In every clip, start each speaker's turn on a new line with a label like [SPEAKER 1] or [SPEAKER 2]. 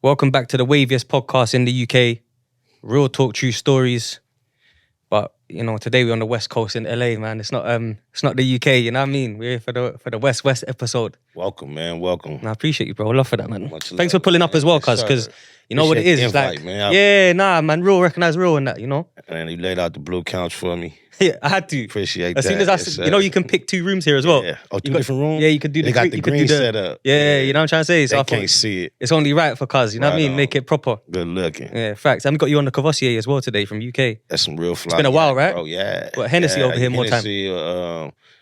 [SPEAKER 1] Welcome back to the waviest podcast in the UK. Real talk, true stories. But you know, today we're on the West Coast in LA, man. It's not the UK. You know what I mean? We're here for the West episode.
[SPEAKER 2] Welcome, man. Welcome.
[SPEAKER 1] And I appreciate you, bro. Love for that, man.
[SPEAKER 2] Much
[SPEAKER 1] Thanks
[SPEAKER 2] love,
[SPEAKER 1] for pulling up
[SPEAKER 2] man.
[SPEAKER 1] as well,
[SPEAKER 2] Yes,
[SPEAKER 1] cuz
[SPEAKER 2] sir.
[SPEAKER 1] you know what it is.
[SPEAKER 2] Appreciate
[SPEAKER 1] It's
[SPEAKER 2] the
[SPEAKER 1] like,
[SPEAKER 2] invite, man.
[SPEAKER 1] man. Real recognize real and that, you know.
[SPEAKER 2] And you laid out the blue couch for me.
[SPEAKER 1] Yeah, I had to.
[SPEAKER 2] Appreciate
[SPEAKER 1] as
[SPEAKER 2] that.
[SPEAKER 1] soon as I,
[SPEAKER 2] Yes,
[SPEAKER 1] you know, you can pick 2 rooms here as well.
[SPEAKER 2] Yeah. Oh,
[SPEAKER 1] You
[SPEAKER 2] two
[SPEAKER 1] got-
[SPEAKER 2] different rooms?
[SPEAKER 1] Yeah, you could do
[SPEAKER 2] They
[SPEAKER 1] the
[SPEAKER 2] got
[SPEAKER 1] green,
[SPEAKER 2] the
[SPEAKER 1] you could
[SPEAKER 2] green
[SPEAKER 1] do the,
[SPEAKER 2] set up.
[SPEAKER 1] Yeah, you know what I'm trying to say. So
[SPEAKER 2] They
[SPEAKER 1] I thought
[SPEAKER 2] can't see it.
[SPEAKER 1] it's only right for cuz, you know what I
[SPEAKER 2] Right
[SPEAKER 1] mean?
[SPEAKER 2] on.
[SPEAKER 1] Make it proper.
[SPEAKER 2] Good looking.
[SPEAKER 1] Yeah, facts. And we got you on the Cavossier as well today from UK.
[SPEAKER 2] That's some real fly.
[SPEAKER 1] It's been a while, right?
[SPEAKER 2] Oh, yeah.
[SPEAKER 1] But Hennessy over here more time.
[SPEAKER 2] Hennessy,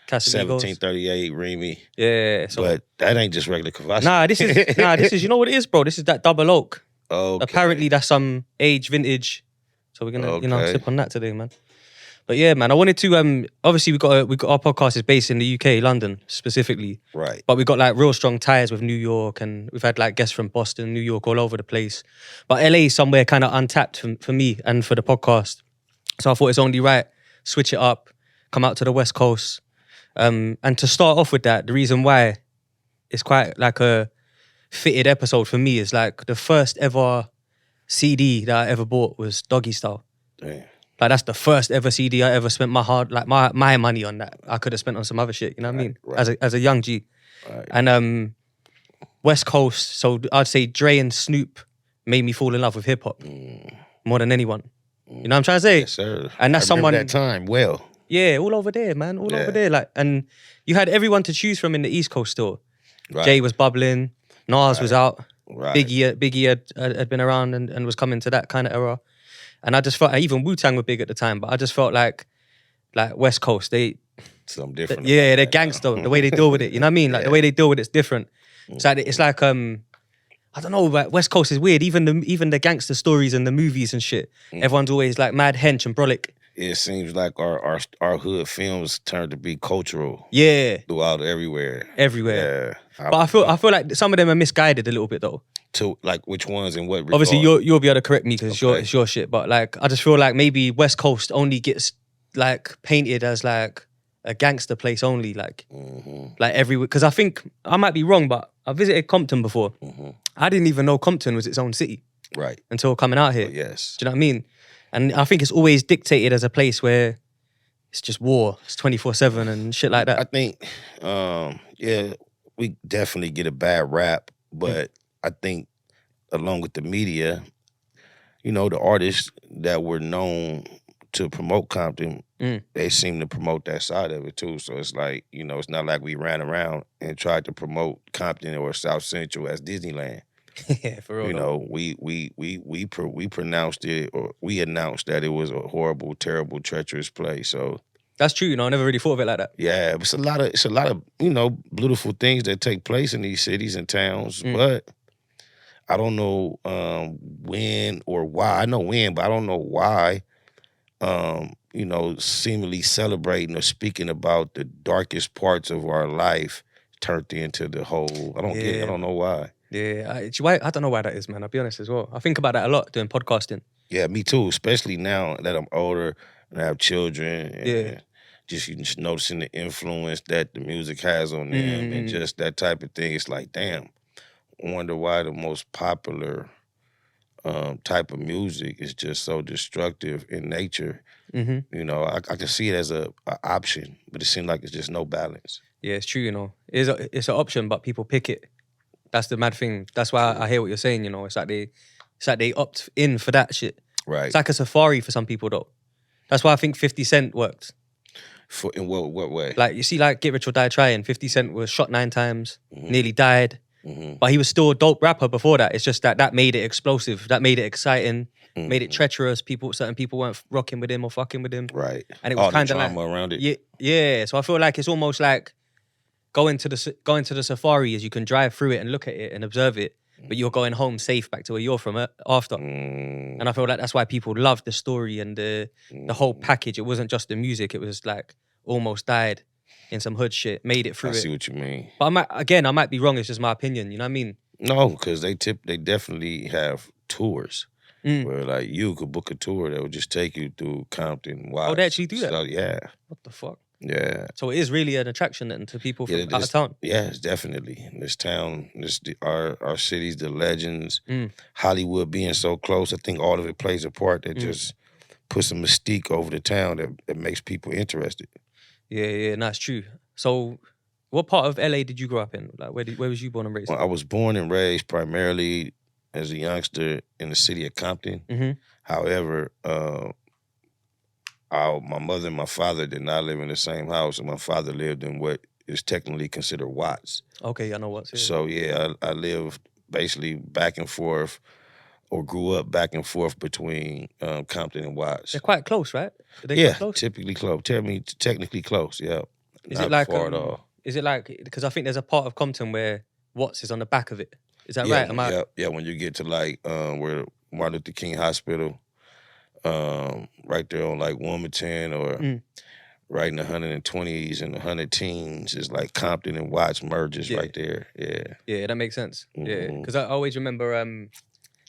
[SPEAKER 1] Casamigos.
[SPEAKER 2] 1738, Remy.
[SPEAKER 1] Yeah. So
[SPEAKER 2] But that ain't just regular Kvass.
[SPEAKER 1] this is you know what it is, bro. This is that double oak.
[SPEAKER 2] Okay.
[SPEAKER 1] Apparently that's some age vintage. So we're gonna
[SPEAKER 2] Okay.
[SPEAKER 1] sip on that today, man. But yeah, man, I wanted to obviously we got our podcast is based in the UK, London specifically.
[SPEAKER 2] Right.
[SPEAKER 1] But we got like real strong ties with New York, and we've had like guests from Boston, New York, all over the place. But LA is somewhere kind of untapped for me and for the podcast. So I thought it's only right, switch it up, come out to the West Coast. And to start off with that, the reason why it's quite like a fitted episode for me is like the first ever CD that I ever bought was Doggy Style.
[SPEAKER 2] Damn.
[SPEAKER 1] Like that's the first ever CD I ever spent my money on. That I could have spent on some other shit, you know what I mean?
[SPEAKER 2] Right.
[SPEAKER 1] As a young G.
[SPEAKER 2] Right.
[SPEAKER 1] And West Coast, so I'd say Dre and Snoop made me fall in love with hip hop more than anyone. You know what I'm trying to say?
[SPEAKER 2] Yes, sir.
[SPEAKER 1] And that's
[SPEAKER 2] I remember
[SPEAKER 1] someone
[SPEAKER 2] that time well.
[SPEAKER 1] Yeah, all over there, man. All
[SPEAKER 2] Yeah.
[SPEAKER 1] over there. Like, and you had everyone to choose from in the East Coast still.
[SPEAKER 2] Right.
[SPEAKER 1] Jay was bubbling, Nas was out,
[SPEAKER 2] Right.
[SPEAKER 1] Biggie had been around and was coming to that kind of era. And I just felt, even Wu-Tang were big at the time, but I just felt like West Coast,
[SPEAKER 2] Something different.
[SPEAKER 1] yeah,
[SPEAKER 2] about
[SPEAKER 1] they're
[SPEAKER 2] that,
[SPEAKER 1] gangster.
[SPEAKER 2] though.
[SPEAKER 1] The way they deal with it, you know what I mean? Like the
[SPEAKER 2] Yeah.
[SPEAKER 1] way they deal with it's different. It's like I don't know, like West Coast is weird. Even the gangster stories and the movies and shit. Everyone's always like mad hench and brolic.
[SPEAKER 2] It seems like our hood films turned to be cultural
[SPEAKER 1] Yeah,
[SPEAKER 2] throughout everywhere.
[SPEAKER 1] everywhere.
[SPEAKER 2] Yeah.
[SPEAKER 1] But I feel like some of them are misguided a little bit though.
[SPEAKER 2] To like which ones and what regard?
[SPEAKER 1] Obviously, you'll be able to correct me because
[SPEAKER 2] Okay.
[SPEAKER 1] it's your shit. But like, I just feel like maybe West Coast only gets like painted as like a gangster place only, like everywhere. Because I think I might be wrong, but I visited Compton before. I didn't even know Compton was its own city
[SPEAKER 2] Right.
[SPEAKER 1] until coming out here.
[SPEAKER 2] Oh, yes.
[SPEAKER 1] Do you know what I mean? And I think it's always dictated as a place where it's just war. It's 24/7 and shit like
[SPEAKER 2] I
[SPEAKER 1] that.
[SPEAKER 2] think yeah, we definitely get a bad rap, but I think along with the media, you know, the artists that were known to promote Compton, they seem to promote that side of it too. So it's like, you know, it's not like we ran around and tried to promote Compton or South Central as Disneyland.
[SPEAKER 1] Yeah, for real.
[SPEAKER 2] You
[SPEAKER 1] though.
[SPEAKER 2] know, we pronounced it, or we announced that it was a horrible, terrible, treacherous place. So
[SPEAKER 1] That's true. You know, I never really thought of it like that.
[SPEAKER 2] yeah, it's a lot of you know, beautiful things that take place in these cities and towns, but I don't know when or why. I know when, but I don't know why. You know, seemingly celebrating or speaking about the darkest parts of our life turned into the whole. I don't get it. I don't know why.
[SPEAKER 1] Yeah, I don't know why that is, man. I'll be honest as well. I think about that a lot doing podcasting.
[SPEAKER 2] Yeah, me too. Especially now that I'm older and I have children. And just noticing the influence that the music has on them and just that type of thing. It's like, damn, I wonder why the most popular type of music is just so destructive in nature. You know, I can see it as a option, but it seems like it's just no balance.
[SPEAKER 1] Yeah, it's true, you know. It's an option, but people pick it. That's the mad thing. That's why I hear what you're saying, you know. It's like they opt in for that shit.
[SPEAKER 2] Right.
[SPEAKER 1] It's like a safari for some people though. That's why I think 50 Cent worked.
[SPEAKER 2] In what way?
[SPEAKER 1] Like, you see, like, Get Rich or Die Tryin', 50 Cent was shot 9 times, nearly died. But he was still a dope rapper before that. It's just that made it explosive. That made it exciting, made it treacherous. Certain people weren't rocking with him or fucking with him.
[SPEAKER 2] Right.
[SPEAKER 1] And it was
[SPEAKER 2] all the
[SPEAKER 1] kind of
[SPEAKER 2] drama
[SPEAKER 1] like,
[SPEAKER 2] around it.
[SPEAKER 1] yeah. So I feel like it's almost like going to the safari is you can drive through it and look at it and observe it, but you're going home safe back to where you're from after. And I feel like that's why people loved the story and the whole package. It wasn't just the music. It was like almost died in some hood shit, made it through
[SPEAKER 2] I
[SPEAKER 1] it.
[SPEAKER 2] see what you mean.
[SPEAKER 1] But I might be wrong. It's just my opinion. You know what I mean?
[SPEAKER 2] No, because they definitely have tours where like you could book a tour that would just take you through Compton.
[SPEAKER 1] Oh, they actually do that?
[SPEAKER 2] So, yeah.
[SPEAKER 1] What the fuck?
[SPEAKER 2] Yeah.
[SPEAKER 1] So it is really an attraction then to people from out of town.
[SPEAKER 2] Yeah, it's definitely. This town, our cities, the legends, Hollywood being so close, I think all of it plays a part that just puts a mystique over the town that makes people interested.
[SPEAKER 1] Yeah, that's true. So what part of LA did you grow up in? Like where was you born and raised?
[SPEAKER 2] Well, I was born and raised primarily as a youngster in the city of Compton. However, my mother and my father did not live in the same house, and my father lived in what is technically considered Watts.
[SPEAKER 1] Okay, I know Watts. Yeah.
[SPEAKER 2] So yeah, I lived basically back and forth, or grew up back and forth between Compton and Watts.
[SPEAKER 1] They're quite close, right?
[SPEAKER 2] Yeah, close? Typically close. Technically close. Yeah,
[SPEAKER 1] is
[SPEAKER 2] not
[SPEAKER 1] it like
[SPEAKER 2] far at all.
[SPEAKER 1] Is it like, because I think there's a part of Compton where Watts is on the back of it. Is that right?
[SPEAKER 2] Yeah. When you get to like where Martin Luther King Hospital, right there on like Wilmington, or right in the 120s and the 110s is like Compton and Watts merges right there.
[SPEAKER 1] Yeah, that makes sense. Yeah, because I always remember,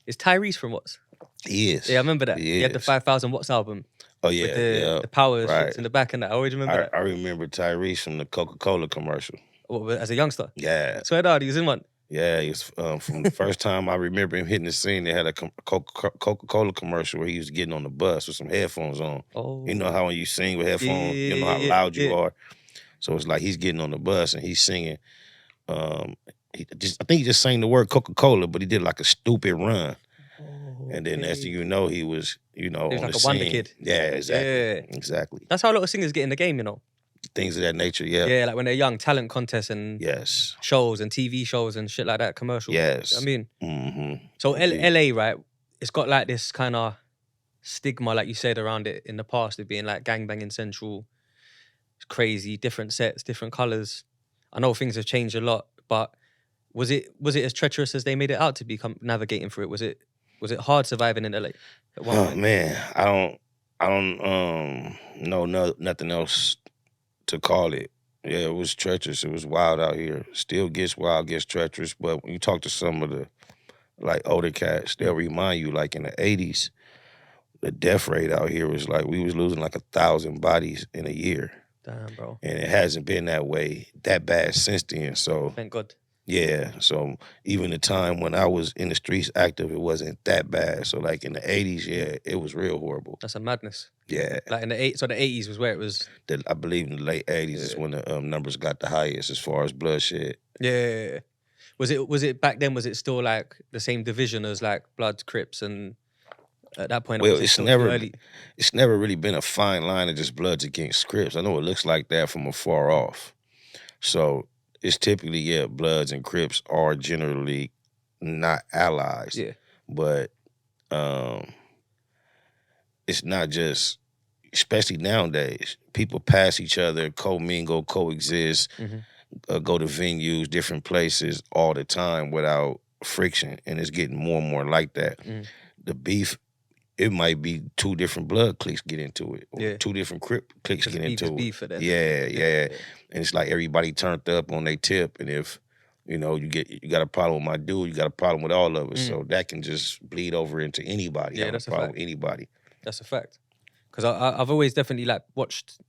[SPEAKER 1] is Tyrese from Watts?
[SPEAKER 2] He is.
[SPEAKER 1] Yeah, I remember that. He had the 5,000 Watts album.
[SPEAKER 2] Oh yeah,
[SPEAKER 1] with the power shits in the back and that. I always remember that.
[SPEAKER 2] I remember Tyrese from the Coca-Cola commercial.
[SPEAKER 1] What, as a youngster?
[SPEAKER 2] Yeah.
[SPEAKER 1] Swear to God, he was in one.
[SPEAKER 2] Yeah, he was from the first time I remember him hitting the scene. They had a Coca-Cola commercial where he was getting on the bus with some headphones on.
[SPEAKER 1] Oh.
[SPEAKER 2] You know how when you sing with headphones, you know how loud you are. So it's like he's getting on the bus and he's singing. I think he just sang the word Coca-Cola, but he did like a stupid run. And then next thing you know, he was,
[SPEAKER 1] he was
[SPEAKER 2] on
[SPEAKER 1] like
[SPEAKER 2] the
[SPEAKER 1] a
[SPEAKER 2] scene.
[SPEAKER 1] wonder kid.
[SPEAKER 2] Yeah, exactly.
[SPEAKER 1] Yeah.
[SPEAKER 2] Exactly.
[SPEAKER 1] That's how a lot of singers get in the game,
[SPEAKER 2] Things of that nature, yeah.
[SPEAKER 1] Yeah, like when they're young, talent contests and shows and TV shows and shit like that, commercials.
[SPEAKER 2] Yes.
[SPEAKER 1] You know what I mean? So LA, right, it's got like this kind of stigma, like you said, around it in the past of being like gangbanging central. It's crazy, different sets, different colours. I know things have changed a lot, but was it as treacherous as they made it out to be navigating through it? Was it hard surviving in LA at one point?
[SPEAKER 2] Man, I don't know nothing else to call it. Yeah, it was treacherous. It was wild out here. Still gets wild, gets treacherous. But when you talk to some of the like older cats, they'll remind you like in the 80s, the death rate out here was like we was losing like 1,000 bodies in a year.
[SPEAKER 1] Damn, bro.
[SPEAKER 2] And it hasn't been that bad since then. So
[SPEAKER 1] thank God.
[SPEAKER 2] Yeah, so even the time when I was in the streets active, it wasn't that bad. So like in the 80s, yeah, it was real horrible.
[SPEAKER 1] That's a madness.
[SPEAKER 2] Yeah.
[SPEAKER 1] Like in the 80s was where it was.
[SPEAKER 2] I believe in the late 80s is when the numbers got the highest as far as bloodshed.
[SPEAKER 1] Yeah. Was it back then, was it still like the same division as like Bloods, Crips, and at that point?
[SPEAKER 2] Well, it's never really been a fine line of just Bloods against Crips. I know it looks like that from afar off. So it's typically, Bloods and Crips are generally not allies.
[SPEAKER 1] Yeah.
[SPEAKER 2] But it's not just, especially nowadays, people pass each other, commingle, coexist, go to venues, different places all the time without friction. And it's getting more and more like that. The beef, it might be two different blood cliques get into it, or two different Crip cliques get into it.
[SPEAKER 1] Beef for that.
[SPEAKER 2] Yeah. And it's like everybody turned up on their tip, and if you got a problem with my dude, you got a problem with all of us. So that can just bleed over into anybody.
[SPEAKER 1] Yeah, that's a fact.
[SPEAKER 2] With anybody.
[SPEAKER 1] That's a fact. Because I've always definitely like watched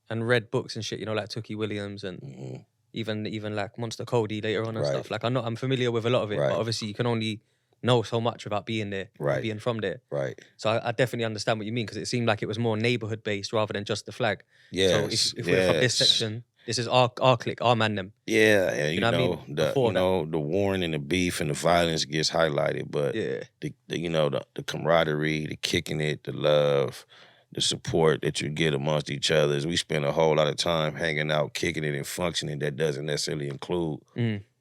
[SPEAKER 1] and read books and shit, like Tookie Williams and even like Monster Cody later on and stuff. Like I'm familiar with a lot of it, but obviously you can only know so much about being there, being from there.
[SPEAKER 2] Right.
[SPEAKER 1] So I definitely understand what you mean, because it seemed like it was more neighborhood based rather than just the flag.
[SPEAKER 2] Yes.
[SPEAKER 1] So if we're from this section, this is our clique, our man them.
[SPEAKER 2] Yeah, and
[SPEAKER 1] the
[SPEAKER 2] warring and the beef and the violence gets highlighted, but the camaraderie, the kicking it, the love, the support that you get amongst each other. We spend a whole lot of time hanging out, kicking it and functioning. That doesn't necessarily include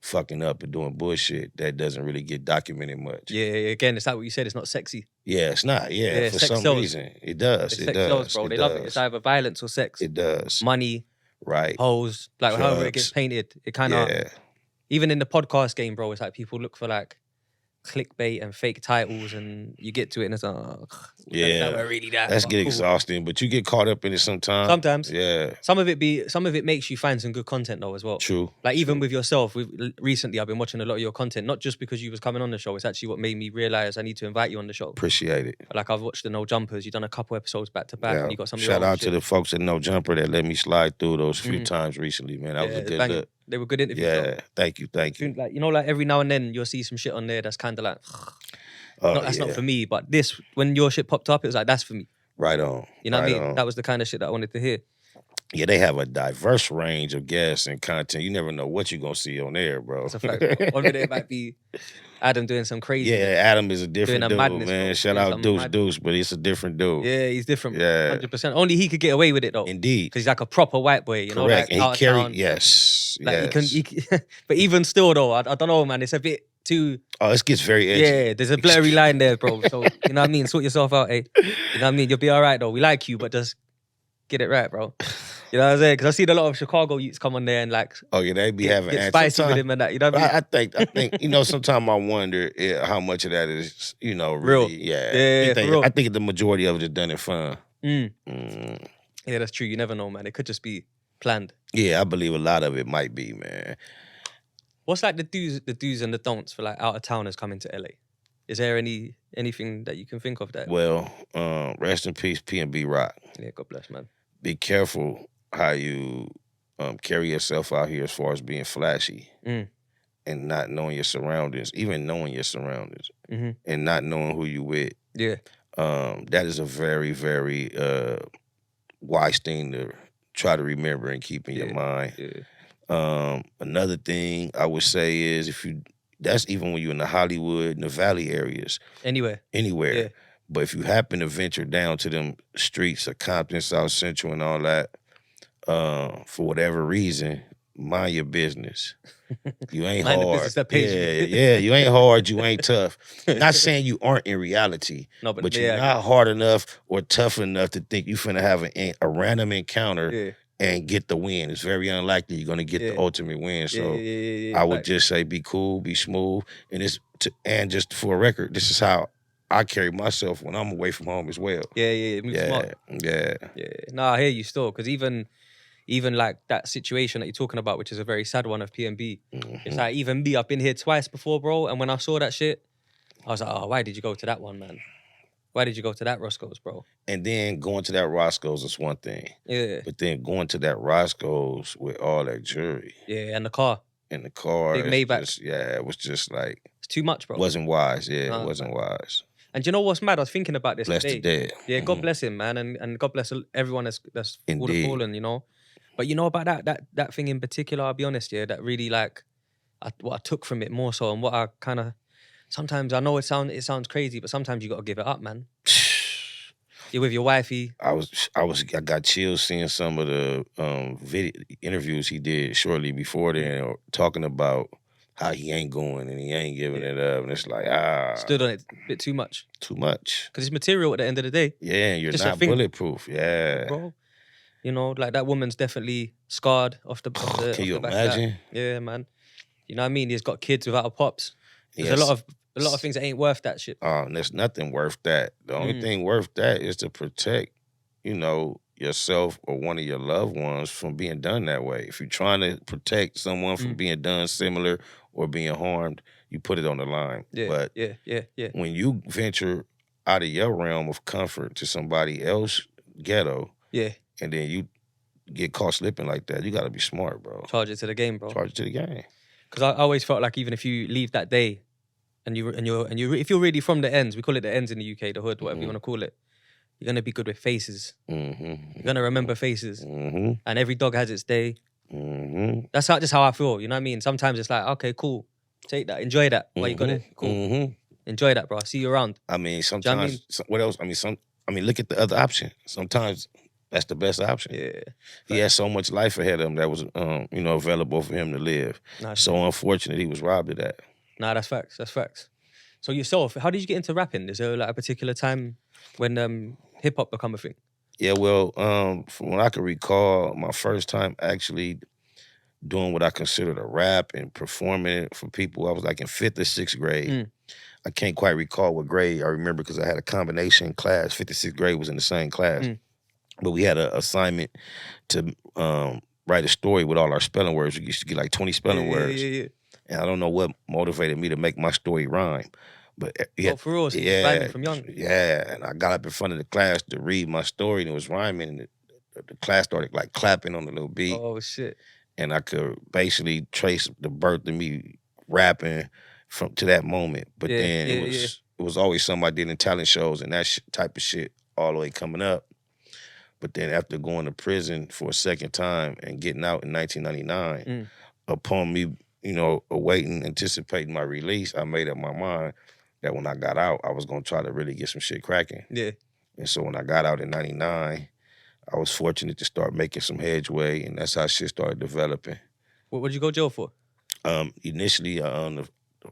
[SPEAKER 2] fucking up and doing bullshit. That doesn't really get documented much.
[SPEAKER 1] Yeah, again, it's like what you said, it's not sexy.
[SPEAKER 2] Yeah, it's not. Yeah, for some reason. It does. It
[SPEAKER 1] sex
[SPEAKER 2] does.
[SPEAKER 1] Sells, bro. They love it. It's either violence or sex.
[SPEAKER 2] It does.
[SPEAKER 1] Money.
[SPEAKER 2] Right.
[SPEAKER 1] Hoes. Like
[SPEAKER 2] drugs.
[SPEAKER 1] however it gets painted. It kind of, even in the podcast game, bro, it's like people look for like clickbait and fake titles, and you get to it and it's like, oh,
[SPEAKER 2] Yeah.
[SPEAKER 1] that were really that.
[SPEAKER 2] That's
[SPEAKER 1] but
[SPEAKER 2] get
[SPEAKER 1] cool.
[SPEAKER 2] exhausting, but you get caught up in it sometimes.
[SPEAKER 1] Sometimes.
[SPEAKER 2] Yeah.
[SPEAKER 1] Some of it makes you find some good content though as well.
[SPEAKER 2] True.
[SPEAKER 1] Like even with yourself, recently I've been watching a lot of your content, not just because you was coming on the show. It's actually what made me realize I need to invite you on the show.
[SPEAKER 2] Appreciate it.
[SPEAKER 1] Like I've watched the No Jumpers. You've done a couple episodes back to back, and you got some.
[SPEAKER 2] Shout out to the folks at No Jumper that let me slide through those few times recently, man. That was a good look.
[SPEAKER 1] They were good interviews.
[SPEAKER 2] Yeah,
[SPEAKER 1] though.
[SPEAKER 2] thank you.
[SPEAKER 1] Like like every now and then you'll see some shit on there that's kind of like, that's not for me. But this, when your shit popped up, it was like that's for me.
[SPEAKER 2] Right on.
[SPEAKER 1] You know
[SPEAKER 2] right
[SPEAKER 1] what I mean?
[SPEAKER 2] On.
[SPEAKER 1] That was the kind of shit that I wanted to hear.
[SPEAKER 2] Yeah, they have a diverse range of guests and content. You never know what you're gonna see on there, bro.
[SPEAKER 1] That's a fact. Bro. One minute it might be Adam doing some crazy.
[SPEAKER 2] Yeah, Adam is a different
[SPEAKER 1] doing
[SPEAKER 2] dude,
[SPEAKER 1] madness,
[SPEAKER 2] man.
[SPEAKER 1] bro.
[SPEAKER 2] Shout
[SPEAKER 1] Doing
[SPEAKER 2] out
[SPEAKER 1] some
[SPEAKER 2] Deuce
[SPEAKER 1] madness.
[SPEAKER 2] Deuce, but he's a different dude.
[SPEAKER 1] Yeah, he's different.
[SPEAKER 2] Yeah.
[SPEAKER 1] 100%. Only he could get away with it though.
[SPEAKER 2] Indeed.
[SPEAKER 1] Because he's like a proper white boy, you know,
[SPEAKER 2] Correct.
[SPEAKER 1] like
[SPEAKER 2] And
[SPEAKER 1] out
[SPEAKER 2] he
[SPEAKER 1] of town.
[SPEAKER 2] carried, yes.
[SPEAKER 1] Like
[SPEAKER 2] yes.
[SPEAKER 1] he can, but even still though, I don't know, man. It's a bit too.
[SPEAKER 2] Oh, this gets very edgy.
[SPEAKER 1] Yeah, there's a blurry line there, bro. So you know what I mean. Sort yourself out, eh? You know what I mean. You'll be all right though. We like you, but just get it right, bro. You know what I'm saying? Because I've seen a lot of Chicago youths come on there and like.
[SPEAKER 2] Oh yeah, they be having
[SPEAKER 1] get spicy with him and that. You know what I mean?
[SPEAKER 2] I think sometimes I wonder how much of that is really
[SPEAKER 1] Real.
[SPEAKER 2] Yeah.
[SPEAKER 1] For real.
[SPEAKER 2] I think the majority of it is done in fun.
[SPEAKER 1] Yeah, that's true. You never know, man. It could just be planned.
[SPEAKER 2] Yeah, I believe a lot of it might be, man.
[SPEAKER 1] What's like the do's and the don'ts for like out of towners coming to LA? Is there anything that you can think of that?
[SPEAKER 2] Well, rest in peace, P&B Rock.
[SPEAKER 1] Yeah, God bless, man.
[SPEAKER 2] Be careful how you carry yourself out here as far as being flashy and not knowing your surroundings, even knowing your surroundings and not knowing who you with.
[SPEAKER 1] Yeah.
[SPEAKER 2] That is a very, very wise thing to try to remember and keep in your mind.
[SPEAKER 1] Yeah.
[SPEAKER 2] Another thing I would say is that's even when you're in the Hollywood and the Valley areas.
[SPEAKER 1] Anywhere.
[SPEAKER 2] Yeah. But if you happen to venture down to them streets of Compton, South Central and all that, for whatever reason, mind your business. You ain't
[SPEAKER 1] Mind the
[SPEAKER 2] hard.
[SPEAKER 1] business that pays you.
[SPEAKER 2] Yeah, you ain't hard, you ain't tough. Not saying you aren't in reality,
[SPEAKER 1] No,
[SPEAKER 2] but you're not hard enough or tough enough to think you finna have a random encounter and get the win. It's very unlikely you're gonna get the ultimate win. So I would just say be cool, be smooth, and just for a record, this is how I carry myself when I'm away from home as well.
[SPEAKER 1] Move smart.
[SPEAKER 2] Yeah.
[SPEAKER 1] No, I hear you still, because even like that situation that you're talking about, which is a very sad one of P&B, it's like even me, I've been here twice before, bro, and when I saw that shit, I was like, oh, why did you go to that one, man? Why did you go to that Roscoe's, bro?
[SPEAKER 2] And then going to that Roscoe's is one thing.
[SPEAKER 1] Yeah.
[SPEAKER 2] But then going to that Roscoe's with all that jewelry.
[SPEAKER 1] Yeah, and the car.
[SPEAKER 2] In the car.
[SPEAKER 1] Big Maybach.
[SPEAKER 2] It was just like...
[SPEAKER 1] It's too much, bro.
[SPEAKER 2] Wasn't wise, it wasn't wise.
[SPEAKER 1] And you know what's mad? I was thinking about this
[SPEAKER 2] Bless
[SPEAKER 1] today.
[SPEAKER 2] the dead.
[SPEAKER 1] Yeah, God bless him, man, and God bless everyone that's all the
[SPEAKER 2] Indeed.
[SPEAKER 1] fallen, you know. But you know about that thing in particular, I'll be honest, that really like what I took from it more so, and what I kind of sometimes I know it sounds crazy, but sometimes you got to give it up, man. You're with your wifey.
[SPEAKER 2] I got chills seeing some of the video interviews he did shortly before then, talking about how he ain't going and he ain't giving it up, and it's like
[SPEAKER 1] stood on it a bit too much.
[SPEAKER 2] Too much.
[SPEAKER 1] Because it's material at the end of the day.
[SPEAKER 2] Yeah, you're
[SPEAKER 1] Just
[SPEAKER 2] not bulletproof. Yeah,
[SPEAKER 1] bro. You know, like that woman's definitely scarred off the.
[SPEAKER 2] Can you
[SPEAKER 1] the back
[SPEAKER 2] imagine?
[SPEAKER 1] Yeah, man. You know what I mean? He's got kids without a pops. There's a lot of things that ain't worth that shit.
[SPEAKER 2] And there's nothing worth that. The only thing worth that is to protect, yourself or one of your loved ones from being done that way. If you're trying to protect someone from being done similar or being harmed, you put it on the line.
[SPEAKER 1] Yeah,
[SPEAKER 2] but
[SPEAKER 1] yeah.
[SPEAKER 2] when you venture out of your realm of comfort to somebody else's ghetto, and then you get caught slipping like that, you got to be smart, bro.
[SPEAKER 1] Charge it to the game, bro.
[SPEAKER 2] Charge it to the game.
[SPEAKER 1] Because I always felt like even if you leave that day, and you if you're really from the ends, we call it the ends in the UK, the hood, whatever you want to call it, you're gonna be good with faces. You're gonna remember faces, and every dog has its day. That's just how I feel. You know what I mean? Sometimes it's like, okay, cool, take that, enjoy that. Why you got it? Cool, enjoy that, bro. I'll see you around.
[SPEAKER 2] I mean, sometimes. What else? I mean, look at the other option. Sometimes that's the best option.
[SPEAKER 1] Yeah,
[SPEAKER 2] he had so much life ahead of him that was, available for him to live. So unfortunate he was robbed of that.
[SPEAKER 1] Nah, that's facts. That's facts. So yourself, how did you get into rapping? Is there like a particular time when hip hop become a thing?
[SPEAKER 2] Yeah, well, from what I can recall, my first time actually doing what I considered a rap and performing it for people, I was like in 5th or 6th grade. I can't quite recall what grade I remember because I had a combination class. 56th grade was in the same class. But we had an assignment to write a story with all our spelling words. We used to get like 20 spelling words. And I don't know what motivated me to make my story rhyme. But
[SPEAKER 1] for real, so rhyming from young.
[SPEAKER 2] Yeah, and I got up in front of the class to read my story, and it was rhyming, and the class started like clapping on the little beat.
[SPEAKER 1] Oh shit!
[SPEAKER 2] And I could basically trace the birth of me rapping to that moment. But then it was always something I did in talent shows and that type of shit all the way coming up. But then after going to prison for a second time and getting out in 1999, upon me, awaiting, anticipating my release, I made up my mind that when I got out, I was gonna try to really get some shit cracking.
[SPEAKER 1] Yeah.
[SPEAKER 2] And so when I got out in 99, I was fortunate to start making some headway, and that's how shit started developing.
[SPEAKER 1] What'd you go to jail for?
[SPEAKER 2] Initially, I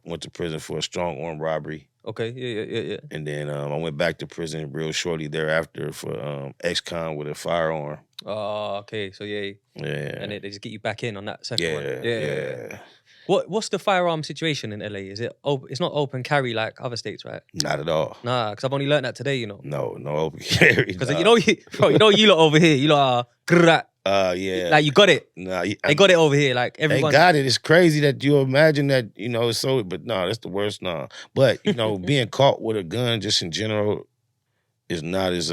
[SPEAKER 2] went to prison for a strong arm robbery.
[SPEAKER 1] Okay, yeah.
[SPEAKER 2] And then I went back to prison real shortly thereafter for ex-con with a firearm.
[SPEAKER 1] Oh, okay, so yeah. And they just get you back in on that second one.
[SPEAKER 2] Yeah.
[SPEAKER 1] What's the firearm situation in LA? Is it it's not open carry like other states, right?
[SPEAKER 2] Not at all.
[SPEAKER 1] Nah, because I've only learned that today,
[SPEAKER 2] No open carry.
[SPEAKER 1] Because you lot over here, you lot are
[SPEAKER 2] yeah.
[SPEAKER 1] Like you got it.
[SPEAKER 2] Nah,
[SPEAKER 1] they got it over here. Like everyone.
[SPEAKER 2] They got it. It's crazy that you imagine that, it's so, but no, that's the worst, no. But, being caught with a gun just in general is not as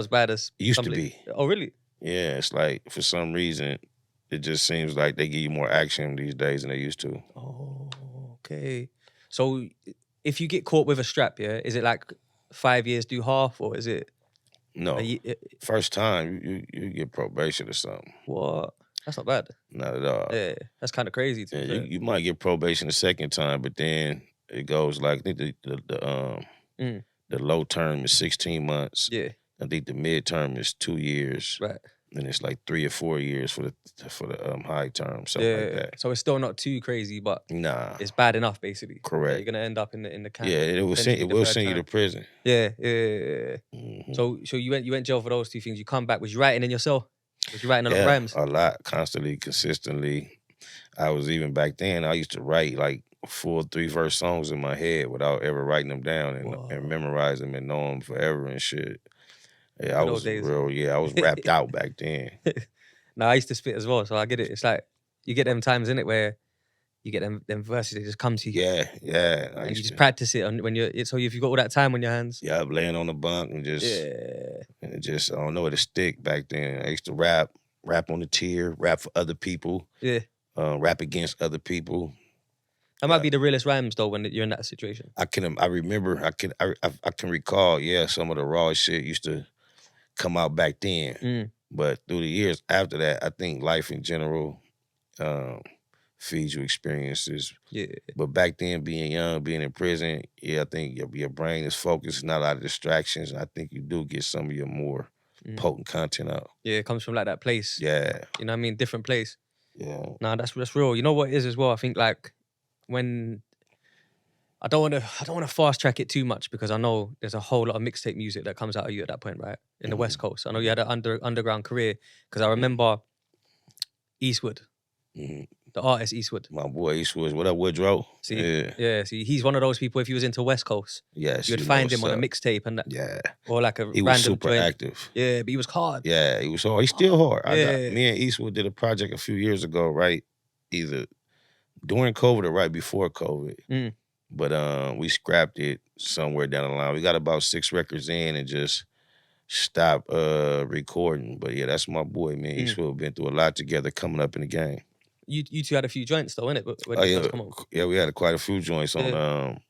[SPEAKER 1] bad as
[SPEAKER 2] it used to be.
[SPEAKER 1] Oh, really?
[SPEAKER 2] Yeah, it's like for some reason, it just seems like they give you more action these days than they used to.
[SPEAKER 1] Oh, okay. So if you get caught with a strap, is it like 5 years do half, or is it?
[SPEAKER 2] No. First time, you get probation or something.
[SPEAKER 1] What? That's not bad.
[SPEAKER 2] Not at all.
[SPEAKER 1] Yeah, that's kind of crazy.
[SPEAKER 2] You might get probation the second time, but then it goes like, I think the low term is 16 months.
[SPEAKER 1] Yeah.
[SPEAKER 2] I think the mid term is 2 years.
[SPEAKER 1] Right.
[SPEAKER 2] And it's like 3 or 4 years for the high term, something like that.
[SPEAKER 1] So it's still not too crazy, but it's bad enough, basically.
[SPEAKER 2] Correct.
[SPEAKER 1] You're gonna end up in the camp.
[SPEAKER 2] Yeah, it will send you to prison.
[SPEAKER 1] Yeah. Mm-hmm. So you went jail for those two things. You come back. Was you writing in your cell? Was you writing a lot of rhymes?
[SPEAKER 2] A lot, constantly, consistently. I was even back then. I used to write like full 3-verse songs in my head without ever writing them down and memorize them and know them forever and shit. Yeah, I was I was rapped out back then.
[SPEAKER 1] I used to spit as well, so I get it. It's like, you get them times in it where you get them verses, they just come to you.
[SPEAKER 2] Yeah.
[SPEAKER 1] And you just practice it so if you've got all that time on your hands.
[SPEAKER 2] Yeah, I'm laying on the bunk and just, and it just, I don't know, it'd stick back then. I used to rap on the tier, rap for other people.
[SPEAKER 1] Yeah.
[SPEAKER 2] Rap against other people.
[SPEAKER 1] That might be the realest rhymes though when you're in that situation.
[SPEAKER 2] I can recall, some of the raw shit used to come out back then. But through the years after that, I think life in general feeds you experiences.
[SPEAKER 1] Yeah.
[SPEAKER 2] But back then, being young, being in prison, I think your brain is focused, not a lot of distractions. And I think you do get some of your more potent content out.
[SPEAKER 1] Yeah, it comes from like that place.
[SPEAKER 2] Yeah.
[SPEAKER 1] You know what I mean? Different place.
[SPEAKER 2] Yeah.
[SPEAKER 1] Nah, that's real. You know what it is as well? I think like when I don't want to fast track it too much because I know there's a whole lot of mixtape music that comes out of you at that point, right? In the West Coast. I know you had an underground career because I remember Eastwood, the artist Eastwood.
[SPEAKER 2] My boy Eastwood. What up, Woodrow?
[SPEAKER 1] See, he's one of those people, if he was into West Coast,
[SPEAKER 2] yes,
[SPEAKER 1] you'd find him on a mixtape and that.
[SPEAKER 2] Yeah.
[SPEAKER 1] Or like a
[SPEAKER 2] he
[SPEAKER 1] random
[SPEAKER 2] was super
[SPEAKER 1] joint.
[SPEAKER 2] active.
[SPEAKER 1] Yeah, but he was hard.
[SPEAKER 2] Yeah, he was hard. He's still hard.
[SPEAKER 1] Yeah.
[SPEAKER 2] Me and Eastwood did a project a few years ago, right? Either during COVID or right before COVID. But we scrapped it somewhere down the line. We got about 6 records in and just stopped recording. But yeah, that's my boy, man. Eastwood been through a lot together coming up in the game.
[SPEAKER 1] You two had a few joints though, innit?
[SPEAKER 2] Yeah, we had quite a few joints on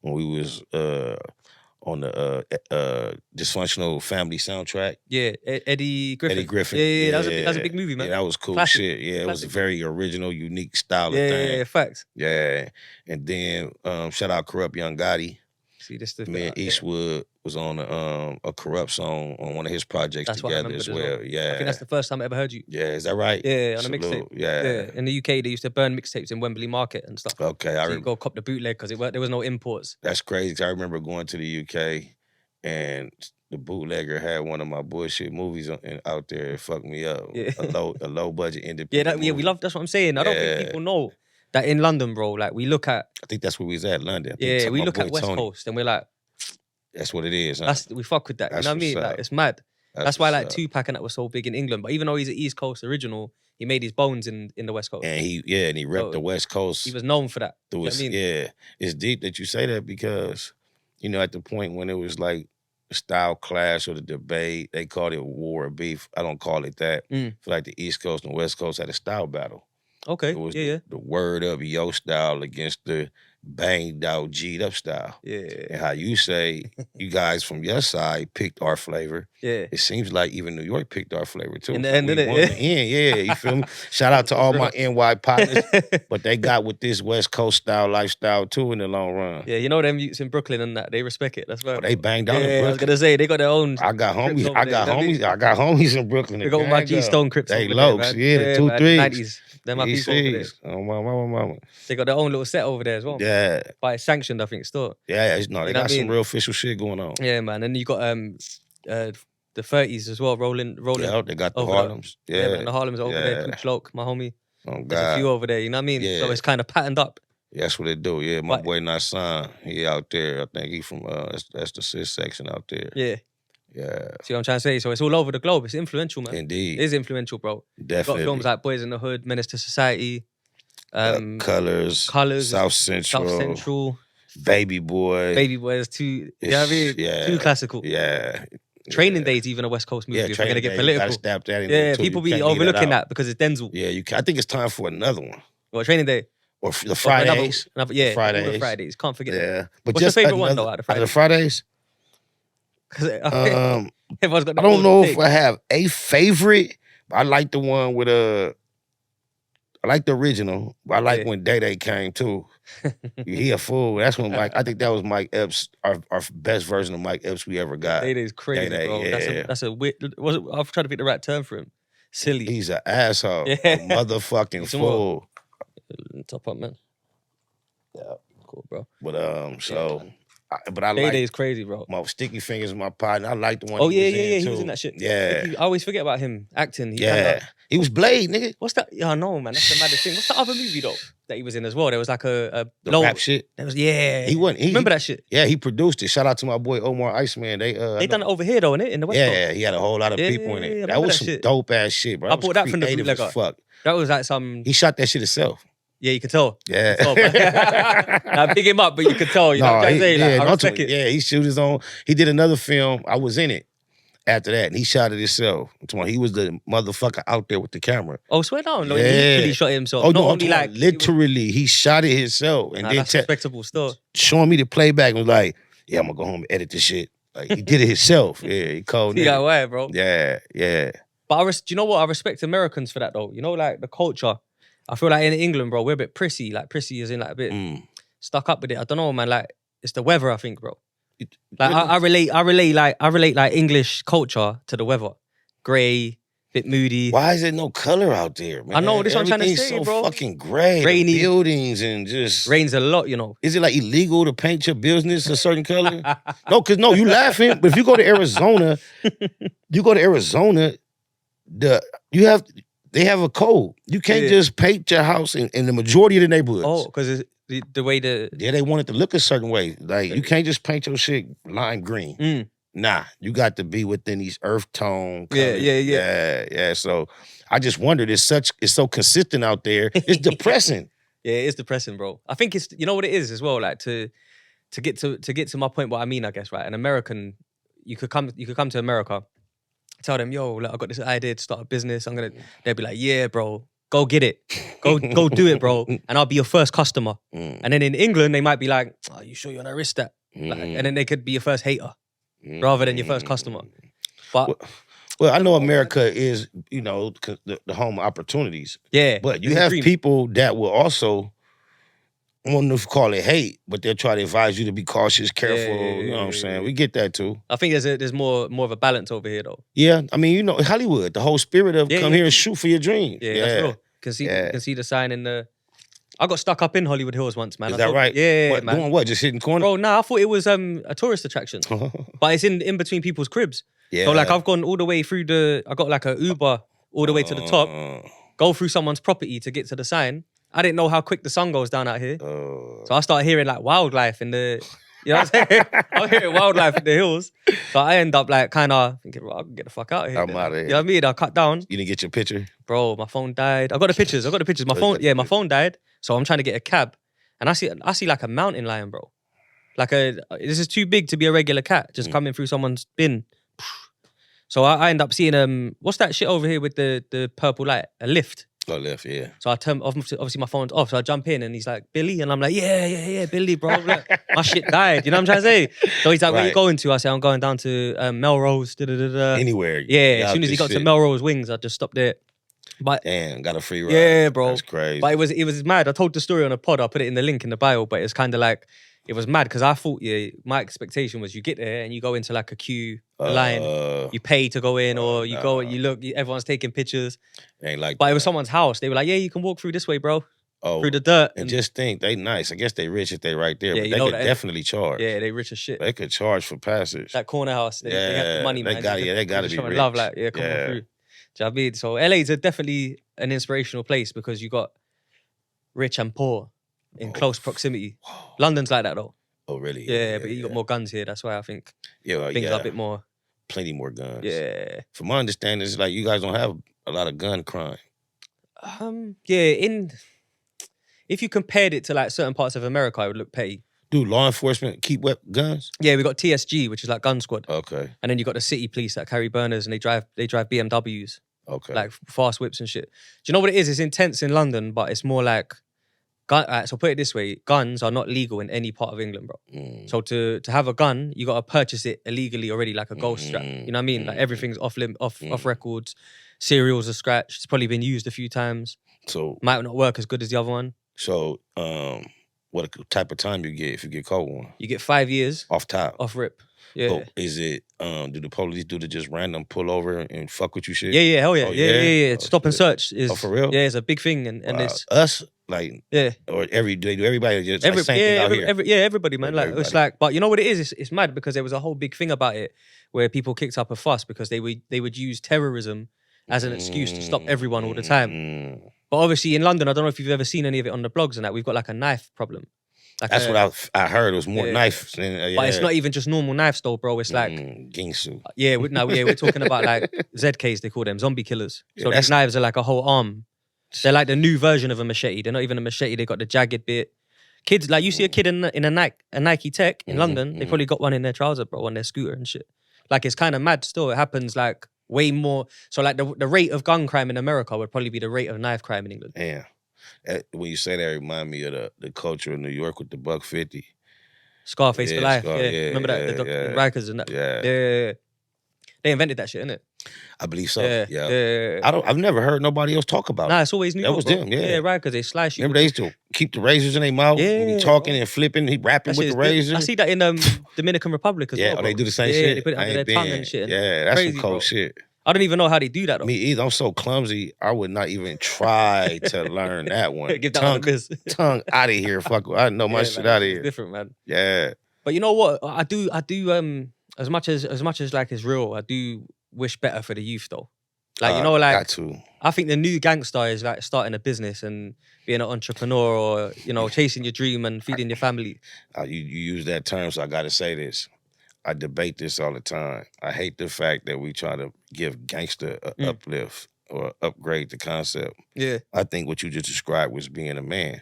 [SPEAKER 2] when we was on the Dysfunctional Family soundtrack.
[SPEAKER 1] Yeah, Eddie Griffin.
[SPEAKER 2] Yeah,
[SPEAKER 1] that was a big movie, man.
[SPEAKER 2] Yeah, that was cool shit. Yeah, it was a very original, unique style of
[SPEAKER 1] thing. Yeah, facts.
[SPEAKER 2] Yeah, and then shout out Corrupt Young Gotti.
[SPEAKER 1] See, this the
[SPEAKER 2] me and Eastwood was on a Corrupt song on one of his projects together as well. Yeah,
[SPEAKER 1] I think that's the first time I ever heard you.
[SPEAKER 2] Yeah, is that right?
[SPEAKER 1] Yeah, on a mixtape.
[SPEAKER 2] Yeah,
[SPEAKER 1] in the UK they used to burn mixtapes in Wembley Market and stuff.
[SPEAKER 2] Okay,
[SPEAKER 1] so you go cop the bootleg because there was no imports.
[SPEAKER 2] That's crazy. Cause I remember going to the UK and the bootlegger had one of my bullshit movies out there. It fucked me up.
[SPEAKER 1] Yeah.
[SPEAKER 2] A low budget independent.
[SPEAKER 1] We love. That's what I'm saying. I don't think people know that in London, bro, like we look at...
[SPEAKER 2] I think that's where we was at, London.
[SPEAKER 1] Yeah, we look at West Coast and we're like...
[SPEAKER 2] That's what it is, huh?
[SPEAKER 1] We fuck with that,
[SPEAKER 2] That's
[SPEAKER 1] you know what I mean?
[SPEAKER 2] what's up.
[SPEAKER 1] Like, it's mad. That's why like
[SPEAKER 2] up.
[SPEAKER 1] Tupac and that was so big in England. But even though he's an East Coast original, he made his bones in the West Coast.
[SPEAKER 2] And he repped the West Coast.
[SPEAKER 1] He was known for that.
[SPEAKER 2] You know what I mean? Yeah. It's deep that you say that because, you know, at the point when it was like the style clash or the debate, they called it war or beef. I don't call it that. I feel like the East Coast and the West Coast had a style battle.
[SPEAKER 1] Okay,
[SPEAKER 2] it was the word up yo style against the banged out, G'd up style.
[SPEAKER 1] Yeah.
[SPEAKER 2] And how you say, you guys from your side picked our flavor.
[SPEAKER 1] Yeah.
[SPEAKER 2] It seems like even New York picked our flavor too.
[SPEAKER 1] In the end of it,
[SPEAKER 2] yeah, you feel me? Shout out to all my NY partners, but they got with this West Coast style lifestyle too in the long run.
[SPEAKER 1] Yeah, you know them youths in Brooklyn and that, they respect it. That's right.
[SPEAKER 2] They banged out in Brooklyn.
[SPEAKER 1] I was gonna say, they got their own.
[SPEAKER 2] I got homies. I got homies in Brooklyn.
[SPEAKER 1] They got all my G Stone Crips.
[SPEAKER 2] They Lokes, the 2 3s.
[SPEAKER 1] 90s. They're my people over there.
[SPEAKER 2] Oh, my mama.
[SPEAKER 1] They got their own little set over there as well.
[SPEAKER 2] Yeah.
[SPEAKER 1] But it's sanctioned, I think, still.
[SPEAKER 2] Yeah, they got some real official shit going on.
[SPEAKER 1] Yeah, man. And you got the 30s as well, rolling.
[SPEAKER 2] Yeah, they got the Harlems.
[SPEAKER 1] Yeah, man, the Harlems over there. Pooch Loke, my homie.
[SPEAKER 2] Oh, God.
[SPEAKER 1] There's a few over there, you know what I mean?
[SPEAKER 2] Yeah.
[SPEAKER 1] So it's kind of patterned up.
[SPEAKER 2] Yeah, that's what they do. Yeah, my boy Nassan, he out there. I think he from, that's the cis section out there.
[SPEAKER 1] Yeah.
[SPEAKER 2] Yeah.
[SPEAKER 1] See what I'm trying to say? So it's all over the globe. It's influential, man.
[SPEAKER 2] Indeed.
[SPEAKER 1] It is influential, bro.
[SPEAKER 2] Definitely.
[SPEAKER 1] You got films like Boys in the Hood, Menace to Society.
[SPEAKER 2] Colors. South Central. Baby Boy.
[SPEAKER 1] Baby Boy is too, you know what I mean?
[SPEAKER 2] Yeah.
[SPEAKER 1] Too classical.
[SPEAKER 2] Yeah.
[SPEAKER 1] Training Day is even a West Coast movie. If we're going to get political.
[SPEAKER 2] Stab that in
[SPEAKER 1] yeah, people be overlooking that because it's Denzel.
[SPEAKER 2] Yeah, I think it's time for another one.
[SPEAKER 1] Well, Training Day.
[SPEAKER 2] Or the Fridays.
[SPEAKER 1] The Fridays. Can't forget that.
[SPEAKER 2] Yeah. But
[SPEAKER 1] what's your favorite one, though, out of
[SPEAKER 2] the Fridays?
[SPEAKER 1] Everyone's got
[SPEAKER 2] I don't know if I have a favorite, but I like the one with I like the original, but I like when Day Day came too. He a fool. That's when I think that was Mike Epps, our best version of Mike Epps we ever got.
[SPEAKER 1] Day Day's crazy,
[SPEAKER 2] Day,
[SPEAKER 1] bro.
[SPEAKER 2] Yeah.
[SPEAKER 1] That's a weird. I've tried to pick the right term for him. Silly.
[SPEAKER 2] He's an asshole.
[SPEAKER 1] Yeah.
[SPEAKER 2] A motherfucking fool.
[SPEAKER 1] Top up, man. Yeah, cool, bro.
[SPEAKER 2] But
[SPEAKER 1] but I like Day is crazy, bro.
[SPEAKER 2] My Sticky Fingers, my partner. I like the one.
[SPEAKER 1] Oh yeah, he was in that shit.
[SPEAKER 2] Yeah,
[SPEAKER 1] I always forget about him acting.
[SPEAKER 2] He was Blade, nigga.
[SPEAKER 1] What's that? Yeah, I know, man. That's the maddest thing. What's the other movie though that he was in as well? There was like the
[SPEAKER 2] rap shit.
[SPEAKER 1] There was
[SPEAKER 2] Remember
[SPEAKER 1] that shit?
[SPEAKER 2] Yeah, he produced it. Shout out to my boy Omar Iceman. They
[SPEAKER 1] done it over here though, innit? In the West Coast.
[SPEAKER 2] Yeah, he had a whole lot of people in it.
[SPEAKER 1] Yeah,
[SPEAKER 2] that was some dope ass shit, bro.
[SPEAKER 1] I bought that from the bootlegger.
[SPEAKER 2] Fuck.
[SPEAKER 1] That was like some.
[SPEAKER 2] He shot that shit himself.
[SPEAKER 1] Yeah, you can tell.
[SPEAKER 2] Yeah.
[SPEAKER 1] I pick him up, but you can tell. You know what I'm saying? I respect it.
[SPEAKER 2] Yeah, he shoot his own. He did another film. I was in it after that, and he shot it himself. He was the motherfucker out there with the camera.
[SPEAKER 1] Oh, swear down. No,
[SPEAKER 2] yeah.
[SPEAKER 1] He literally shot it himself.
[SPEAKER 2] Oh,
[SPEAKER 1] Not
[SPEAKER 2] no,
[SPEAKER 1] only like
[SPEAKER 2] literally, he shot it himself. And then
[SPEAKER 1] that's respectable still.
[SPEAKER 2] Showing me the playback and was like, yeah, I'm going to go home and edit this shit. Like, he did it himself. Yeah, he called
[SPEAKER 1] it. Yeah, why, bro?
[SPEAKER 2] Yeah.
[SPEAKER 1] But do you know what? I respect Americans for that, though. You know, like, the culture. I feel like in England, bro, we're a bit prissy. Like, prissy is in like a bit stuck up with it. I don't know, man. Like, it's the weather, I think, bro. Like, I relate like English culture to the weather. Grey, bit moody.
[SPEAKER 2] Why is there no color out there, man?
[SPEAKER 1] I know, this is what I'm trying to say,
[SPEAKER 2] so
[SPEAKER 1] bro.
[SPEAKER 2] Fucking gray.
[SPEAKER 1] Rainy.
[SPEAKER 2] The buildings and just...
[SPEAKER 1] Rains a lot, you know.
[SPEAKER 2] Is it like illegal to paint your business a certain color? No, you laughing, but if you go to Arizona, they have a code. You can't just paint your house in the majority of the neighborhoods.
[SPEAKER 1] Oh, because the way
[SPEAKER 2] they want it to look a certain way. Like, you can't just paint your shit lime green. Nah, you got to be within these earth tone colors. Yeah. So I just wondered, it's so consistent out there. It's depressing.
[SPEAKER 1] Yeah, it is depressing, bro. I think it's, you know what it is as well, like to get to my point, what I mean, I guess, right? An American, you could come to America, tell them, yo, look, I got this idea to start a business. They'll be like, yeah, bro, go get it. Go do it, bro. And I'll be your first customer. And then in England, they might be like, oh, you sure you want to risk that? Like, and then they could be your first hater rather than your first customer. But
[SPEAKER 2] well, I know America is, you know, the home of opportunities.
[SPEAKER 1] Yeah.
[SPEAKER 2] But you have people that will also, I don't know if you call it hate, but they'll try to advise you to be cautious, careful. You know what I'm saying? We get that too.
[SPEAKER 1] I think there's more of a balance over here though.
[SPEAKER 2] Yeah, I mean, you know, Hollywood, the whole spirit of come here and shoot for your dreams.
[SPEAKER 1] Yeah, that's real. Can see the sign in the. I got stuck up in Hollywood Hills once, man.
[SPEAKER 2] Is that right?
[SPEAKER 1] Yeah, man.
[SPEAKER 2] Doing what? Just hitting corners?
[SPEAKER 1] Bro, nah, I thought it was a tourist attraction, but it's in between people's cribs. Yeah. So like I've gone all the way through I got like a Uber all the way to the top, go through someone's property to get to the sign. I didn't know how quick the sun goes down out here.
[SPEAKER 2] So
[SPEAKER 1] I started hearing like wildlife in the, you know what I'm saying? I was hearing wildlife in the hills. So I end up like kind of thinking, well, I can get the fuck out of here.
[SPEAKER 2] I'm out of here.
[SPEAKER 1] You know what I mean? I cut down.
[SPEAKER 2] You didn't get your picture?
[SPEAKER 1] Bro, my phone died. I got the pictures. My phone died. So I'm trying to get a cab. And I see like a mountain lion, bro. This is too big to be a regular cat, just coming through someone's bin. So I end up seeing, what's that shit over here with the purple light? A lift.
[SPEAKER 2] Oh, lift, yeah.
[SPEAKER 1] So I turn, obviously my phone's off. So I jump in and he's like, Billy? And I'm like, yeah, Billy, bro. Look, my shit died. You know what I'm trying to say? So he's like, where you going to? I say, I'm going down to Melrose.
[SPEAKER 2] Anywhere.
[SPEAKER 1] Yeah, as soon as he got to Melrose Wings, I just stopped there. But
[SPEAKER 2] damn, got a free ride.
[SPEAKER 1] Yeah, bro.
[SPEAKER 2] That's crazy.
[SPEAKER 1] But it was mad. I told the story on a pod. I'll put it in the link in the bio. But it's kind of like, it was mad because I thought, my expectation was you get there and you go into like a queue, a line, you pay to go in, or you go and you look, everyone's taking pictures.
[SPEAKER 2] Ain't like
[SPEAKER 1] But
[SPEAKER 2] that.
[SPEAKER 1] it was someone's house. They were like, yeah, you can walk through this way, bro.
[SPEAKER 2] Oh,
[SPEAKER 1] through the dirt.
[SPEAKER 2] And just think, they nice. I guess they rich if they right there,
[SPEAKER 1] Yeah,
[SPEAKER 2] but
[SPEAKER 1] you
[SPEAKER 2] they
[SPEAKER 1] know
[SPEAKER 2] could
[SPEAKER 1] that,
[SPEAKER 2] definitely charge.
[SPEAKER 1] Yeah, they rich as shit.
[SPEAKER 2] They could charge for passage.
[SPEAKER 1] That corner house, they have the money, man.
[SPEAKER 2] They got to be rich.
[SPEAKER 1] Love, like, come on through. Do you know what I mean? So LA's definitely an inspirational place because you got rich and poor in close proximity. London's like that though.
[SPEAKER 2] Oh, really?
[SPEAKER 1] Yeah, but you got more guns here. That's why I think things are a bit more.
[SPEAKER 2] Plenty more guns.
[SPEAKER 1] Yeah.
[SPEAKER 2] From my understanding, it's like you guys don't have a lot of gun crime.
[SPEAKER 1] If you compared it to like certain parts of America, it would look petty.
[SPEAKER 2] Do law enforcement keep guns?
[SPEAKER 1] Yeah, we got TSG, which is like gun squad.
[SPEAKER 2] Okay.
[SPEAKER 1] And then you got the city police that carry burners and they drive BMWs.
[SPEAKER 2] Okay.
[SPEAKER 1] Like fast whips and shit. Do you know what it is? It's intense in London, but it's more like so put it this way, guns are not legal in any part of England, bro. So to have a gun, you got to purchase it illegally already, like a ghost strap. You know what I mean? Like everything's off records, serials are scratched. It's probably been used a few times.
[SPEAKER 2] So
[SPEAKER 1] might not work as good as the other one.
[SPEAKER 2] So what type of time you get if you get caught one?
[SPEAKER 1] You get 5 years.
[SPEAKER 2] Off top.
[SPEAKER 1] Off rip. Yeah.
[SPEAKER 2] So is it, do the police do the just random pull over and fuck with you shit?
[SPEAKER 1] Yeah, hell yeah.
[SPEAKER 2] Oh,
[SPEAKER 1] yeah. Stop and search is.
[SPEAKER 2] Oh, for real?
[SPEAKER 1] Yeah, it's a big thing. And it's.
[SPEAKER 2] Us? Like,
[SPEAKER 1] or
[SPEAKER 2] everybody just same thing out here?
[SPEAKER 1] Everybody, man. Like, it's like, but you know what it is? It's mad because there was a whole big thing about it where people kicked up a fuss because they would use terrorism as an excuse to stop everyone all the time. But obviously in London, I don't know if you've ever seen any of it on the blogs and that, we've got like a knife problem. Like
[SPEAKER 2] that's what I heard. It was more knives.
[SPEAKER 1] But it's not even just normal knives though, bro. It's like
[SPEAKER 2] Ginsu.
[SPEAKER 1] Yeah, we're talking about like ZKs, they call them, zombie killers. So these knives are like a whole arm. They're like the new version of a machete. They're not even a machete. They got the jagged bit. Kids, like you see a kid in a Nike Tech in London, they probably got one in their trouser, bro, on their scooter and shit. Like it's kind of mad still. It happens like way more. So like the rate of gun crime in America would probably be the rate of knife crime in England.
[SPEAKER 2] Yeah. When you say that, it remind me of the culture of New York with the $150.
[SPEAKER 1] Scarface for life. Yeah. Remember that? The Rikers and that.
[SPEAKER 2] Yeah.
[SPEAKER 1] They invented that shit, innit?
[SPEAKER 2] I believe so. Yeah. I've never heard nobody else talk about it.
[SPEAKER 1] Nah, it's always New York.
[SPEAKER 2] That was them, yeah.
[SPEAKER 1] Yeah, right, because they slice you.
[SPEAKER 2] Remember they used to keep the razors in their mouth and he talking and flipping, he rapping with the razor.
[SPEAKER 1] I see that in Dominican Republic as well.
[SPEAKER 2] Yeah, they do the same shit.
[SPEAKER 1] Yeah, they put it under their tongue and shit.
[SPEAKER 2] Yeah, that's some cold shit.
[SPEAKER 1] I don't even know how they do that though.
[SPEAKER 2] Me either. I'm so clumsy. I would not even try to learn that one.
[SPEAKER 1] Give that one a miss.
[SPEAKER 2] Tongue out of here. Fuck. I know my shit out of here.
[SPEAKER 1] It's different, man.
[SPEAKER 2] Yeah.
[SPEAKER 1] But you know what? I do. As much as like it's real, I do wish better for the youth though. Like you know, like
[SPEAKER 2] got to.
[SPEAKER 1] I think the new gangster is like starting a business and being an entrepreneur, or chasing your dream and feeding your family.
[SPEAKER 2] You use that term, so I got to say this. I debate this all the time. I hate the fact that we try to give gangster an uplift or upgrade the concept.
[SPEAKER 1] Yeah.
[SPEAKER 2] I think what you just described was being a man.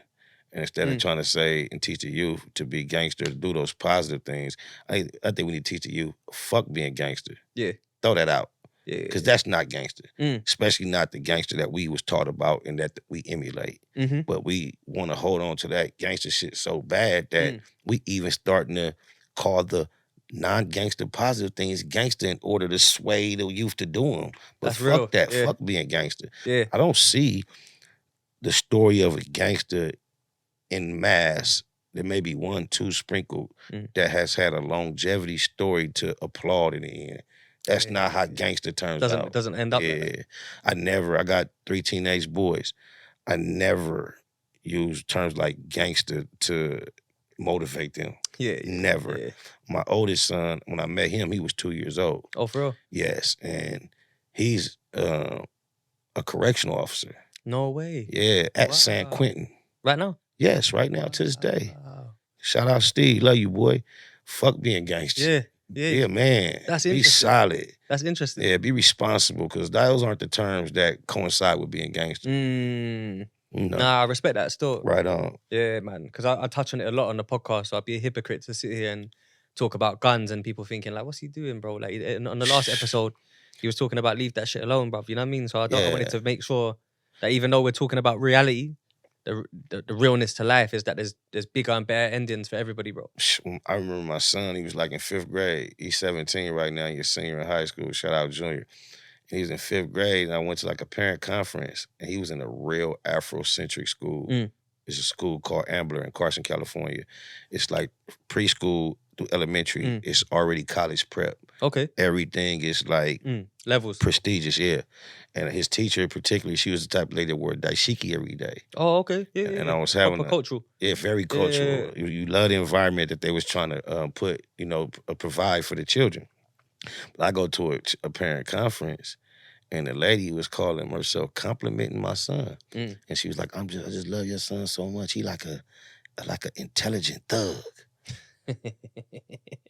[SPEAKER 2] And instead of trying to say and teach the youth to be gangster, to do those positive things, I think we need to teach the youth, fuck being gangster.
[SPEAKER 1] Yeah.
[SPEAKER 2] Throw that out.
[SPEAKER 1] Yeah.
[SPEAKER 2] Because that's not gangster. Especially not the gangster that we was taught about and that we emulate. But we want to hold on to that gangster shit so bad that we even starting to call the non-gangster positive things gangster in order to sway the youth to do them. But
[SPEAKER 1] that's
[SPEAKER 2] fuck
[SPEAKER 1] real.
[SPEAKER 2] that.
[SPEAKER 1] Yeah.
[SPEAKER 2] Fuck being gangster.
[SPEAKER 1] Yeah.
[SPEAKER 2] I don't see the story of a gangster in mass. There may be 1, 2 sprinkled that has had a longevity story to applaud in the end. That's not how gangster turns out.
[SPEAKER 1] It doesn't end up like that.
[SPEAKER 2] I got 3 teenage boys. I never use terms like gangster to motivate them.
[SPEAKER 1] Yeah.
[SPEAKER 2] Never.
[SPEAKER 1] Yeah.
[SPEAKER 2] My oldest son, when I met him, he was 2 years old.
[SPEAKER 1] Oh, for real?
[SPEAKER 2] Yes. And he's a correctional officer.
[SPEAKER 1] No way.
[SPEAKER 2] Yeah, at San Quentin.
[SPEAKER 1] Right now?
[SPEAKER 2] Yes, right now to this day.
[SPEAKER 1] Wow.
[SPEAKER 2] Shout out Steve, love you, boy. Fuck being gangster. Yeah, man.
[SPEAKER 1] That's
[SPEAKER 2] be
[SPEAKER 1] interesting.
[SPEAKER 2] solid.
[SPEAKER 1] That's interesting.
[SPEAKER 2] Yeah, be responsible because those aren't the terms that coincide with being gangster.
[SPEAKER 1] Nah, I respect that still.
[SPEAKER 2] Right on.
[SPEAKER 1] Yeah, man. Because I touch on it a lot on the podcast, so I'd be a hypocrite to sit here and talk about guns and people thinking like, what's he doing, bro? Like on the last episode, he was talking about leave that shit alone, bruv. You know what I mean? So I wanted to make sure that even though we're talking about reality, the realness to life is that there's bigger and better endings for everybody, bro.
[SPEAKER 2] I remember my son, he was like in 5th grade. He's 17 right now. He's a senior in high school. Shout out Junior. He was in 5th grade, and I went to like a parent conference, and he was in a real Afrocentric school. It's a school called Ambler in Carson, California. It's like preschool through elementary. It's already college prep.
[SPEAKER 1] Okay.
[SPEAKER 2] Everything is like
[SPEAKER 1] levels,
[SPEAKER 2] prestigious, yeah. And his teacher, particularly, she was the type of lady that wore dashiki every day.
[SPEAKER 1] Oh, okay. Yeah,
[SPEAKER 2] and I was having
[SPEAKER 1] cultural.
[SPEAKER 2] Yeah, very cultural. Yeah. You love the environment that they was trying to put, provide for the children. But I go to a parent conference, and the lady was calling herself complimenting my son, and she was like, I just love your son so much. He like a intelligent thug,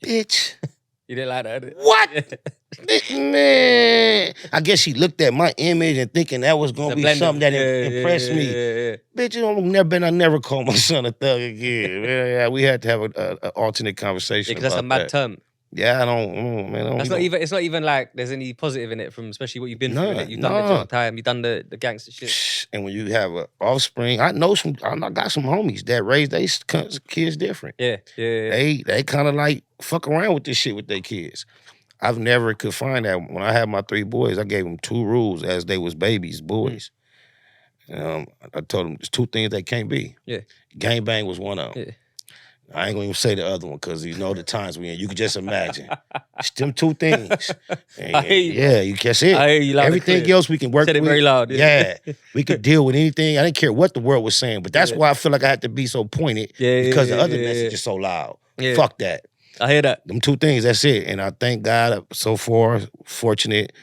[SPEAKER 2] bitch."
[SPEAKER 1] You didn't like that?
[SPEAKER 2] What? Man. I guess she looked at my image and thinking that was going to be something that impressed me. Bitch, I never call my son a thug again. Yeah, we had to have an alternate conversation about
[SPEAKER 1] that's a mad term.
[SPEAKER 2] Yeah, I don't, man.
[SPEAKER 1] It's not even like there's any positive in it from especially what you've been through. You've done it a long time. You've done the gangster shit.
[SPEAKER 2] And when you have an offspring, I got some homies that raise their kids different.
[SPEAKER 1] Yeah.
[SPEAKER 2] They kind of like fuck around with this shit with their kids. I've never could find that. When I had my 3 boys, I gave them 2 rules as they was babies, boys. I told them there's 2 things they can't be.
[SPEAKER 1] Yeah.
[SPEAKER 2] Gangbang was one of them.
[SPEAKER 1] Yeah.
[SPEAKER 2] I ain't gonna even say the other one because you know the times we in. You can just imagine. It's them 2 things.
[SPEAKER 1] I hear you.
[SPEAKER 2] Yeah, you can see it.
[SPEAKER 1] I hear you loud.
[SPEAKER 2] Everything else we can work with.
[SPEAKER 1] Said it very loud.
[SPEAKER 2] Yeah. We could deal with anything. I didn't care what the world was saying, but that's why I feel like I had to be so pointed because the other message is so loud.
[SPEAKER 1] Yeah.
[SPEAKER 2] Fuck that.
[SPEAKER 1] I hear that.
[SPEAKER 2] Them 2 things, that's it. And I thank God so far, fortunate.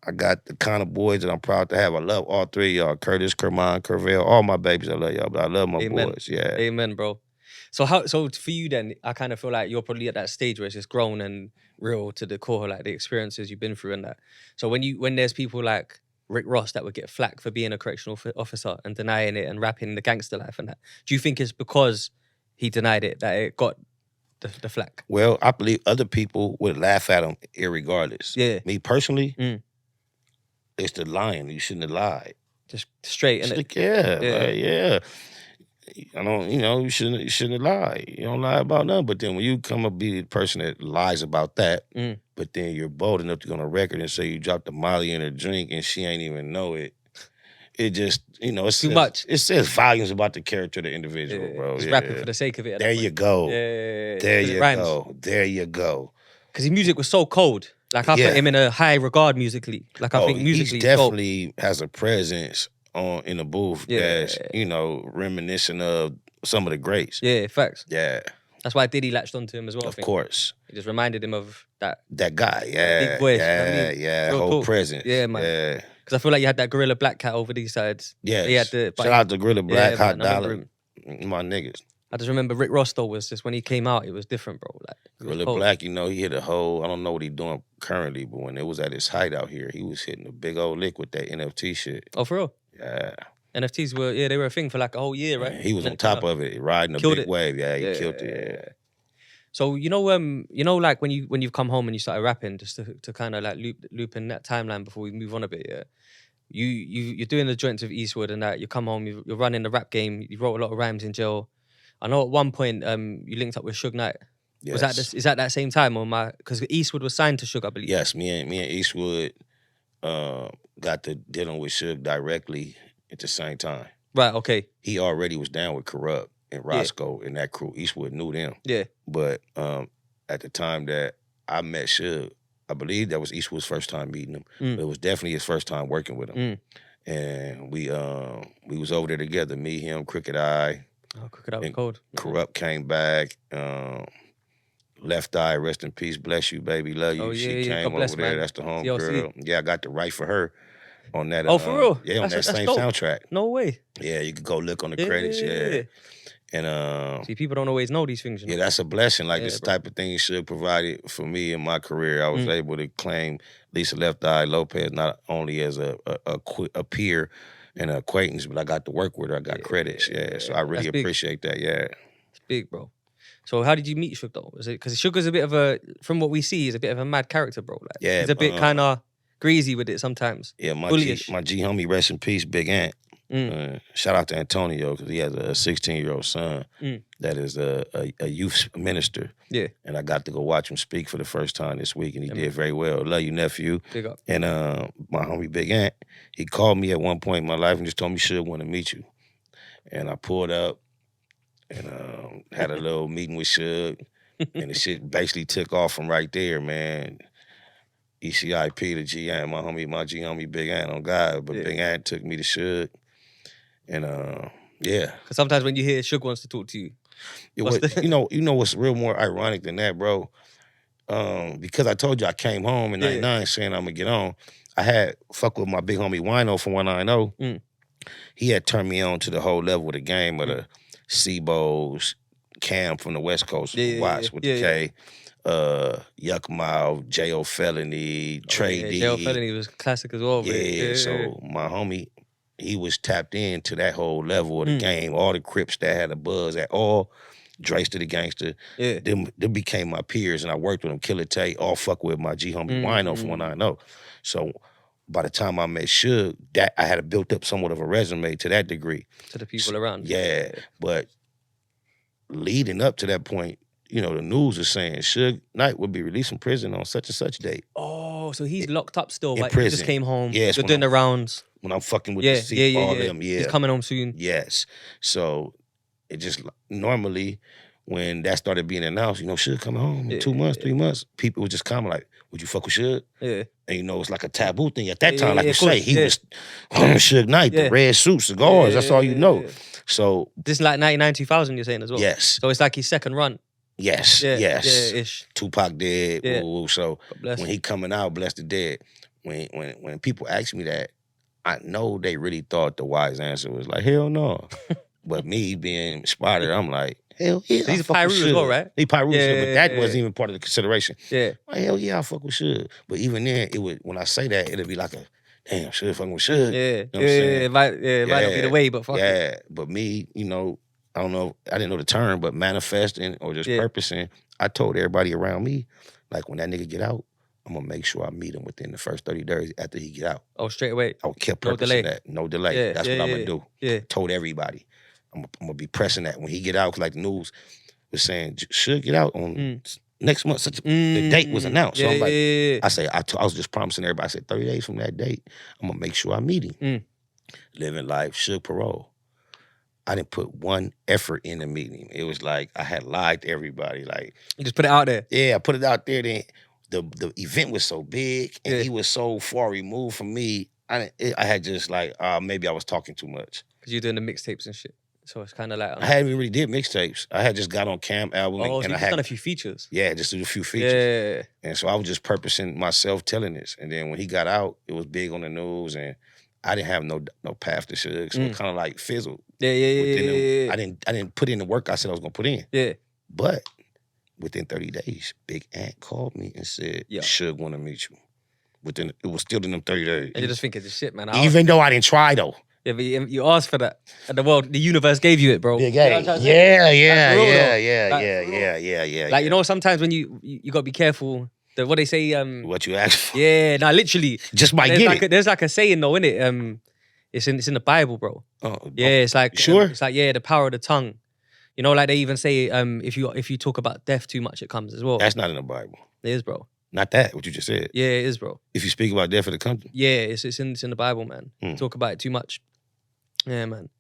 [SPEAKER 2] I got the kind of boys that I'm proud to have. I love all 3 of y'all. Curtis, Kermon, Curvell, all my babies. I love y'all, but I love my boys. Yeah.
[SPEAKER 1] Amen, bro. So for you then, I kind of feel like you're probably at that stage where it's just grown and real to the core, like the experiences you've been through and that. So when there's people like Rick Ross that would get flack for being a correctional officer and denying it and rapping the gangster life and that, do you think it's because he denied it that it got the flack?
[SPEAKER 2] Well, I believe other people would laugh at him irregardless.
[SPEAKER 1] Yeah.
[SPEAKER 2] Me personally, it's the lying. You shouldn't have lied.
[SPEAKER 1] Just straight, innit?
[SPEAKER 2] Yeah. I don't, you shouldn't have lied. You don't lie about nothing. But then when you come up be the person that lies about that, but then you're bold enough to go on a record and say you dropped a Molly in her drink and she ain't even know it, it just, it's
[SPEAKER 1] too much.
[SPEAKER 2] It says volumes about the character of the individual, bro.
[SPEAKER 1] Just rapping for the sake of it.
[SPEAKER 2] There you go. There you go. There you go.
[SPEAKER 1] Because his music was so cold. Like I put him in a high regard musically. Like I think musically,
[SPEAKER 2] he definitely has a presence in the booth that's, reminiscent of some of the greats.
[SPEAKER 1] Yeah, facts.
[SPEAKER 2] Yeah.
[SPEAKER 1] That's why Diddy latched onto him as well.
[SPEAKER 2] Of course.
[SPEAKER 1] It just reminded him of that
[SPEAKER 2] guy. Yeah.
[SPEAKER 1] big voice.
[SPEAKER 2] Yeah. Whole presence.
[SPEAKER 1] Yeah, man.
[SPEAKER 2] Yeah.
[SPEAKER 1] Because I feel like you had that Gorilla Black cat over these sides.
[SPEAKER 2] Yeah.
[SPEAKER 1] He had
[SPEAKER 2] Shout out to Gorilla Black, Hot
[SPEAKER 1] man,
[SPEAKER 2] Dollar, my niggas.
[SPEAKER 1] I just remember Rick Ross though was just when he came out, it was different, bro. Like
[SPEAKER 2] Gorilla Black, he hit a whole, I don't know what he's doing currently, but when it was at his height out here, he was hitting a big old lick with that NFT shit.
[SPEAKER 1] Oh, for real?
[SPEAKER 2] Yeah.
[SPEAKER 1] NFTs were, they were a thing for like a whole year, right?
[SPEAKER 2] Yeah, he was on top of it, riding a big wave. Yeah, he killed it. Yeah.
[SPEAKER 1] So like when you've come home and you started rapping, just to kind of like loop in that timeline before we move on a bit, yeah. You're doing the joints with Eastwood and that. You come home, you're running the rap game. You wrote a lot of rhymes in jail. I know at one point you linked up with Suge Knight.
[SPEAKER 2] Yes.
[SPEAKER 1] Is that same time or because Eastwood was signed to Suge, I believe.
[SPEAKER 2] Yes, me and Eastwood got to dealing with Suge directly at the same time.
[SPEAKER 1] Right. Okay.
[SPEAKER 2] He already was down with Corrupt and Roscoe and that crew. Eastwood knew them.
[SPEAKER 1] Yeah.
[SPEAKER 2] But at the time that I met Suge, I believe that was Eastwood's first time meeting him. But it was definitely his first time working with him. And we was over there together, me, him, Crooked Eye.
[SPEAKER 1] Oh, Crooked Eye was cold.
[SPEAKER 2] Corrupt came back. Left Eye, rest in peace, bless you, baby, love you.
[SPEAKER 1] Oh, yeah,
[SPEAKER 2] she came over there.
[SPEAKER 1] Man.
[SPEAKER 2] That's the home girl. Yeah, I got to write for her on that.
[SPEAKER 1] Oh, for real?
[SPEAKER 2] Yeah, on that same
[SPEAKER 1] dope.
[SPEAKER 2] soundtrack.
[SPEAKER 1] No way.
[SPEAKER 2] Yeah, you could go look on the credits. Yeah. And
[SPEAKER 1] see, people don't always know these things.
[SPEAKER 2] Yeah, that's a blessing. Like this
[SPEAKER 1] bro.
[SPEAKER 2] type of thing Suge provided for me in my career. I was able to claim Lisa Left Eye Lopez not only as a peer and an acquaintance, but I got to work with her. I got credits. Yeah, so I really appreciate that. Yeah,
[SPEAKER 1] it's big, bro. So how did you meet Suge though? Was it because Sugar's a bit of a, from what we see, he's a bit of a mad character, bro. Like,
[SPEAKER 2] yeah,
[SPEAKER 1] he's a bit kind of greasy with it sometimes.
[SPEAKER 2] Yeah, my G homie, rest in peace, Big Ant. Shout out to Antonio because he has a 16-year-old son that is a youth minister. Yeah, and I got to go watch him speak for the first time this week, and he did very well. Love you, nephew.
[SPEAKER 1] Big up.
[SPEAKER 2] And my homie Big Ant, he called me at one point in my life and just told me Suge want to meet you, and I pulled up and had a little meeting with Suge, and the shit basically took off from right there, man. ECIP to G Ant, my G homie Big Ant on God, but Big Ant took me to Suge. And yeah,
[SPEAKER 1] because sometimes when you hear Suge wants to talk to you,
[SPEAKER 2] you know what's real more ironic than that, bro? Because I told you I came home in '99 saying I'm gonna get on. I had fuck with my big homie Wino from 190. He had turned me on to the whole level of the game of the Sebos, Cam from the West Coast, Watts with the K, Yuck Mouth, J.O. Felony, Trey D.
[SPEAKER 1] J.O. Felony was classic as well.
[SPEAKER 2] So my homie, he was tapped into that whole level of the game. All the Crips that had a buzz at all, Drace to the Gangster. Yeah. Them became my peers, and I worked with them. Killer Tay, all fuck with my G homie Wino from 190. So by the time I met Suge, that I had built up somewhat of a resume to that degree.
[SPEAKER 1] To the people around.
[SPEAKER 2] Yeah, but leading up to that point, you know, the news is saying Suge Knight will be released from prison on such and such date.
[SPEAKER 1] Oh, so he's locked up still, but
[SPEAKER 2] prison.
[SPEAKER 1] He just came home.
[SPEAKER 2] Yes,
[SPEAKER 1] you're doing the rounds.
[SPEAKER 2] When I'm fucking with the all them,
[SPEAKER 1] He's coming home soon.
[SPEAKER 2] Yes. So it just normally when that started being announced, you know, Suge coming home in 2 months, 3 months, people would just comment like, would you fuck with Suge? Yeah. And you know, it's like a taboo thing at that time. Like you say, he was Suge Knight, the red suit, cigars, that's all you know. So
[SPEAKER 1] this is like 99, 2000 you're saying as well?
[SPEAKER 2] Yes.
[SPEAKER 1] So it's like his second run.
[SPEAKER 2] Yes, yes.
[SPEAKER 1] Yeah, ish.
[SPEAKER 2] Tupac dead, woo. So when he coming out, bless the dead, when people ask me that, I know they really thought the wise answer was like, hell no. But me being spotted, I'm like, hell yeah.
[SPEAKER 1] So he's a Pyru as well, right?
[SPEAKER 2] He Pyru, but that wasn't even part of the consideration.
[SPEAKER 1] Yeah.
[SPEAKER 2] Like, hell yeah, I fuck with Suge. But even then, it would, when I say that, it'd be like a, damn, Suge fucking with Suge.
[SPEAKER 1] Yeah,
[SPEAKER 2] you know what I'm saying?
[SPEAKER 1] It might not be the way, but fuck it.
[SPEAKER 2] Yeah, but me, you know, I don't know, I didn't know the term, but manifesting or just purposing, I told everybody around me, like when that nigga get out, I'm gonna make sure I meet him within the first 30 days after he get out.
[SPEAKER 1] Oh, straight away.
[SPEAKER 2] I kept purposing that. No delay.
[SPEAKER 1] Yeah,
[SPEAKER 2] That's what I'm gonna do.
[SPEAKER 1] Yeah.
[SPEAKER 2] Told everybody. I'm gonna be pressing that when he get out, cause like the news was saying, should get out on next month. The date was announced. So I'm like, I say, I was just promising everybody, I said 30 days from that date, I'm gonna make sure I meet him. Living life, Suge parole. I didn't put one effort in the meeting. It was like I had lied to everybody. Like
[SPEAKER 1] you just put it out there.
[SPEAKER 2] Yeah, I put it out there. Then the event was so big and he was so far removed from me. I had just like maybe I was talking too much.
[SPEAKER 1] Cause you're doing the mixtapes and shit. So it's kind of like
[SPEAKER 2] I hadn't even really did mixtapes. I had just got on Cam album
[SPEAKER 1] and I had done a few features.
[SPEAKER 2] Yeah, just did a few features. Yeah. And so I was just purposing myself telling this. And then when he got out, it was big on the news and I didn't have no path to Suge, so it kind of like fizzled.
[SPEAKER 1] Yeah.
[SPEAKER 2] I didn't put in the work I said I was gonna put in.
[SPEAKER 1] Yeah.
[SPEAKER 2] But within 30 days, Big Ant called me and said, Suge want to meet you. It was still in them 30 days.
[SPEAKER 1] And you just think it's shit, man.
[SPEAKER 2] Even though I didn't try though.
[SPEAKER 1] Yeah, but you asked for that. And the universe gave you it, bro.
[SPEAKER 2] Yeah.
[SPEAKER 1] Like, you know, sometimes when you gotta be careful. What they say,
[SPEAKER 2] what you ask for.
[SPEAKER 1] Yeah, nah, literally.
[SPEAKER 2] Just might get it.
[SPEAKER 1] There's like a saying though, innit? It's in the Bible, bro.
[SPEAKER 2] Oh,
[SPEAKER 1] yeah, it's like
[SPEAKER 2] sure.
[SPEAKER 1] It's like the power of the tongue. You know, like they even say, if you talk about death too much, it comes as well.
[SPEAKER 2] That's not in the Bible.
[SPEAKER 1] It is, bro.
[SPEAKER 2] Not that, what you just said.
[SPEAKER 1] Yeah, it is, bro.
[SPEAKER 2] If you speak about death, it comes.
[SPEAKER 1] Yeah, it's in the Bible, man. Talk about it too much. Yeah, man.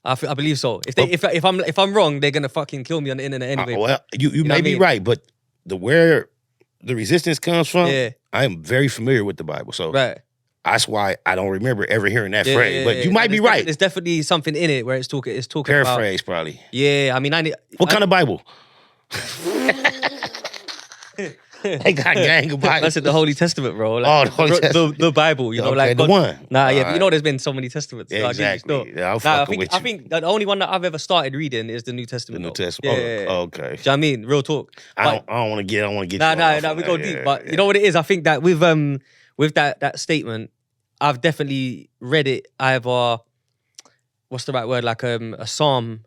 [SPEAKER 1] I believe so. If I'm wrong, they're gonna fucking kill me on the internet anyway.
[SPEAKER 2] Well, you may be right, but where the resistance comes from, I am very familiar with the Bible. So that's why I don't remember ever hearing that phrase. But you might be right.
[SPEAKER 1] There's definitely something in it where it's talking
[SPEAKER 2] paraphrase probably.
[SPEAKER 1] Yeah, I mean
[SPEAKER 2] what kind of Bible? They got gang of Bibles.
[SPEAKER 1] That's in the Holy Testament, bro. Like,
[SPEAKER 2] the Holy Testament.
[SPEAKER 1] The Bible, you know,
[SPEAKER 2] Okay,
[SPEAKER 1] like
[SPEAKER 2] the
[SPEAKER 1] God,
[SPEAKER 2] one.
[SPEAKER 1] Nah, yeah,
[SPEAKER 2] All
[SPEAKER 1] but you know, there's been so many testaments. So
[SPEAKER 2] Exactly. Yeah, I'm
[SPEAKER 1] I
[SPEAKER 2] fucking with you.
[SPEAKER 1] I think the only one that I've ever started reading is the New Testament.
[SPEAKER 2] The New
[SPEAKER 1] though.
[SPEAKER 2] Testament.
[SPEAKER 1] Yeah.
[SPEAKER 2] Oh, okay.
[SPEAKER 1] Do you know what I mean? Real talk.
[SPEAKER 2] I don't want to get.
[SPEAKER 1] Nah. We go deep, but you know what it is. I think that with that statement, I've definitely read it either. What's the right word? Like a psalm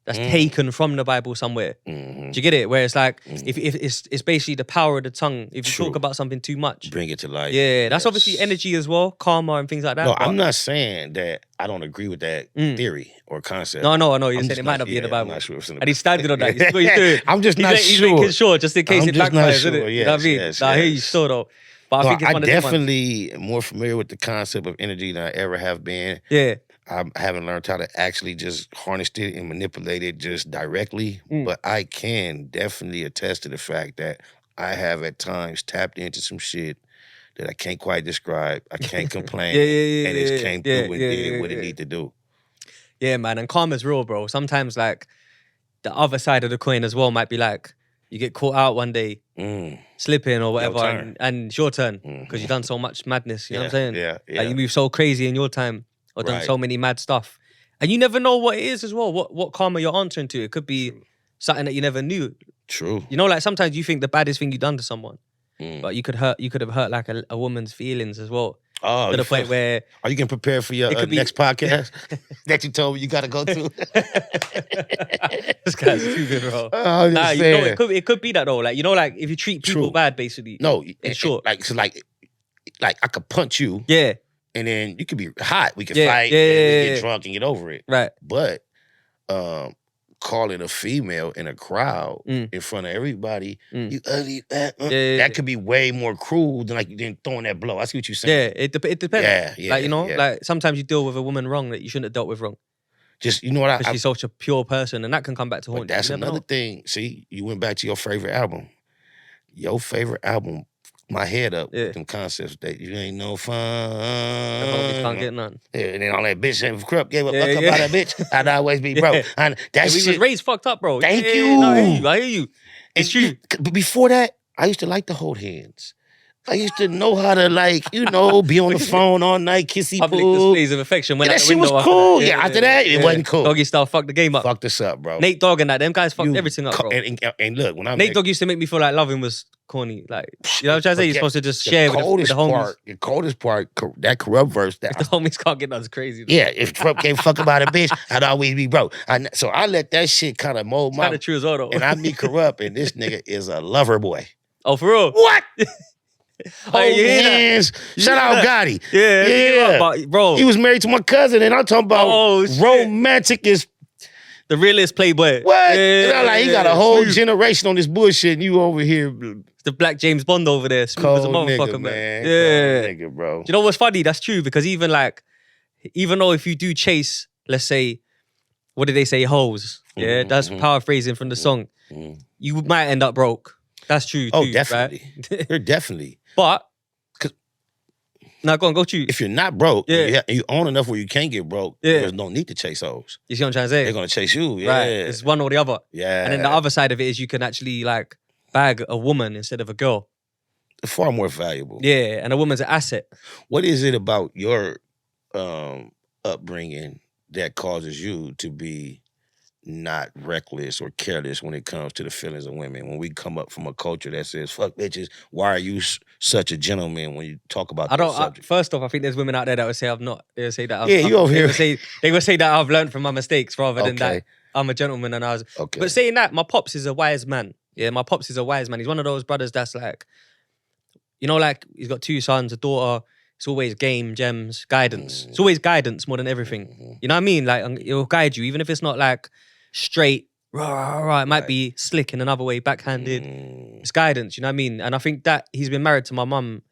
[SPEAKER 1] that's taken from the Bible somewhere.
[SPEAKER 2] Mm-hmm.
[SPEAKER 1] Do you get it? Where it's like if it's basically the power of the tongue. If you talk about something too much,
[SPEAKER 2] bring it to life.
[SPEAKER 1] Yeah, that's obviously energy as well, karma and things like that.
[SPEAKER 2] No, I'm not saying that I don't agree with that theory or concept.
[SPEAKER 1] No, you're saying it might not be in the Bible.
[SPEAKER 2] I'm not sure it's in the Bible.
[SPEAKER 1] And he standing on that. He's doing.
[SPEAKER 2] I'm just not
[SPEAKER 1] He's
[SPEAKER 2] sure.
[SPEAKER 1] making sure, just in case it backfires, isn't it?
[SPEAKER 2] Yes,
[SPEAKER 1] you know what I mean?
[SPEAKER 2] Yes,
[SPEAKER 1] I hear you still though. But I think it's one of the ones.
[SPEAKER 2] definitely am more familiar with the concept of energy than I ever have been.
[SPEAKER 1] Yeah.
[SPEAKER 2] I haven't learned how to actually just harness it and manipulate it just directly. But I can definitely attest to the fact that I have at times tapped into some shit that I can't quite describe. I can't complain. And it came through and did what it need to do.
[SPEAKER 1] Yeah, man. And karma's real, bro. Sometimes like the other side of the coin as well might be like you get caught out one day, slipping or whatever, and it's your turn because you've done so much madness. You know what I'm saying?
[SPEAKER 2] Yeah.
[SPEAKER 1] Like you move so crazy in your time. Or done so many mad stuff. And you never know what it is as well, what karma you're answering to. It could be something that you never knew.
[SPEAKER 2] True.
[SPEAKER 1] You know, like sometimes you think the baddest thing you've done to someone, but you could have hurt like a woman's feelings as well.
[SPEAKER 2] Oh,
[SPEAKER 1] to the point where...
[SPEAKER 2] Are you getting prepared for your next podcast that you told me you got to go to?
[SPEAKER 1] This guy's stupid, bro.
[SPEAKER 2] Oh,
[SPEAKER 1] nah, you know, it could be that though. Like, you know, like if you treat people bad, basically.
[SPEAKER 2] No,
[SPEAKER 1] in short.
[SPEAKER 2] Like I could punch you.
[SPEAKER 1] Yeah.
[SPEAKER 2] And then you could be hot. We could fight and get drunk and get over it.
[SPEAKER 1] Right.
[SPEAKER 2] But calling a female in a crowd in front of everybody, you ugly, that could be way more cruel than like you didn't throwing that blow. I see what you're saying.
[SPEAKER 1] Yeah, it depends.
[SPEAKER 2] Yeah.
[SPEAKER 1] Like, you know, like sometimes you deal with a woman wrong that you shouldn't have dealt with wrong.
[SPEAKER 2] Just, you know what?
[SPEAKER 1] She's such a pure person and that can come back to haunt you.
[SPEAKER 2] That's another thing. See, you went back to your favorite album. Your favorite album, my head up with them concepts that you ain't no fun.
[SPEAKER 1] You can't get none.
[SPEAKER 2] Yeah, and then all that bitch and Crip gave a fuck about that bitch. I'd always be broke. And that shit.
[SPEAKER 1] We was raised fucked up, bro.
[SPEAKER 2] Thank you.
[SPEAKER 1] No, I hear you. It's true.
[SPEAKER 2] But before that, I used to like to hold hands. I used to know how to, like, you know, be on the phone all night, kissy
[SPEAKER 1] Public
[SPEAKER 2] poo.
[SPEAKER 1] displays of affection. When
[SPEAKER 2] that shit was cool. After that, it wasn't cool.
[SPEAKER 1] Doggy style fucked the game up.
[SPEAKER 2] Fucked us up, bro.
[SPEAKER 1] Nate Dogg and that, them guys fucked everything up, bro.
[SPEAKER 2] And look, when
[SPEAKER 1] Nate Dogg used to make me feel like loving was corny. Like, you know what I'm trying to say? You're supposed to just share with the homies.
[SPEAKER 2] The coldest part, that corrupt verse.
[SPEAKER 1] If the homies can't get that's crazy.
[SPEAKER 2] Yeah, if Trump can't fuck about a bitch, I'd always be broke. So I let that shit kind of mold my...
[SPEAKER 1] Kind of true as well, though.
[SPEAKER 2] And I be corrupt, and this nigga is a lover boy.
[SPEAKER 1] Oh, for real?
[SPEAKER 2] What?
[SPEAKER 1] Hold hands.
[SPEAKER 2] Shout out Gotti.
[SPEAKER 1] Yeah. But, bro.
[SPEAKER 2] He was married to my cousin, and I'm talking about romantic as...
[SPEAKER 1] The realest playboy.
[SPEAKER 2] What? He got a whole generation on this bullshit, and you over here...
[SPEAKER 1] The black James Bond over there. Smooth as a motherfucker, man. Yeah.
[SPEAKER 2] Cold nigga, bro.
[SPEAKER 1] Do you know what's funny? That's true, because even though if you do chase, let's say, what did they say, hoes? Yeah, that's paraphrasing from the song. You might end up broke. That's true, too.
[SPEAKER 2] Oh, definitely.
[SPEAKER 1] Right?
[SPEAKER 2] You're definitely.
[SPEAKER 1] But... Now, go on, go choose.
[SPEAKER 2] If you're not broke, you own enough where you can't get broke, there's no need to chase hoes.
[SPEAKER 1] You see what I'm trying to say?
[SPEAKER 2] They're going to chase you,
[SPEAKER 1] Right, it's one or the other.
[SPEAKER 2] Yeah.
[SPEAKER 1] And then the other side of it is you can actually, like, bag a woman instead of a girl.
[SPEAKER 2] Far more valuable.
[SPEAKER 1] Yeah, and a woman's an asset.
[SPEAKER 2] What is it about your upbringing that causes you to be not reckless or careless when it comes to the feelings of women? When we come up from a culture that says, fuck bitches, why are you such a gentleman when you talk about this subject?
[SPEAKER 1] First off, I think there's women out there that would say I've not. They would say that
[SPEAKER 2] you over here.
[SPEAKER 1] They would say that I've learned from my mistakes rather than that I'm a gentleman and I was...
[SPEAKER 2] Okay.
[SPEAKER 1] But saying that, my pops is a wise man. Yeah, my pops is a wise man. He's one of those brothers that's like, you know, like he's got 2 sons, a daughter. It's always game, gems, guidance. It's always guidance more than everything. You know what I mean? Like, it'll guide you, even if it's not like straight, it might be slick in another way, backhanded. It's guidance, you know what I mean? And I think that he's been married to my mum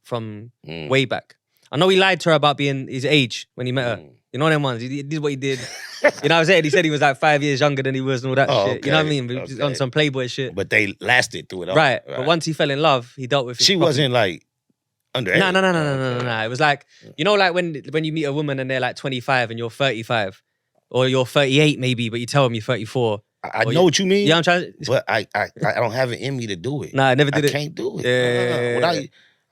[SPEAKER 1] from way back. I know he lied to her about being his age when he met her. You know them ones, he did what he did. You know what I'm saying? He said he was like 5 years younger than he was and all that shit. Okay. You know what I mean? But on some Playboy shit.
[SPEAKER 2] But they lasted through it all.
[SPEAKER 1] Right. But once he fell in love, he dealt with it.
[SPEAKER 2] She wasn't like underage.
[SPEAKER 1] No. It was like, you know, like when you meet a woman and they're like 25 and you're 35, or you're 38 maybe, but you tell them you're 34.
[SPEAKER 2] I know what you mean.
[SPEAKER 1] Yeah, I'm trying.
[SPEAKER 2] But I don't have it in me to do it.
[SPEAKER 1] Nah, I never did it.
[SPEAKER 2] I can't do it.
[SPEAKER 1] Yeah.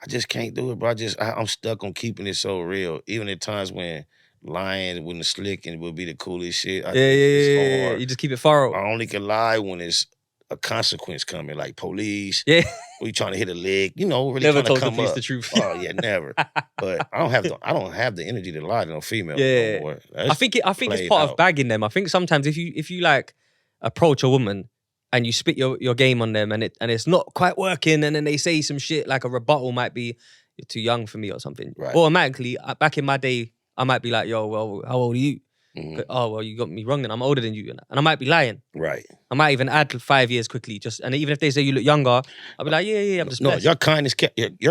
[SPEAKER 2] I just can't do it, bro. I'm stuck on keeping it so real. Even at times when lying when the slick and would be the coolest shit.
[SPEAKER 1] It's hard. You just keep it thorough.
[SPEAKER 2] I only can lie when it's a consequence coming, like police.
[SPEAKER 1] Yeah.
[SPEAKER 2] Or you trying to hit a leg, really
[SPEAKER 1] never
[SPEAKER 2] trying to come
[SPEAKER 1] told the police
[SPEAKER 2] up.
[SPEAKER 1] the truth.
[SPEAKER 2] Oh yeah, never. But I don't have the energy to lie to no female.
[SPEAKER 1] Yeah.
[SPEAKER 2] No more.
[SPEAKER 1] I think it's part of bagging them. I think sometimes if you like approach a woman and you spit your game on them and it's not quite working, and then they say some shit like a rebuttal might be, you're too young for me or something.
[SPEAKER 2] Right.
[SPEAKER 1] Automatically, back in my day, I might be like, yo, well, how old are you?
[SPEAKER 2] Mm-hmm.
[SPEAKER 1] Oh, well, you got me wrong then. I'm older than you. And I might be lying.
[SPEAKER 2] Right.
[SPEAKER 1] I might even add 5 years quickly. And even if they say you look younger, I'll be like, yeah, I'm just blessed.
[SPEAKER 2] Your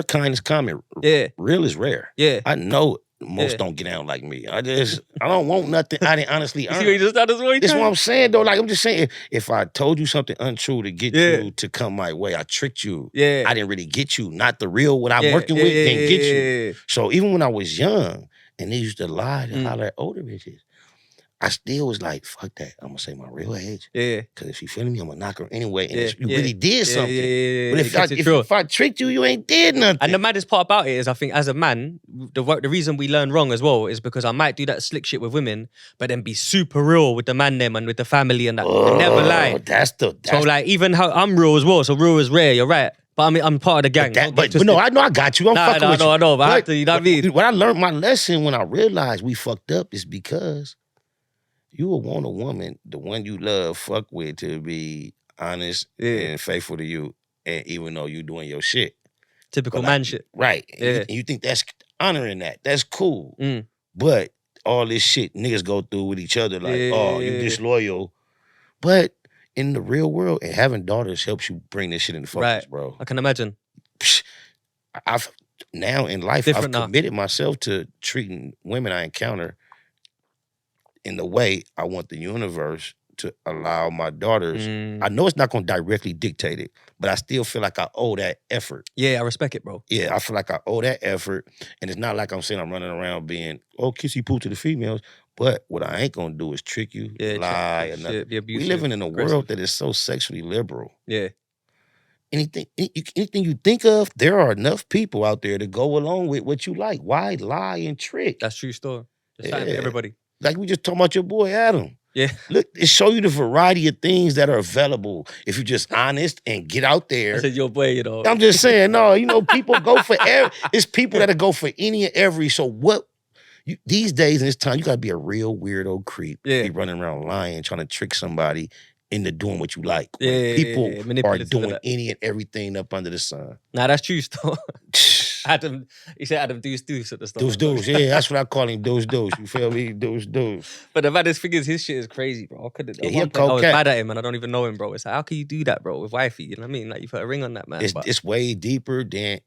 [SPEAKER 2] kindness common.
[SPEAKER 1] Yeah.
[SPEAKER 2] Real is rare.
[SPEAKER 1] Yeah.
[SPEAKER 2] I know most don't get down like me. I don't want nothing I didn't honestly earn.
[SPEAKER 1] See what you just started doing?
[SPEAKER 2] That's what I'm saying though. Like I'm just saying, if I told you something untrue to get you to come my way, I tricked you.
[SPEAKER 1] Yeah.
[SPEAKER 2] I didn't really get you. Not the real what I'm working with didn't get you. So even when I was young and they used to lie to holler at older bitches, I still was like, fuck that. I'm gonna say my real age.
[SPEAKER 1] Yeah.
[SPEAKER 2] Because if she feeling me, I'm gonna knock her anyway. And you really did something.
[SPEAKER 1] Yeah.
[SPEAKER 2] But if I tricked you, you ain't did nothing.
[SPEAKER 1] And the maddest part about it is, I think as a man, the reason we learn wrong as well is because I might do that slick shit with women, but then be super real with the man them and with the family and that. And never lie. So like, even how I'm real as well. So real is rare. You're right. But I mean, I'm part of the gang.
[SPEAKER 2] But no, I know I got you. I'm fucking with you.
[SPEAKER 1] I know. But I have to, you know what I mean?
[SPEAKER 2] When I learned my lesson, when I realized we fucked up, is because you will want a woman, the one you love, fuck with, to be honest and faithful to you, and even though you doing your shit.
[SPEAKER 1] Typical man shit.
[SPEAKER 2] Right.
[SPEAKER 1] Yeah.
[SPEAKER 2] And you think that's honoring that. That's cool.
[SPEAKER 1] Mm.
[SPEAKER 2] But all this shit niggas go through with each other, like, you disloyal. But in the real world, and having daughters helps you bring this shit into focus, bro.
[SPEAKER 1] I can imagine.
[SPEAKER 2] Now in life, I've committed myself to treating women I encounter in the way I want the universe to allow my daughters. I know it's not going to directly dictate it, but I still feel like I owe that effort.
[SPEAKER 1] Yeah, I respect it, bro.
[SPEAKER 2] Yeah, I feel like I owe that effort. And it's not like I'm saying I'm running around being, kissy poo to the females. But what I ain't going to do is trick you, lie, or nothing. We living in a world that is so sexually liberal.
[SPEAKER 1] Yeah.
[SPEAKER 2] Anything you think of, there are enough people out there to go along with what you like. Why lie and trick?
[SPEAKER 1] That's true story. It's time for everybody.
[SPEAKER 2] Like we just talking about your boy Adam.
[SPEAKER 1] Yeah.
[SPEAKER 2] Look, it show you the variety of things that are available if you're just honest and get out there.
[SPEAKER 1] I said your boy, you know.
[SPEAKER 2] I'm just saying, people go for it's people that'll go for any and every. So these days in this time, you gotta be a real weirdo creep.
[SPEAKER 1] Yeah.
[SPEAKER 2] Be running around lying, trying to trick somebody into doing what you like.
[SPEAKER 1] Yeah,
[SPEAKER 2] people are doing any and everything up under the sun.
[SPEAKER 1] Nah, that's true still. Adam, he said Adam deuce at the start.
[SPEAKER 2] Deuce, yeah, that's what I call him, deuce. You feel me? Deuce.
[SPEAKER 1] But the maddest thing is, his shit is crazy, bro. I was mad at him and I don't even know him, bro. It's like, how can you do that, bro, with wifey? You know what I mean? Like, you put a ring on that, man.
[SPEAKER 2] It's way deeper than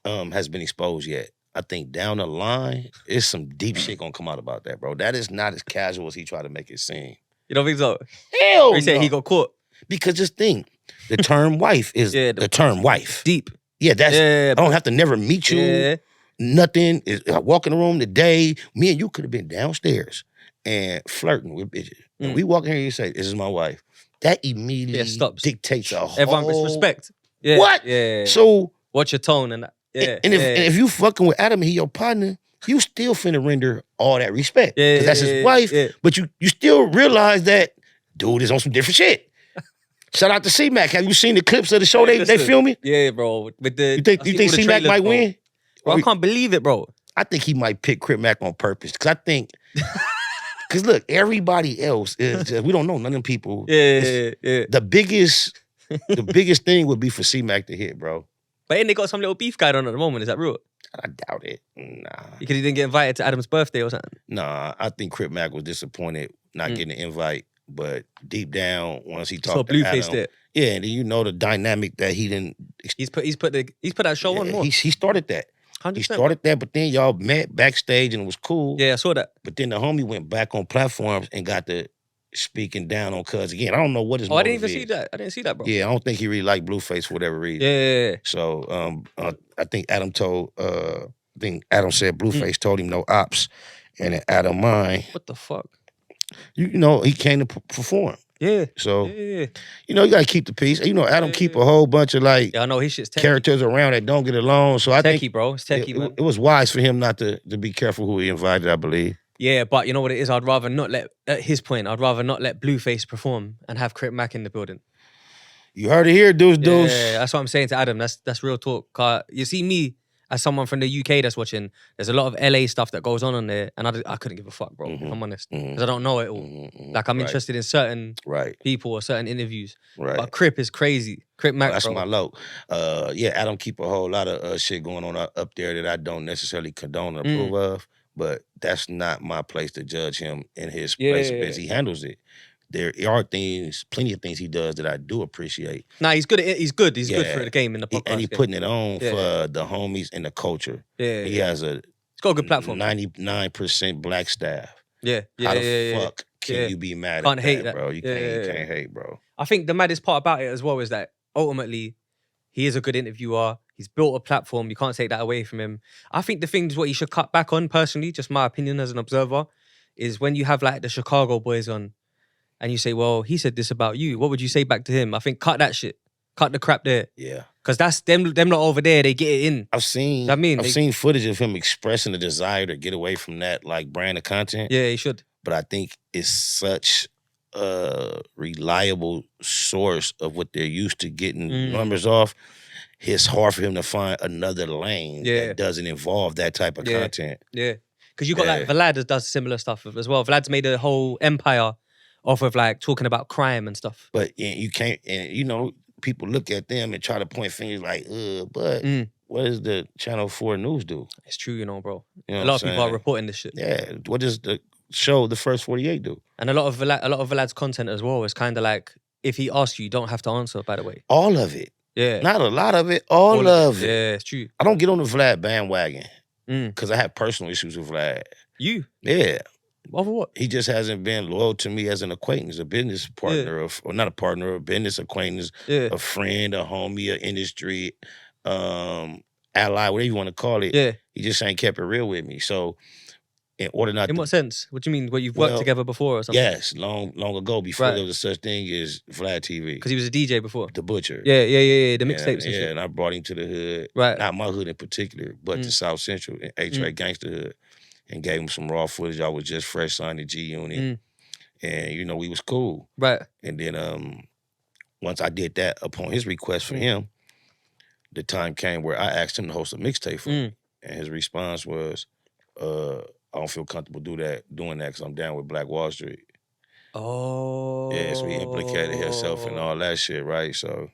[SPEAKER 2] has been exposed yet. I think down the line, it's some deep shit gonna come out about that, bro. That is not as casual as he tried to make it seem.
[SPEAKER 1] You don't think so?
[SPEAKER 2] Hell no.
[SPEAKER 1] He said he got caught.
[SPEAKER 2] Because just think, the term wife is the term wife.
[SPEAKER 1] Deep.
[SPEAKER 2] Yeah, I don't have to never meet you. Yeah. Nothing. I walk in the room today, me and you could have been downstairs and flirting with bitches. And we walk in here and you say, this is my wife. That immediately dictates a whole...
[SPEAKER 1] Everyone gets respect. Yeah.
[SPEAKER 2] What?
[SPEAKER 1] Yeah.
[SPEAKER 2] So...
[SPEAKER 1] Watch your tone and that. Yeah.
[SPEAKER 2] And if you fucking with Adam and he your partner, you still finna render all that respect. Because that's his wife. Yeah. But you still realize that dude is on some different shit. Shout out to C-Mac. Have you seen the clips of the show they filming?
[SPEAKER 1] Yeah, bro. With the,
[SPEAKER 2] you think C-Mac might win?
[SPEAKER 1] Bro, I can't believe it, bro.
[SPEAKER 2] I think he might pick Crip Mac on purpose. Because I think... Because look, everybody else is just... We don't know none of them people.
[SPEAKER 1] Yeah.
[SPEAKER 2] The biggest thing would be for C-Mac to hit, bro.
[SPEAKER 1] But ain't they got some little beef going on at the moment? Is that real?
[SPEAKER 2] I doubt it. Nah.
[SPEAKER 1] Because he didn't get invited to Adam's birthday or something?
[SPEAKER 2] Nah, I think Crip Mac was disappointed not getting an invite. But deep down, once he talked to Adam, yeah, and then the dynamic that he didn't.
[SPEAKER 1] He's put that show on more.
[SPEAKER 2] He started that.
[SPEAKER 1] 100%.
[SPEAKER 2] He started that, but then y'all met backstage and it was cool.
[SPEAKER 1] Yeah, I saw that.
[SPEAKER 2] But then the homie went back on platforms and got to speaking down on Cuz again. I don't know what his motive
[SPEAKER 1] I didn't even see that. I didn't see that, bro.
[SPEAKER 2] Yeah, I don't think he really liked Blueface for whatever reason.
[SPEAKER 1] Yeah.
[SPEAKER 2] So I think Adam said Blueface told him no ops, and in Adam mind,
[SPEAKER 1] what the fuck?
[SPEAKER 2] He came to perform.
[SPEAKER 1] Yeah.
[SPEAKER 2] So,
[SPEAKER 1] Yeah.
[SPEAKER 2] you know, you gotta keep the peace. You know, Adam keep a whole bunch of like
[SPEAKER 1] Yeah, I know his shit's techie.
[SPEAKER 2] characters around that don't get along. So I
[SPEAKER 1] Techie,
[SPEAKER 2] think
[SPEAKER 1] bro. It's techie, man.
[SPEAKER 2] it was wise for him not to be careful who he invited, I believe.
[SPEAKER 1] Yeah, but you know what it is? I'd rather not let, at his point, I'd rather not let Blueface perform and have Crip Mac in the building.
[SPEAKER 2] You heard it here, deuce.
[SPEAKER 1] Yeah, that's what I'm saying to Adam. That's real talk. You see me as someone from the UK that's watching, there's a lot of LA stuff that goes on there, and I couldn't give a fuck, bro, if I'm honest. Because I don't know it all. Like, I'm interested in certain people or certain interviews. But Crip is crazy. Crip Mac,
[SPEAKER 2] that's
[SPEAKER 1] bro.
[SPEAKER 2] my low. Yeah, Adam keep a whole lot of shit going on up there that I don't necessarily condone or approve of, but that's not my place to judge him in his place as he handles it. There are plenty of things he does that I do appreciate.
[SPEAKER 1] Nah, he's good. He's good. He's good for the game in the podcast.
[SPEAKER 2] And he's putting it on for the homies and the culture.
[SPEAKER 1] Yeah,
[SPEAKER 2] he has
[SPEAKER 1] he's got a good platform.
[SPEAKER 2] 99% black staff.
[SPEAKER 1] Yeah,
[SPEAKER 2] How the fuck can you be mad
[SPEAKER 1] can't
[SPEAKER 2] at
[SPEAKER 1] hate
[SPEAKER 2] that, bro? You can't hate, bro.
[SPEAKER 1] I think the maddest part about it as well is that ultimately he is a good interviewer. He's built a platform. You can't take that away from him. I think the thing is what he should cut back on, personally, just my opinion as an observer, is when you have like the Chicago boys on, and you say, well, he said this about you. What would you say back to him? I think cut that shit. Cut the crap there.
[SPEAKER 2] Yeah.
[SPEAKER 1] Because that's them lot over there, they get it in.
[SPEAKER 2] I've seen footage of him expressing a desire to get away from that like brand of content.
[SPEAKER 1] Yeah, he should.
[SPEAKER 2] But I think it's such a reliable source of what they're used to getting numbers off. It's hard for him to find another lane that doesn't involve that type of content.
[SPEAKER 1] Yeah. Because you got like Vlad that does similar stuff as well. Vlad's made a whole empire off of like talking about crime and stuff.
[SPEAKER 2] But you can't, and you know, people look at them and try to point fingers like, but what does the Channel 4 News do?
[SPEAKER 1] It's true, you know, bro.
[SPEAKER 2] You know
[SPEAKER 1] a lot of people are reporting this shit.
[SPEAKER 2] Yeah. What does the show The First 48 do?
[SPEAKER 1] And a lot of Vlad's content as well is kind of like, if he asks you, you don't have to answer, by the way.
[SPEAKER 2] All of it.
[SPEAKER 1] Yeah.
[SPEAKER 2] Not a lot of it, all of it.
[SPEAKER 1] Yeah, it's true.
[SPEAKER 2] I don't get on the Vlad bandwagon because I have personal issues with Vlad.
[SPEAKER 1] You?
[SPEAKER 2] Yeah.
[SPEAKER 1] Over what?
[SPEAKER 2] He just hasn't been loyal to me as an acquaintance, a business partner, or not a partner, a business acquaintance, a friend, a homie, an industry, ally, whatever you want to call it.
[SPEAKER 1] Yeah.
[SPEAKER 2] He just ain't kept it real with me. So in order not
[SPEAKER 1] in what sense? What do you mean? What, you've worked together before or something?
[SPEAKER 2] Yes, long ago, before there was a such thing as Vlad TV.
[SPEAKER 1] Because he was a DJ before.
[SPEAKER 2] The Butcher.
[SPEAKER 1] Yeah, the mixtapes and shit.
[SPEAKER 2] And I brought him to the hood.
[SPEAKER 1] Right.
[SPEAKER 2] Not my hood in particular, but to South Central, H-Ray Gangster Hood. And gave him some raw footage. I was just fresh signed to G-Unit. And, you know, we was cool.
[SPEAKER 1] Right.
[SPEAKER 2] And then once I did that upon his request for him, the time came where I asked him to host a mixtape for me. And his response was, I don't feel comfortable doing that because I'm down with Black Wall Street.
[SPEAKER 1] Oh.
[SPEAKER 2] Yeah, so he implicated himself and all that shit, right? So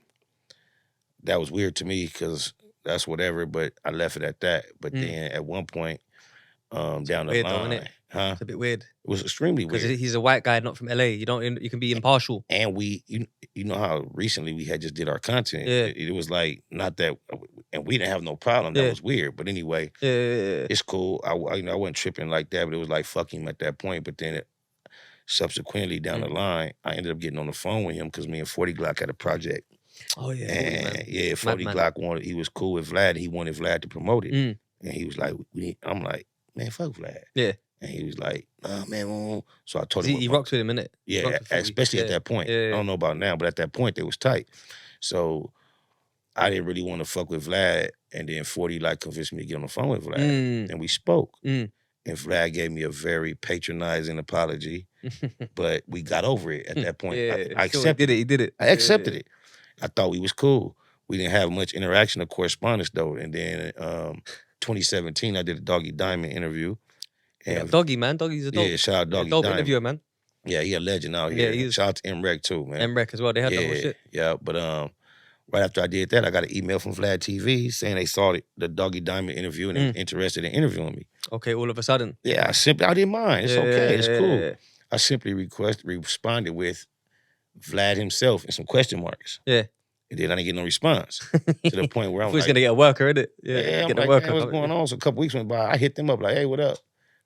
[SPEAKER 2] that was weird to me because that's whatever, but I left it at that. But then at one point, down the line,
[SPEAKER 1] it's a bit weird.
[SPEAKER 2] It was extremely weird
[SPEAKER 1] because he's a white guy, not from LA. You can be impartial.
[SPEAKER 2] And you know how recently we had just did our content.
[SPEAKER 1] Yeah.
[SPEAKER 2] It was like not that, and we didn't have no problem. That was weird. But anyway, it's cool. I wasn't tripping like that, but it was like fuck him at that point. But then subsequently down the line, I ended up getting on the phone with him because me and 40 Glock had a project.
[SPEAKER 1] Oh yeah,
[SPEAKER 2] and 40 Glock he was cool with Vlad. He wanted Vlad to promote it, and he was like, I'm like, man, fuck Vlad.
[SPEAKER 1] Yeah.
[SPEAKER 2] And he was like, nah, man. So I told him.
[SPEAKER 1] He rocks with him, innit?
[SPEAKER 2] Yeah, especially at that point. I don't know about now, but at that point, they was tight. So I didn't really want to fuck with Vlad. And then 40 convinced me to get on the phone with Vlad. And we spoke. And Vlad gave me a very patronizing apology. But we got over it at that point. I accepted it.
[SPEAKER 1] He did it.
[SPEAKER 2] I accepted it. I thought we was cool. We didn't have much interaction or correspondence, though. And then 2017, I did a Doggy Diamond interview. And
[SPEAKER 1] Doggy, man. Doggy's a dog.
[SPEAKER 2] Yeah, shout out Doggy
[SPEAKER 1] dope
[SPEAKER 2] Diamond.
[SPEAKER 1] interviewer, man.
[SPEAKER 2] Yeah, he a legend out here.
[SPEAKER 1] Yeah,
[SPEAKER 2] shout out to M-Rec too, man.
[SPEAKER 1] M-Rec as well. They had that whole shit.
[SPEAKER 2] Yeah, but right after I did that, I got an email from Vlad TV saying they saw the Doggy Diamond interview and they were interested in interviewing me.
[SPEAKER 1] Okay, all of a sudden.
[SPEAKER 2] Yeah, I didn't mind. It's okay. It's cool. Yeah. I simply responded with Vlad himself and some question marks.
[SPEAKER 1] Yeah.
[SPEAKER 2] And then I didn't get no response to the point where I'm like,
[SPEAKER 1] he's gonna get a worker, innit?
[SPEAKER 2] Yeah, I'm like, man, what's going on? So a couple weeks went by. I hit them up like, hey, what up?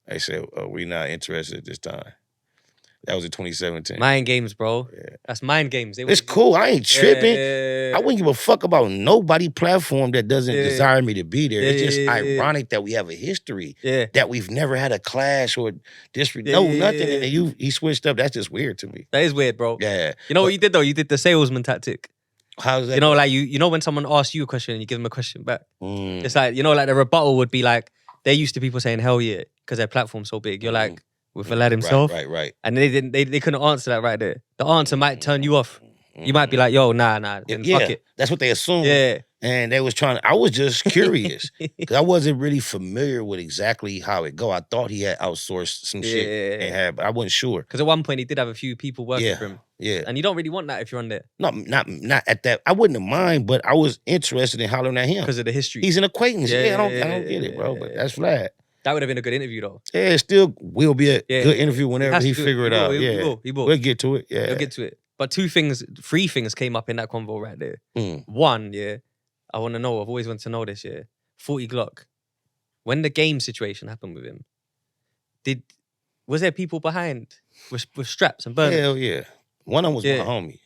[SPEAKER 2] They said, we not interested at this time. That was in 2017.
[SPEAKER 1] Mind games, bro.
[SPEAKER 2] Yeah.
[SPEAKER 1] That's mind games.
[SPEAKER 2] It's cool. I ain't tripping.
[SPEAKER 1] Yeah.
[SPEAKER 2] I wouldn't give a fuck about nobody platform that doesn't desire me to be there. It's just
[SPEAKER 1] Yeah.
[SPEAKER 2] ironic that we have a history
[SPEAKER 1] Yeah.
[SPEAKER 2] that we've never had a clash or nothing. And then he switched up. That's just weird to me.
[SPEAKER 1] That is weird, bro.
[SPEAKER 2] Yeah.
[SPEAKER 1] You know what you did though? You did the salesman tactic.
[SPEAKER 2] How's that?
[SPEAKER 1] You know, like you know when someone asks you a question and you give them a question back. It's like, you know, like the rebuttal would be like, they're used to people saying hell yeah because their platform's so big. You're like, with Vlad himself.
[SPEAKER 2] Right.
[SPEAKER 1] And they couldn't answer that right there. The answer might turn you off. You might be like, yo, nah, then fuck it.
[SPEAKER 2] That's what they assumed.
[SPEAKER 1] Yeah.
[SPEAKER 2] And they was I was just curious. Because I wasn't really familiar with exactly how it go. I thought he had outsourced some shit and had, but I wasn't sure.
[SPEAKER 1] Because at one point he did have a few people working for him.
[SPEAKER 2] Yeah.
[SPEAKER 1] And you don't really want that if you're on there.
[SPEAKER 2] No, not at that. I wouldn't have mind, but I was interested in hollering at him.
[SPEAKER 1] Because of the history.
[SPEAKER 2] He's an acquaintance. I don't get it, bro. But that's Vlad.
[SPEAKER 1] That would have been a good interview though.
[SPEAKER 2] Yeah, it still will be a good interview whenever he figure it out.
[SPEAKER 1] He will.
[SPEAKER 2] We'll get to it. Yeah.
[SPEAKER 1] We'll get to it. But three things came up in that convo right there.
[SPEAKER 2] Mm.
[SPEAKER 1] One, I want to know, I've always wanted to know this, 40 Glock. When the game situation happened with him, was there people behind with straps and burners?
[SPEAKER 2] Hell yeah. One of them was my homie.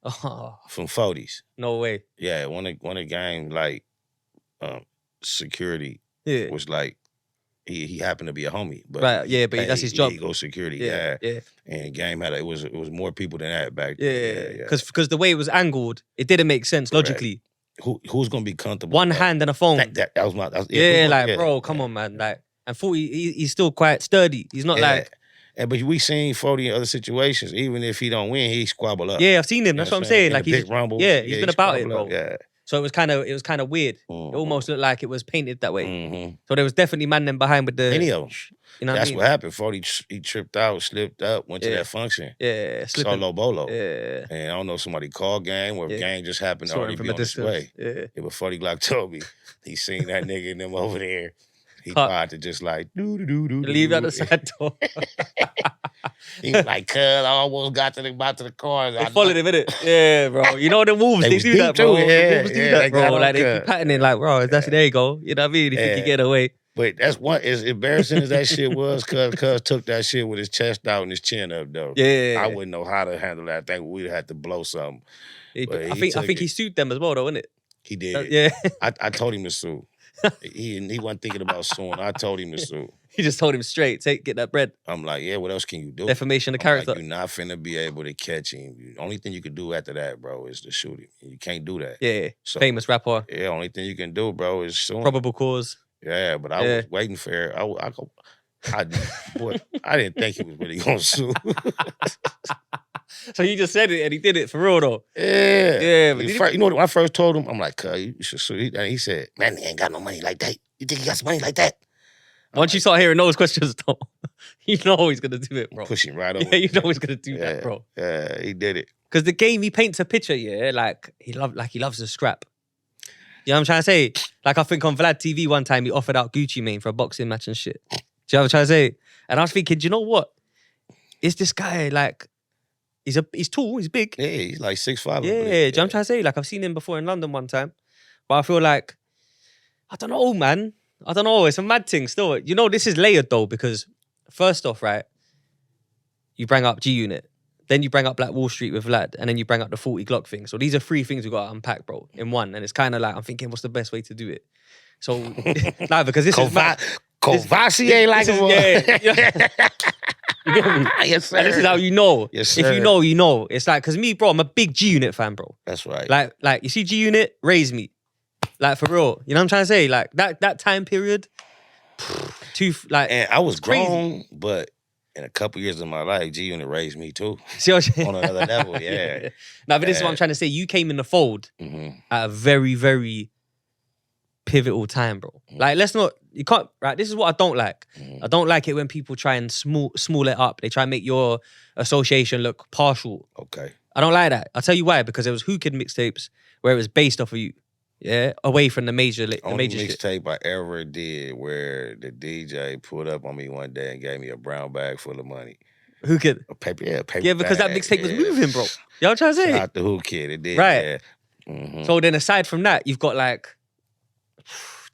[SPEAKER 1] Oh.
[SPEAKER 2] From 40s.
[SPEAKER 1] No way.
[SPEAKER 2] Yeah, one of gang, like, security was like, he hhappened to be a homie. But
[SPEAKER 1] but that's his job.
[SPEAKER 2] He goes security,
[SPEAKER 1] yeah.
[SPEAKER 2] And game it was more people than that back
[SPEAKER 1] then. Yeah. Because the way it was angled, it didn't make sense logically.
[SPEAKER 2] Who's gonna be comfortable?
[SPEAKER 1] One hand and a phone.
[SPEAKER 2] That was my...
[SPEAKER 1] bro, come on, man. Like, and 40, he's still quite sturdy. He's not like...
[SPEAKER 2] But we seen 40 in other situations. Even if he don't win, he squabble up.
[SPEAKER 1] Yeah, I've seen him. That's what I'm saying. Like
[SPEAKER 2] he's rumble.
[SPEAKER 1] Yeah, he's been about it, bro.
[SPEAKER 2] Yeah.
[SPEAKER 1] So it was kind of weird.
[SPEAKER 2] Mm-hmm.
[SPEAKER 1] It almost looked like it was painted that way.
[SPEAKER 2] Mm-hmm.
[SPEAKER 1] So there was definitely man them behind with the...
[SPEAKER 2] Any of them.
[SPEAKER 1] You know
[SPEAKER 2] That's what happened. 40, he tripped out, slipped up, went to that function.
[SPEAKER 1] Yeah,
[SPEAKER 2] Solo bolo.
[SPEAKER 1] Yeah.
[SPEAKER 2] And I don't know if somebody called gang or if gang just happened to already be on his way.
[SPEAKER 1] Yeah.
[SPEAKER 2] But 40 Glock told me he seen that nigga and them over there. He tried to just like do.
[SPEAKER 1] Leave out the side door.
[SPEAKER 2] He was like, cuz I almost got to the car.
[SPEAKER 1] They followed him, innit? Yeah, bro. You know the wolves, they do that, bro. The wolves do that, bro. Like they keep patterning, like, bro, there you go. You know what I mean? If you can get away.
[SPEAKER 2] But that's one, as embarrassing as that shit was, cuz took that shit with his chest out and his chin up, though.
[SPEAKER 1] Yeah.
[SPEAKER 2] I wouldn't know how to handle that. I think we'd have to blow something.
[SPEAKER 1] I think he sued them as well, though, innit?
[SPEAKER 2] He did.
[SPEAKER 1] Yeah.
[SPEAKER 2] I told him to sue. He wasn't thinking about suing. I told him to sue.
[SPEAKER 1] He just told him straight, get that bread.
[SPEAKER 2] I'm like, yeah, what else can you do?
[SPEAKER 1] Defamation of character.
[SPEAKER 2] Like, you're not finna be able to catch him. The only thing you can do after that, bro, is to shoot him. You can't do that.
[SPEAKER 1] Yeah,
[SPEAKER 2] so,
[SPEAKER 1] famous rapper.
[SPEAKER 2] Yeah, only thing you can do, bro, is sue him.
[SPEAKER 1] Probable cause.
[SPEAKER 2] Yeah, but I was waiting for it. I didn't think he was really gonna sue.
[SPEAKER 1] So he just said it and he did it for real though.
[SPEAKER 2] Yeah. But you know what? When I first told him, I'm like, cuz, you should sue. And he said, man, he ain't got no money like that. You think he got some money like that?
[SPEAKER 1] Once you start hearing those questions though, you know he's gonna do it, bro.
[SPEAKER 2] Pushing right over.
[SPEAKER 1] Yeah, you know he's gonna do that, bro.
[SPEAKER 2] Yeah, he did it.
[SPEAKER 1] Because the game, he paints a picture, like he loves to scrap. You know what I'm trying to say? Like I think on Vlad TV one time he offered out Gucci Mane for a boxing match and shit. Do you know what I'm trying to say? And I was thinking, do you know what? Is this guy like? He's tall, he's big.
[SPEAKER 2] Yeah, he's like 6'5".
[SPEAKER 1] Yeah, do you know what I'm trying to say? Like I've seen him before in London one time, but I feel like I don't know, man. I don't know. It's a mad thing still. You know, this is layered though because first off, right, you bring up G Unit. Then you bring up Black Wall Street with Vlad, and then you bring up the 40 Glock thing. So these are three things we got to unpack, bro, in one. And it's kind of like, I'm thinking, what's the best way to do it? So, nah, because this is mad.
[SPEAKER 2] Courvoisier like a
[SPEAKER 1] yeah. You get me?
[SPEAKER 2] Yes, sir.
[SPEAKER 1] And this is how you know.
[SPEAKER 2] Yes, sir.
[SPEAKER 1] If you know, you know. It's like, because me, bro, I'm a big G Unit fan, bro.
[SPEAKER 2] That's right.
[SPEAKER 1] Like you see G Unit, raise me. Like, for real. You know what I'm trying to say? Like, that time period,
[SPEAKER 2] and I was grown,
[SPEAKER 1] crazy.
[SPEAKER 2] But in a couple years of my life, G Unit raised me too.
[SPEAKER 1] See what I'm saying?
[SPEAKER 2] On another level, yeah.
[SPEAKER 1] No, but this is what I'm trying to say. You came in the fold at a very, very pivotal time, bro. Like, you can't, right? This is what I don't like. I don't like it when people try and small it up. They try and make your association look partial.
[SPEAKER 2] Okay.
[SPEAKER 1] I don't like that. I'll tell you why. Because there was Whoo Kid mixtapes where it was based off of you. Yeah, away from the major
[SPEAKER 2] mixtape I ever did where the DJ pulled up on me one day and gave me a brown bag full of money.
[SPEAKER 1] Who Kid?
[SPEAKER 2] A paper bag.
[SPEAKER 1] Yeah, because that mixtape was moving, bro. Y'all trying to say?
[SPEAKER 2] Shout out to Whoo Kid, it did.
[SPEAKER 1] Right.
[SPEAKER 2] Yeah.
[SPEAKER 1] So then aside from that, you've got like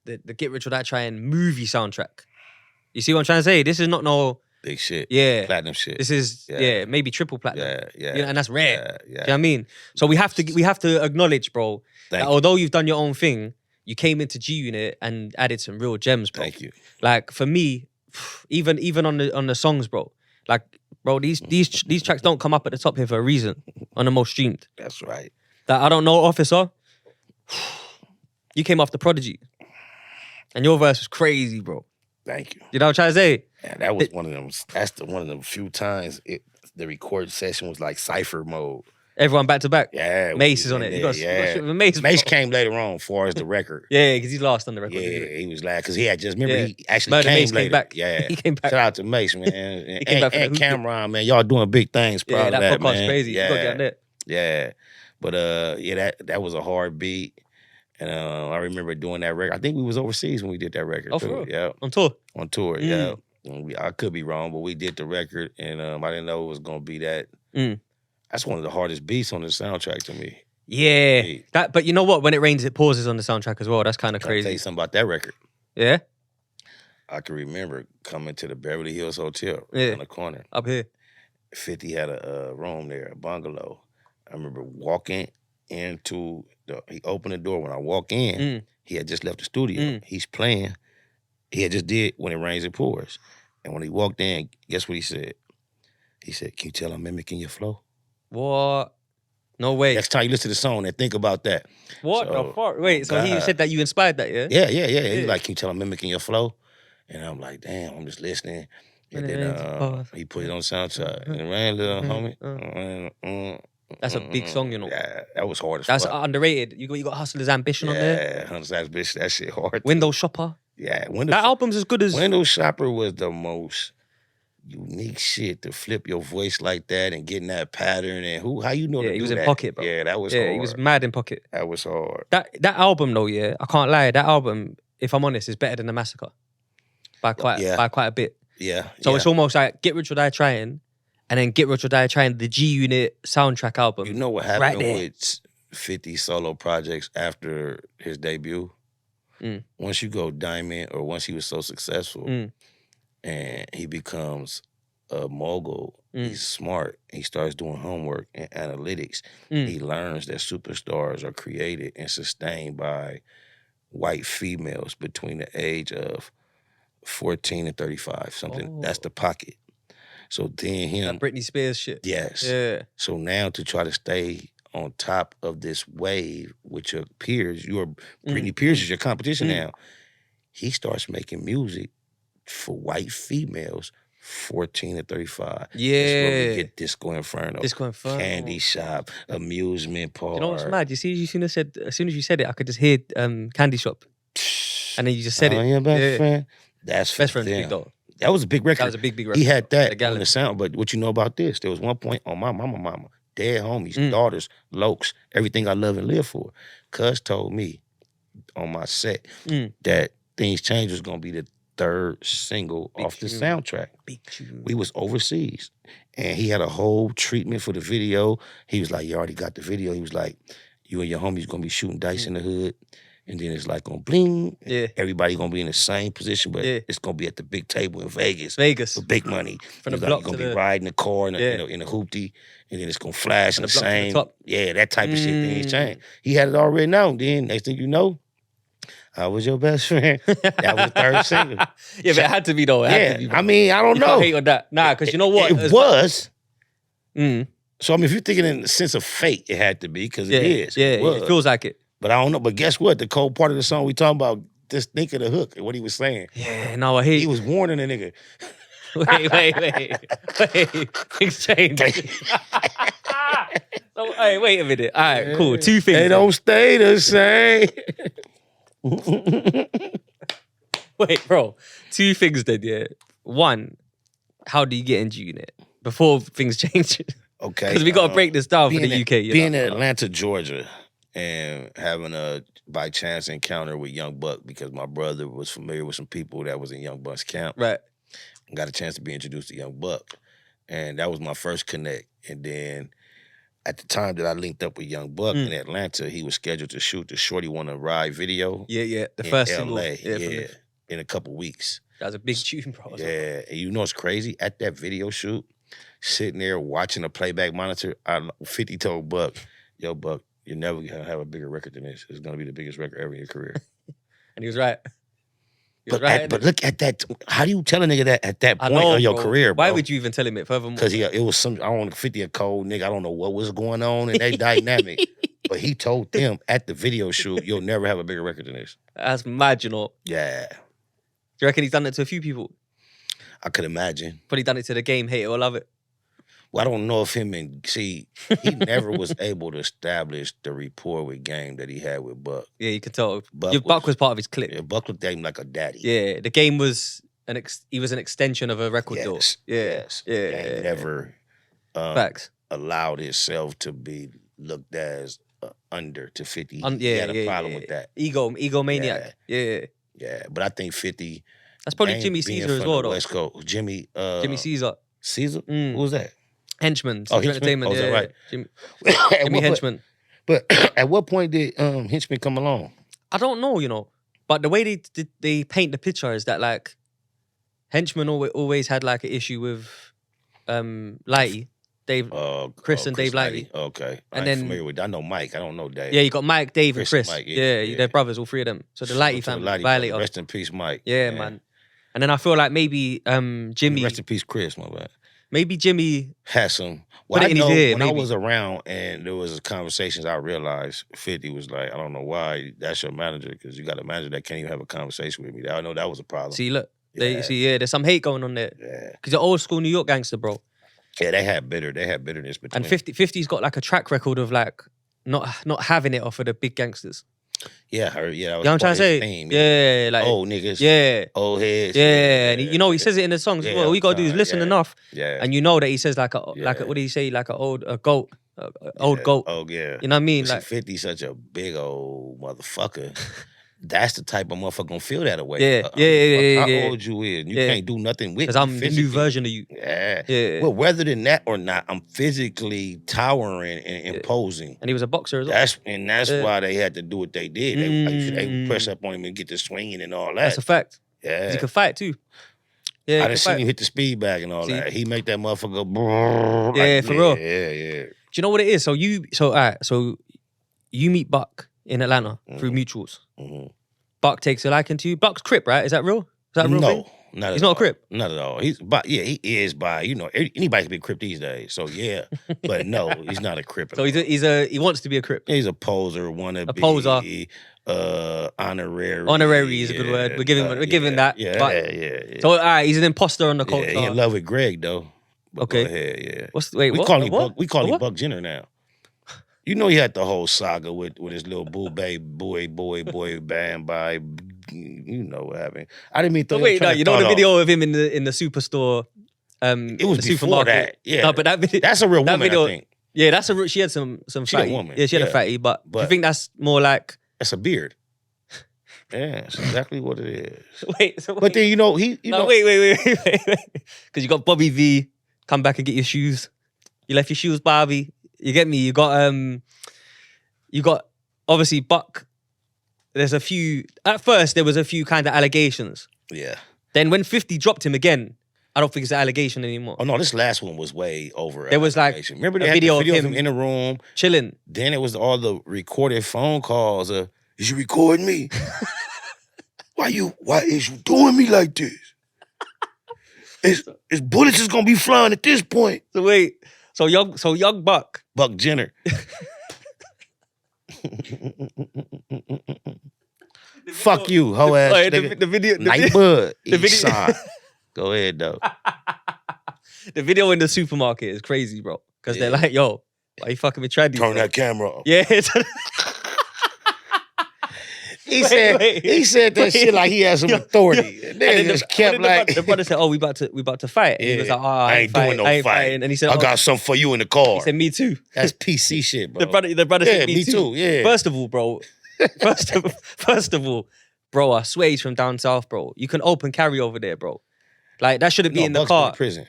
[SPEAKER 1] the Get Rich or Die Tryin movie soundtrack. You see what I'm trying to say? This is not no
[SPEAKER 2] Big shit.
[SPEAKER 1] Yeah.
[SPEAKER 2] Platinum shit.
[SPEAKER 1] This is maybe triple platinum.
[SPEAKER 2] Yeah.
[SPEAKER 1] You know, and that's rare.
[SPEAKER 2] Yeah.
[SPEAKER 1] Do you know what I mean? So we have to acknowledge, bro, that although you've done your own thing, you came into G Unit and added some real gems, bro.
[SPEAKER 2] Thank you.
[SPEAKER 1] Like for me, even on the songs, bro. Like, bro, these tracks don't come up at the top here for a reason on the most streamed.
[SPEAKER 2] That's right.
[SPEAKER 1] That I don't know, Officer. You came off the Prodigy, and your verse was crazy, bro.
[SPEAKER 2] Thank you.
[SPEAKER 1] You know what I'm trying to say?
[SPEAKER 2] Yeah, that was one of them. That's one of the few times the record session was like cypher mode.
[SPEAKER 1] Everyone back to back.
[SPEAKER 2] Yeah,
[SPEAKER 1] Mace is on it. You got shit with Mace.
[SPEAKER 2] Mace came later on, as far as the record.
[SPEAKER 1] Yeah, because he's last on the record.
[SPEAKER 2] Yeah, he was last because he had just remember he actually came
[SPEAKER 1] back.
[SPEAKER 2] Yeah,
[SPEAKER 1] he came back.
[SPEAKER 2] Shout out to Mace, man, and Cameron, man. Y'all doing big things. Proud of that,
[SPEAKER 1] podcast's
[SPEAKER 2] man.
[SPEAKER 1] crazy.
[SPEAKER 2] Yeah,
[SPEAKER 1] You gotta get on that.
[SPEAKER 2] Yeah, but that was a hard beat, and I remember doing that record. I think we was overseas when we did that record.
[SPEAKER 1] Oh,
[SPEAKER 2] too.
[SPEAKER 1] for real?
[SPEAKER 2] Yeah,
[SPEAKER 1] on tour.
[SPEAKER 2] On tour, yeah. I could be wrong, but we did the record, and I didn't know it was gonna be that. That's one of the hardest beats on the soundtrack to me.
[SPEAKER 1] Yeah, but you know what? When it rains, it pauses on the soundtrack as well. That's kind of crazy.
[SPEAKER 2] I'll tell you something about that record.
[SPEAKER 1] Yeah?
[SPEAKER 2] I can remember coming to the Beverly Hills Hotel on the corner.
[SPEAKER 1] Up here.
[SPEAKER 2] 50 had a room there, a bungalow. I remember walking into he opened the door. When I walk in, he had just left the studio. He's playing. He had just did When It Rains, It Pours. And when he walked in, guess what he said? He said, "Can you tell I'm mimicking your flow?"
[SPEAKER 1] What? No way.
[SPEAKER 2] Next time you listen to the song and think about that.
[SPEAKER 1] What the fuck? Wait, so he said that you inspired that, yeah?
[SPEAKER 2] Yeah. He's like, "Can you tell I'm mimicking your flow?" And I'm like, damn, I'm just listening. And then he put it on soundtrack. And it ran, little homie.
[SPEAKER 1] That's a big song, you know.
[SPEAKER 2] Yeah, that was hard as
[SPEAKER 1] fuck. That's underrated. You got Hustler's Ambition on there.
[SPEAKER 2] Yeah, Hustler's Ambition, that shit hard.
[SPEAKER 1] Window Shopper.
[SPEAKER 2] Yeah,
[SPEAKER 1] that album's as good as...
[SPEAKER 2] Window Shopper was the most unique shit to flip your voice like that and getting that pattern and how you know to do that?
[SPEAKER 1] He was in Pocket, bro.
[SPEAKER 2] Yeah, that was hard.
[SPEAKER 1] Yeah, he was mad in Pocket.
[SPEAKER 2] That was hard.
[SPEAKER 1] That album though, I can't lie. That album, if I'm honest, is better than The Massacre. By quite a bit.
[SPEAKER 2] Yeah.
[SPEAKER 1] So it's almost like Get Rich or Die Tryin', and then Get Rich or Die Tryin', the G Unit soundtrack album.
[SPEAKER 2] You know what happened with 50 solo projects after his debut? Once you go diamond, or once he was so successful and he becomes a mogul, he's smart, he starts doing homework and analytics. He learns that superstars are created and sustained by white females between the age of 14 and 35, something. That's the pocket. So then him...
[SPEAKER 1] That Britney Spears shit.
[SPEAKER 2] Yes.
[SPEAKER 1] Yeah.
[SPEAKER 2] So now to try to stay on top of this wave with your peers, Britney Spears is your competition now. He starts making music for white females 14 to 35.
[SPEAKER 1] Yeah.
[SPEAKER 2] That's where we get Disco Inferno.
[SPEAKER 1] Disco Inferno.
[SPEAKER 2] Candy Shop, Amusement Park.
[SPEAKER 1] You know what's mad? You see, as soon as you said it, I could just hear Candy Shop. And then you just said it.
[SPEAKER 2] Your best friend? That's
[SPEAKER 1] Best Friend's big though.
[SPEAKER 2] That was a big record.
[SPEAKER 1] That was a big record.
[SPEAKER 2] He had that on the sound, but what you know about this? There was one point on my mama, dead homies, daughters, lokes, everything I love and live for. Cuz told me on my set that Things Change was gonna be the third single off the soundtrack.
[SPEAKER 1] Big tune.
[SPEAKER 2] We was overseas, and he had a whole treatment for the video. He was like, "You already got the video." He was like, "You and your homies gonna be shooting dice in the hood." And then it's like on bling.
[SPEAKER 1] Yeah.
[SPEAKER 2] Everybody gonna be in the same position, but it's gonna be at the big table in Vegas.
[SPEAKER 1] Vegas.
[SPEAKER 2] For big money.
[SPEAKER 1] From the
[SPEAKER 2] like,
[SPEAKER 1] block
[SPEAKER 2] you're gonna
[SPEAKER 1] to
[SPEAKER 2] be
[SPEAKER 1] the...
[SPEAKER 2] riding the car in a hoopty, and then it's gonna flash in the same. Yeah, that type of shit. Things change. He had it already now. Then next thing you know, I was your best friend. That was the third single.
[SPEAKER 1] Yeah, but it had to be though. It had to be,
[SPEAKER 2] I mean, I don't know.
[SPEAKER 1] Can't hate on that. Nah, because you know what?
[SPEAKER 2] It was. So I mean, if you're thinking in the sense of fate, it had to be because it is.
[SPEAKER 1] Yeah, it feels like it.
[SPEAKER 2] But I don't know. But guess what? The cold part of the song we talking about, just think of the hook and what he was saying.
[SPEAKER 1] Yeah, no, I hate.
[SPEAKER 2] He was warning the nigga.
[SPEAKER 1] Wait. Things change. So, hey, wait a minute. All right, cool. Two things.
[SPEAKER 2] They don't stay the same.
[SPEAKER 1] Wait, bro. Two things then, yeah. One, how do you get in G Unit before things change?
[SPEAKER 2] Okay.
[SPEAKER 1] Because we got to break this down for the UK.
[SPEAKER 2] Being in Atlanta, Georgia, and having a by chance encounter with Young Buck because my brother was familiar with some people that was in Young Buck's camp.
[SPEAKER 1] Right.
[SPEAKER 2] Got a chance to be introduced to Young Buck. And that was my first connect. And then at the time that I linked up with Young Buck in Atlanta, he was scheduled to shoot the Shorty Wanna Ride video.
[SPEAKER 1] Yeah. The first
[SPEAKER 2] LA.
[SPEAKER 1] single.
[SPEAKER 2] Yeah. In a couple weeks.
[SPEAKER 1] That was a big tune, bro.
[SPEAKER 2] Yeah, and you know what's crazy? At that video shoot, sitting there watching the playback monitor, 50 told Buck, yo, Buck, you're never gonna have a bigger record than this. It's gonna be the biggest record ever in your career.
[SPEAKER 1] And he was right.
[SPEAKER 2] But look at that. How do you tell a nigga that at that point of your career, bro?
[SPEAKER 1] Why would you even tell him it furthermore?
[SPEAKER 2] Because it was some, I don't know, 50 a cold nigga. I don't know what was going on in that dynamic. But he told them at the video shoot, you'll never have a bigger record than this.
[SPEAKER 1] That's mad, you know.
[SPEAKER 2] Yeah.
[SPEAKER 1] Do you reckon he's done it to a few people?
[SPEAKER 2] I could imagine.
[SPEAKER 1] Probably done it to the game, hate it or love it.
[SPEAKER 2] Well, I don't know if he never was able to establish the rapport with Game that he had with Buck.
[SPEAKER 1] Yeah, you could tell. Buck was part of his clique.
[SPEAKER 2] Yeah, Buck looked at him like a daddy.
[SPEAKER 1] Yeah, the Game was he was an extension of a record deal.
[SPEAKER 2] Yes. Game never
[SPEAKER 1] Facts.
[SPEAKER 2] allowed himself to be looked as under to 50. He had a problem with that.
[SPEAKER 1] Egomaniac. Yeah.
[SPEAKER 2] Yeah, but I think 50.
[SPEAKER 1] That's probably Jimmy Caesar as well, though.
[SPEAKER 2] West Coast. Jimmy
[SPEAKER 1] Caesar.
[SPEAKER 2] Caesar? Who was that?
[SPEAKER 1] Henchman.
[SPEAKER 2] Henchman?
[SPEAKER 1] Entertainment.
[SPEAKER 2] Oh, is that right?
[SPEAKER 1] Jimmy Henchman.
[SPEAKER 2] But at what point did Henchman come along?
[SPEAKER 1] I don't know, you know. But the way they paint the picture is that, like, Henchman always had, like, an issue with Lighty. Chris and Dave Lighty.
[SPEAKER 2] Okay.
[SPEAKER 1] And
[SPEAKER 2] I'm familiar with that. I know Mike. I don't know Dave.
[SPEAKER 1] Yeah, you got Mike, Dave, and
[SPEAKER 2] Chris
[SPEAKER 1] Chris.
[SPEAKER 2] and Mike,
[SPEAKER 1] They're brothers, all three of them. So the Lighty family, violator.
[SPEAKER 2] Rest in peace, Mike.
[SPEAKER 1] Yeah, man. And then I feel like maybe Jimmy.
[SPEAKER 2] Rest in peace, Chris, my bad.
[SPEAKER 1] Maybe Jimmy
[SPEAKER 2] had some.
[SPEAKER 1] Well, I know when
[SPEAKER 2] I was around and there was conversations, I realized 50 was like, I don't know why that's your manager, because you got a manager that can't even have a conversation with me. I know that was a problem.
[SPEAKER 1] See, look. There's some hate going on there.
[SPEAKER 2] Yeah.
[SPEAKER 1] Because you're old school New York gangster, bro.
[SPEAKER 2] Yeah, they had bitterness between.
[SPEAKER 1] And 50's got like a track record of like not having it off of the big gangsters.
[SPEAKER 2] Yeah, that was
[SPEAKER 1] you know what I'm trying to say?
[SPEAKER 2] Theme,
[SPEAKER 1] yeah, like
[SPEAKER 2] old niggas.
[SPEAKER 1] Yeah.
[SPEAKER 2] Old heads.
[SPEAKER 1] Yeah. And he says it in the songs as well. All you gotta do is listen enough.
[SPEAKER 2] Yeah.
[SPEAKER 1] And you know that he says like what do you say? Like an old goat. Old goat.
[SPEAKER 2] Oh yeah.
[SPEAKER 1] You know what I mean?
[SPEAKER 2] Like 50 such a big old motherfucker. That's the type of motherfucker gonna feel that way.
[SPEAKER 1] Yeah.
[SPEAKER 2] How old you is. You can't do nothing with me.
[SPEAKER 1] Because I'm the new version of you.
[SPEAKER 2] Yeah. Well, whether than that or not, I'm physically towering and imposing.
[SPEAKER 1] And he was a boxer as well.
[SPEAKER 2] That's why they had to do what they did. They press up on him and get the swinging and all that.
[SPEAKER 1] That's a fact.
[SPEAKER 2] Yeah.
[SPEAKER 1] He could fight too. Yeah,
[SPEAKER 2] I done seen him hit the speed bag and all that. He make that motherfucker go.
[SPEAKER 1] Yeah, for real.
[SPEAKER 2] Yeah.
[SPEAKER 1] Do you know what it is? So you meet Buck in Atlanta through mutuals.
[SPEAKER 2] Mm-hmm.
[SPEAKER 1] Buck takes a liking to you. Buck's Crip, right? Is that real? Is that a real thing?
[SPEAKER 2] No,
[SPEAKER 1] he's not a Crip.
[SPEAKER 2] Not at all. He is by anybody can be a Crip these days. So yeah, but no, he's not a Crip.
[SPEAKER 1] So he wants to be a Crip.
[SPEAKER 2] He's a poser, wanna be
[SPEAKER 1] poser.
[SPEAKER 2] Honorary.
[SPEAKER 1] Honorary is a good word. We're giving that.
[SPEAKER 2] Yeah.
[SPEAKER 1] So all right, he's an imposter on the culture.
[SPEAKER 2] Yeah, he in love with Greg though. But
[SPEAKER 1] okay.
[SPEAKER 2] Go ahead, yeah.
[SPEAKER 1] We
[SPEAKER 2] call him Buck Jenner now. You know he had the whole saga with his little boy, bam, bye. You know what happened. I didn't mean to.
[SPEAKER 1] Wait, no, you know the video of him in the superstore.
[SPEAKER 2] It was
[SPEAKER 1] the
[SPEAKER 2] before
[SPEAKER 1] supermarket.
[SPEAKER 2] that. Yeah,
[SPEAKER 1] no, but that video,
[SPEAKER 2] that's a real woman.
[SPEAKER 1] Video,
[SPEAKER 2] I think.
[SPEAKER 1] Yeah, she had some fatty.
[SPEAKER 2] A woman.
[SPEAKER 1] Yeah, she had a fatty. But do you think that's more like?
[SPEAKER 2] That's a beard. Yeah, that's exactly what it is.
[SPEAKER 1] Wait.
[SPEAKER 2] But then you know
[SPEAKER 1] wait. Because you got Bobby V, come back and get your shoes. You left your shoes, Bobby. You get me? You got obviously Buck. At first there was a few kind of allegations.
[SPEAKER 2] Yeah.
[SPEAKER 1] Then when 50 dropped him again, I don't think it's an allegation anymore.
[SPEAKER 2] Oh no, this last one was way over.
[SPEAKER 1] There was like
[SPEAKER 2] remember they had the video of him in the room
[SPEAKER 1] chilling.
[SPEAKER 2] Then it was all the recorded phone calls of, is you recording me? Why is you doing me like this? It's bullets is gonna be flying at this point.
[SPEAKER 1] So wait, so young Buck
[SPEAKER 2] Jenner. Fuck you, hoe ass nigga.
[SPEAKER 1] The video,
[SPEAKER 2] Nightbud, East Side. Go ahead though.
[SPEAKER 1] The video in the supermarket is crazy, bro. Because they're like, yo, why you fucking with Traddy?
[SPEAKER 2] Turn that camera off.
[SPEAKER 1] Yeah.
[SPEAKER 2] He said that shit like he had some authority. They just kept like
[SPEAKER 1] the brother said, "Oh, we about to fight." And he was like, "Oh, I ain't doing no fight." And he said,
[SPEAKER 2] "I got something for you in the car."
[SPEAKER 1] He said, "Me too."
[SPEAKER 2] That's PC shit, bro.
[SPEAKER 1] The brother said,
[SPEAKER 2] "Me too." Yeah.
[SPEAKER 1] First of all, bro. First of all, bro, I swear he's from down south, bro. You can open carry over there, bro. Like that shouldn't be in the
[SPEAKER 2] Buck's
[SPEAKER 1] car.
[SPEAKER 2] In prison.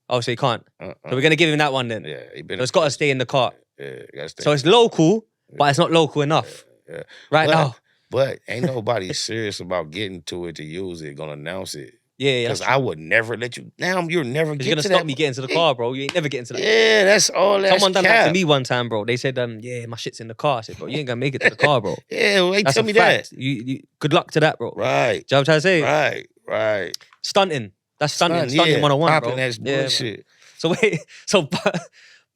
[SPEAKER 1] Oh, so he can't. So we're gonna give him that one then.
[SPEAKER 2] Yeah,
[SPEAKER 1] so it's got to stay in the car.
[SPEAKER 2] Yeah,
[SPEAKER 1] so it's local, but it's not local enough.
[SPEAKER 2] Yeah.
[SPEAKER 1] Right now.
[SPEAKER 2] But ain't nobody serious about getting to it to use it, gonna announce it.
[SPEAKER 1] Yeah,
[SPEAKER 2] Because I would never let you. Now you'll never get to that.
[SPEAKER 1] You're gonna stop me getting to the car, bro. You ain't never getting to that.
[SPEAKER 2] Yeah, that's all that.
[SPEAKER 1] Someone done that to me one time, bro. They said, yeah, my shit's in the car. I said, bro, you ain't gonna make it to the car, bro.
[SPEAKER 2] Yeah, well,
[SPEAKER 1] that's
[SPEAKER 2] tell me
[SPEAKER 1] fact.
[SPEAKER 2] that.
[SPEAKER 1] You good luck to that, bro.
[SPEAKER 2] Right.
[SPEAKER 1] Do you know what I'm trying to say?
[SPEAKER 2] Right.
[SPEAKER 1] Stunting. That's stunting 101, bro.
[SPEAKER 2] That's bullshit.
[SPEAKER 1] Yeah, so wait, so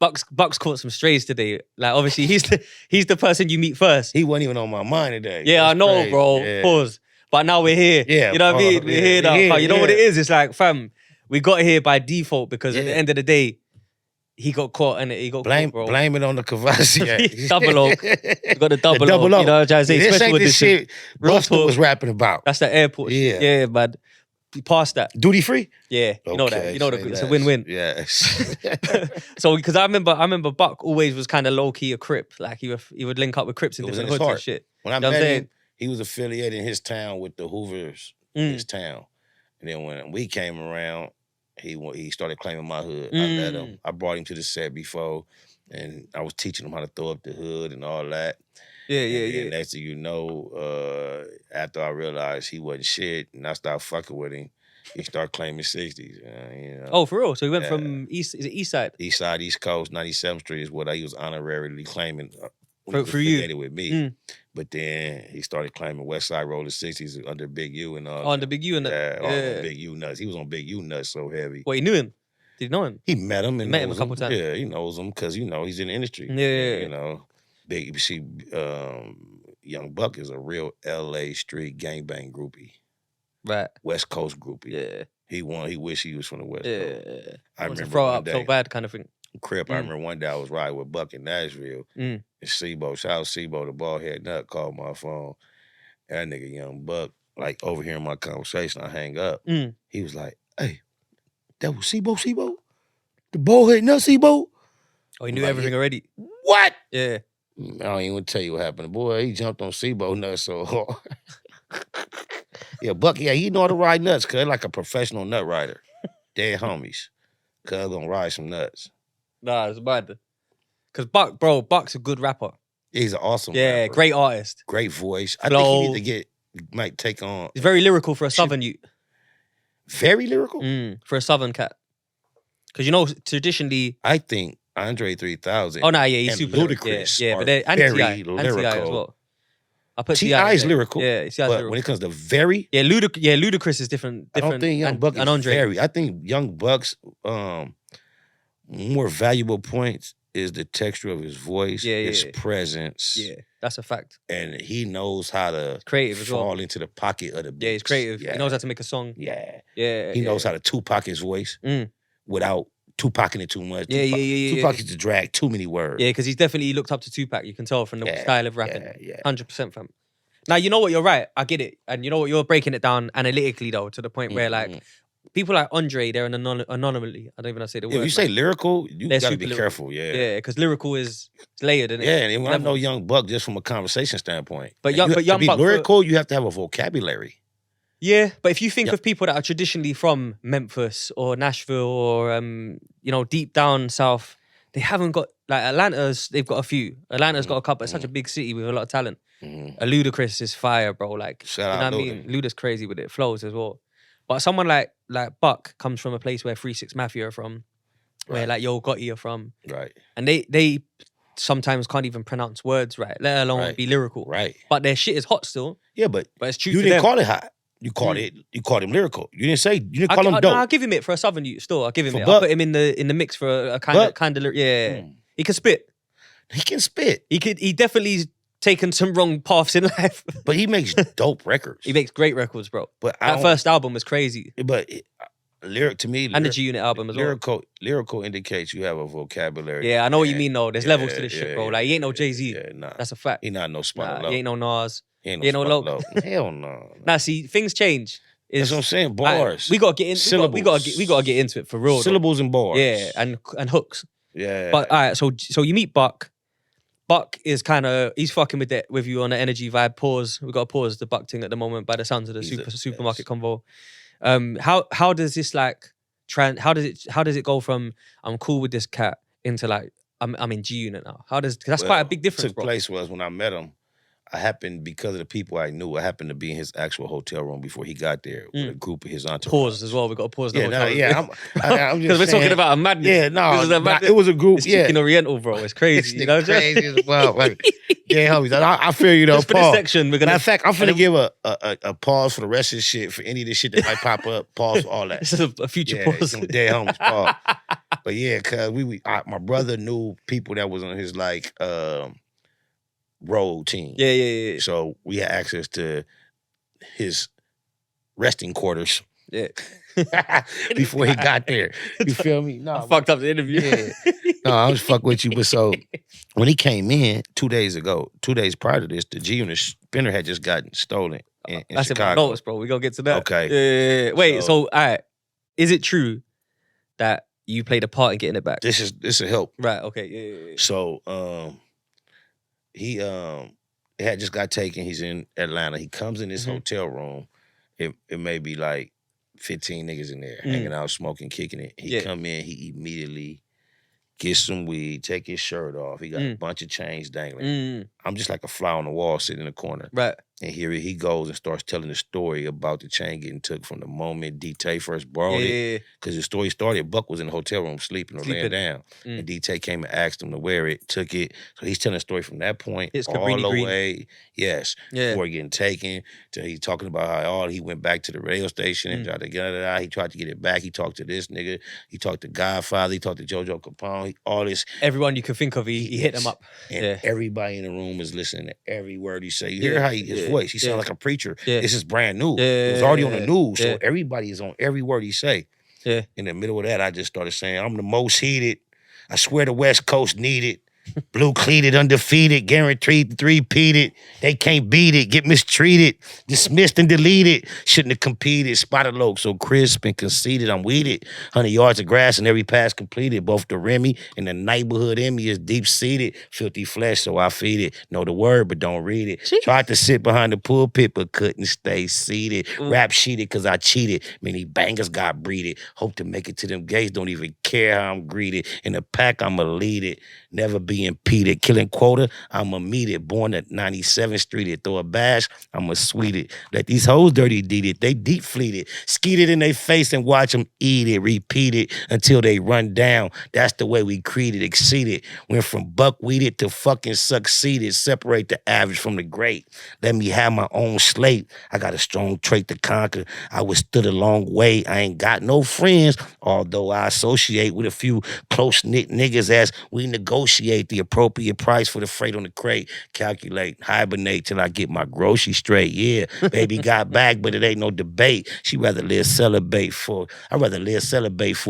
[SPEAKER 1] Bucks caught some strays today. Like obviously he's the person you meet first.
[SPEAKER 2] He wasn't even on my mind today.
[SPEAKER 1] Yeah, I know,
[SPEAKER 2] crazy.
[SPEAKER 1] bro.
[SPEAKER 2] Yeah.
[SPEAKER 1] Pause. But now we're here.
[SPEAKER 2] Yeah,
[SPEAKER 1] you know what I mean? We're here now. You know what it is? It's like, fam, we got here by default because at the end of the day, he got caught and he got caught, bro.
[SPEAKER 2] Blame it on the Cavassier.
[SPEAKER 1] Double O. You got the double O.
[SPEAKER 2] O.
[SPEAKER 1] You know what I'm trying to say?
[SPEAKER 2] This
[SPEAKER 1] Especially
[SPEAKER 2] ain't
[SPEAKER 1] with
[SPEAKER 2] the
[SPEAKER 1] this
[SPEAKER 2] shit Busta was rapping about.
[SPEAKER 1] That's the airport shit. Yeah, man. Past that.
[SPEAKER 2] Duty free?
[SPEAKER 1] Yeah. You know that. You know it's a win-win.
[SPEAKER 2] Yes.
[SPEAKER 1] So because I remember Buck always was kind of low-key a crip. Like he would link up with Crips in different hoods and shit.
[SPEAKER 2] When I met him, he was affiliated in his town with the Hoovers in his town. And then when we came around, he started claiming my hood. I let him. I brought him to the set before, and I was teaching him how to throw up the hood and all that. Yeah. Next thing you know, after I realized he wasn't shit, and I started fucking with him, he started claiming 60s. You know?
[SPEAKER 1] Oh, for real? So he went from East Side?
[SPEAKER 2] East Side, East Coast, 97th Street is what he was honorarily claiming
[SPEAKER 1] for you.
[SPEAKER 2] With me. But then he started claiming West Side Roller 60s under Big U and all.
[SPEAKER 1] Under Big U and
[SPEAKER 2] that. Big U nuts. He was on Big U nuts so heavy.
[SPEAKER 1] Well, he knew him. Did he know him?
[SPEAKER 2] He met him and
[SPEAKER 1] met him a couple times.
[SPEAKER 2] Yeah, he knows him because he's in the industry.
[SPEAKER 1] Yeah.
[SPEAKER 2] You know, Young Buck is a real LA street gangbang groupie.
[SPEAKER 1] Right.
[SPEAKER 2] West Coast groupie.
[SPEAKER 1] Yeah.
[SPEAKER 2] He wish he was from the West Coast.
[SPEAKER 1] Yeah.
[SPEAKER 2] I remember
[SPEAKER 1] throw
[SPEAKER 2] one
[SPEAKER 1] up
[SPEAKER 2] day,
[SPEAKER 1] so bad kind of thing.
[SPEAKER 2] Crip, I remember one day I was riding with Buck in Nashville. And Sebo, shout out Sebo, the bald head nut, called my phone. And that nigga Young Buck, like overhearing my conversation, I hang up. He was like, hey, that was Sebo? The bald head nut Sebo?
[SPEAKER 1] Oh, he knew everything already.
[SPEAKER 2] What?
[SPEAKER 1] Yeah.
[SPEAKER 2] I don't even tell you what happened. Boy, he jumped on Sebo nuts so hard. Yeah, Buck, he know how to ride nuts, cuz like a professional nut rider. Dead homies. Cuz gonna ride some nuts.
[SPEAKER 1] Nah, it's bad. Cause Buck's a good rapper.
[SPEAKER 2] He's an awesome rapper.
[SPEAKER 1] Great artist.
[SPEAKER 2] Great voice.
[SPEAKER 1] Flow.
[SPEAKER 2] I think he might take on.
[SPEAKER 1] He's very lyrical for a Southern youth.
[SPEAKER 2] Very lyrical?
[SPEAKER 1] For a Southern cat. Cause traditionally.
[SPEAKER 2] I think Andre 3000.
[SPEAKER 1] Oh, nah, yeah, he's super
[SPEAKER 2] Ludacris.
[SPEAKER 1] Yeah, but they're very lyrical as well. I put
[SPEAKER 2] T.I. is lyrical.
[SPEAKER 1] Yeah, T.I. is
[SPEAKER 2] but
[SPEAKER 1] lyrical.
[SPEAKER 2] when it comes to very.
[SPEAKER 1] Yeah, Ludacris is different.
[SPEAKER 2] I don't think Young Buck is
[SPEAKER 1] Andre.
[SPEAKER 2] very. I think Young Buck's more valuable points is the texture of his voice, his presence.
[SPEAKER 1] Yeah, that's a fact.
[SPEAKER 2] And he knows how to fall into the pocket of the beats.
[SPEAKER 1] Yeah, he's creative. Yeah. He knows how to make a song.
[SPEAKER 2] Yeah.
[SPEAKER 1] Yeah.
[SPEAKER 2] He knows how to Tupac his voice without Tupacing it too much. Tupac is to drag too many words.
[SPEAKER 1] Yeah, because he's definitely looked up to Tupac. You can tell from the style of rapping.
[SPEAKER 2] Yeah.
[SPEAKER 1] 100%, fam. Now, you know what? You're right. I get it. And you know what? You're breaking it down analytically, though, to the point where, like, people like Andre, they're an anomaly. I don't even know how to say the word.
[SPEAKER 2] If you say lyrical, you gotta be careful. Yeah,
[SPEAKER 1] because lyrical is layered, isn't it?
[SPEAKER 2] Yeah, and when I know Young Buck just from a conversation standpoint.
[SPEAKER 1] But Young
[SPEAKER 2] to be
[SPEAKER 1] Buck
[SPEAKER 2] lyrical, you have to have a vocabulary.
[SPEAKER 1] Yeah, but if you think of people that are traditionally from Memphis or Nashville or deep down south, they haven't got like Atlanta's. They've got a few. Atlanta's got a couple. It's such a big city with a lot of talent. A Ludacris is fire, bro. Like,
[SPEAKER 2] shout out,
[SPEAKER 1] you know what I mean? Luda's crazy with it. Flows as well. But someone like Buck comes from a place where 3-6 Mafia are from, where like Yo Gotti are from,
[SPEAKER 2] right?
[SPEAKER 1] And they sometimes can't even pronounce words right, let alone be lyrical,
[SPEAKER 2] right?
[SPEAKER 1] But their shit is hot still.
[SPEAKER 2] Yeah, but
[SPEAKER 1] it's true.
[SPEAKER 2] You didn't call it hot. You called him lyrical. You didn't him dope.
[SPEAKER 1] I'll give him it for a Southern youth still. I'll give him it. I'll put him in the mix for a kind of He can spit.
[SPEAKER 2] He can spit.
[SPEAKER 1] He definitely's taken some wrong paths in life.
[SPEAKER 2] But he makes dope records.
[SPEAKER 1] He makes great records, bro.
[SPEAKER 2] But
[SPEAKER 1] that first album was crazy.
[SPEAKER 2] But lyric to me,
[SPEAKER 1] and the G Unit album as well.
[SPEAKER 2] Lyrical indicates you have a vocabulary.
[SPEAKER 1] Yeah, I know what you mean though. There's levels to this shit, bro. Like he ain't no Jay-Z.
[SPEAKER 2] Yeah, nah.
[SPEAKER 1] That's a fact.
[SPEAKER 2] He not no Spot Low.
[SPEAKER 1] He ain't no Nas.
[SPEAKER 2] He ain't no Low. Hell no.
[SPEAKER 1] Nah, see, things change.
[SPEAKER 2] That's what I'm saying. Bars.
[SPEAKER 1] We gotta get into we gotta get into it for real.
[SPEAKER 2] Syllables and bars.
[SPEAKER 1] Yeah, and hooks.
[SPEAKER 2] Yeah.
[SPEAKER 1] But all right, so you meet Buck. Buck is he's fucking with you on the energy vibe. Pause. We got to pause the Buck thing at the moment by the sounds of the supermarket convo. How does this like how does it go from I'm cool with this cat into like I'm in G Unit now? Because that's quite a big difference.
[SPEAKER 2] What took place was when I met him, I happened, because of the people I knew, I happened to be in his actual hotel room before he got there with a group of his entourage.
[SPEAKER 1] Pause as well. We got to pause the
[SPEAKER 2] Yeah,
[SPEAKER 1] hotel.
[SPEAKER 2] I'm just
[SPEAKER 1] Because we're
[SPEAKER 2] saying,
[SPEAKER 1] talking about a madness.
[SPEAKER 2] Yeah, no,
[SPEAKER 1] This is a madness.
[SPEAKER 2] it was a group.
[SPEAKER 1] It's
[SPEAKER 2] Yeah,
[SPEAKER 1] chicken Oriental, bro. It's crazy. You know,
[SPEAKER 2] crazy as well. Like, yeah, homies. I feel you though.
[SPEAKER 1] Just for this section, we're gonna.
[SPEAKER 2] Matter of fact, I'm finna give a pause for the rest of the shit, for any of this shit that might pop up. Pause for all that.
[SPEAKER 1] This is a future pause.
[SPEAKER 2] Dead homies. Pause. But yeah, cause my brother knew people that was on his like road team.
[SPEAKER 1] Yeah.
[SPEAKER 2] So we had access to his resting quarters.
[SPEAKER 1] Yeah.
[SPEAKER 2] Before he got there. You feel me? No,
[SPEAKER 1] I fucked up the interview.
[SPEAKER 2] Yeah. No, I was fucking with you. But so when he came in 2 days prior to this, the G Unit spinner had just gotten stolen in
[SPEAKER 1] That's
[SPEAKER 2] Chicago.
[SPEAKER 1] in my notes, bro. We're gonna get to that.
[SPEAKER 2] Okay.
[SPEAKER 1] Yeah. Wait, so all right. Is it true that you played a part in getting it back?
[SPEAKER 2] This will help.
[SPEAKER 1] Right, okay. Yeah.
[SPEAKER 2] So he it had just got taken. He's in Atlanta. He comes in this hotel room. It may be like 15 niggas in there hanging out, smoking, kicking it. He come in, he immediately gets some weed, take his shirt off. He got a bunch of chains dangling. I'm just like a fly on the wall sitting in the corner.
[SPEAKER 1] Right.
[SPEAKER 2] And here he goes and starts telling the story about the chain getting took from the moment D-Tay first borrowed it. Because the story started, Buck was in the hotel room sleeping or laying down. And D-Tay came and asked him to wear it, took it. So he's telling the story from that point all the way, before getting taken, till he's talking about how he went back to the radio station and tried to get it. He tried to get it back. He talked to this nigga. He talked to Godfather. He talked to JoJo Capone. All this.
[SPEAKER 1] Everyone you can think of, he hit them up.
[SPEAKER 2] And everybody in the room is listening to every word he say. You hear how his voice. He sounds like a preacher. This is brand new. It was already on the news, so everybody is on every word he say. In the middle of that, I just started saying, I'm the most heated. I swear the West Coast need it. Blue cleated, undefeated, guaranteed three-peated. They can't beat it, get mistreated, dismissed and deleted. Shouldn't have competed, spotted low, so crisp and conceited. I'm weeded. 100 yards of grass and every pass completed. Both the Remy and the neighborhood in me is deep-seated. Filthy flesh, so I feed it. Know the word, but don't read it. Tried to sit behind the pulpit, but couldn't stay seated. Rap sheeted, cause I cheated. Many bangers got breeded. Hope to make it to them gays, don't even care how I'm greeted. In the pack, I'ma lead it. Never be impeded. Killing quota, I'ma meet it. Born at 97th Street, it throw a bash, I'ma sweet it. Let these hoes dirty deed it. They deep fleeted. Skeet it in their face and watch them eat it. Repeat it until they run down. That's the way we created, exceeded. Went from buckwheated to fucking succeeded. Separate the average from the great. Let me have my own slate. I got a strong trait to conquer. I withstood a long way. I ain't got no friends, although I associate with a few close-knit niggas as we negotiate the appropriate price for the freight on the crate. Calculate, hibernate till I get my groceries straight. Yeah, baby got back, but it ain't no debate. I'd rather live celebrate before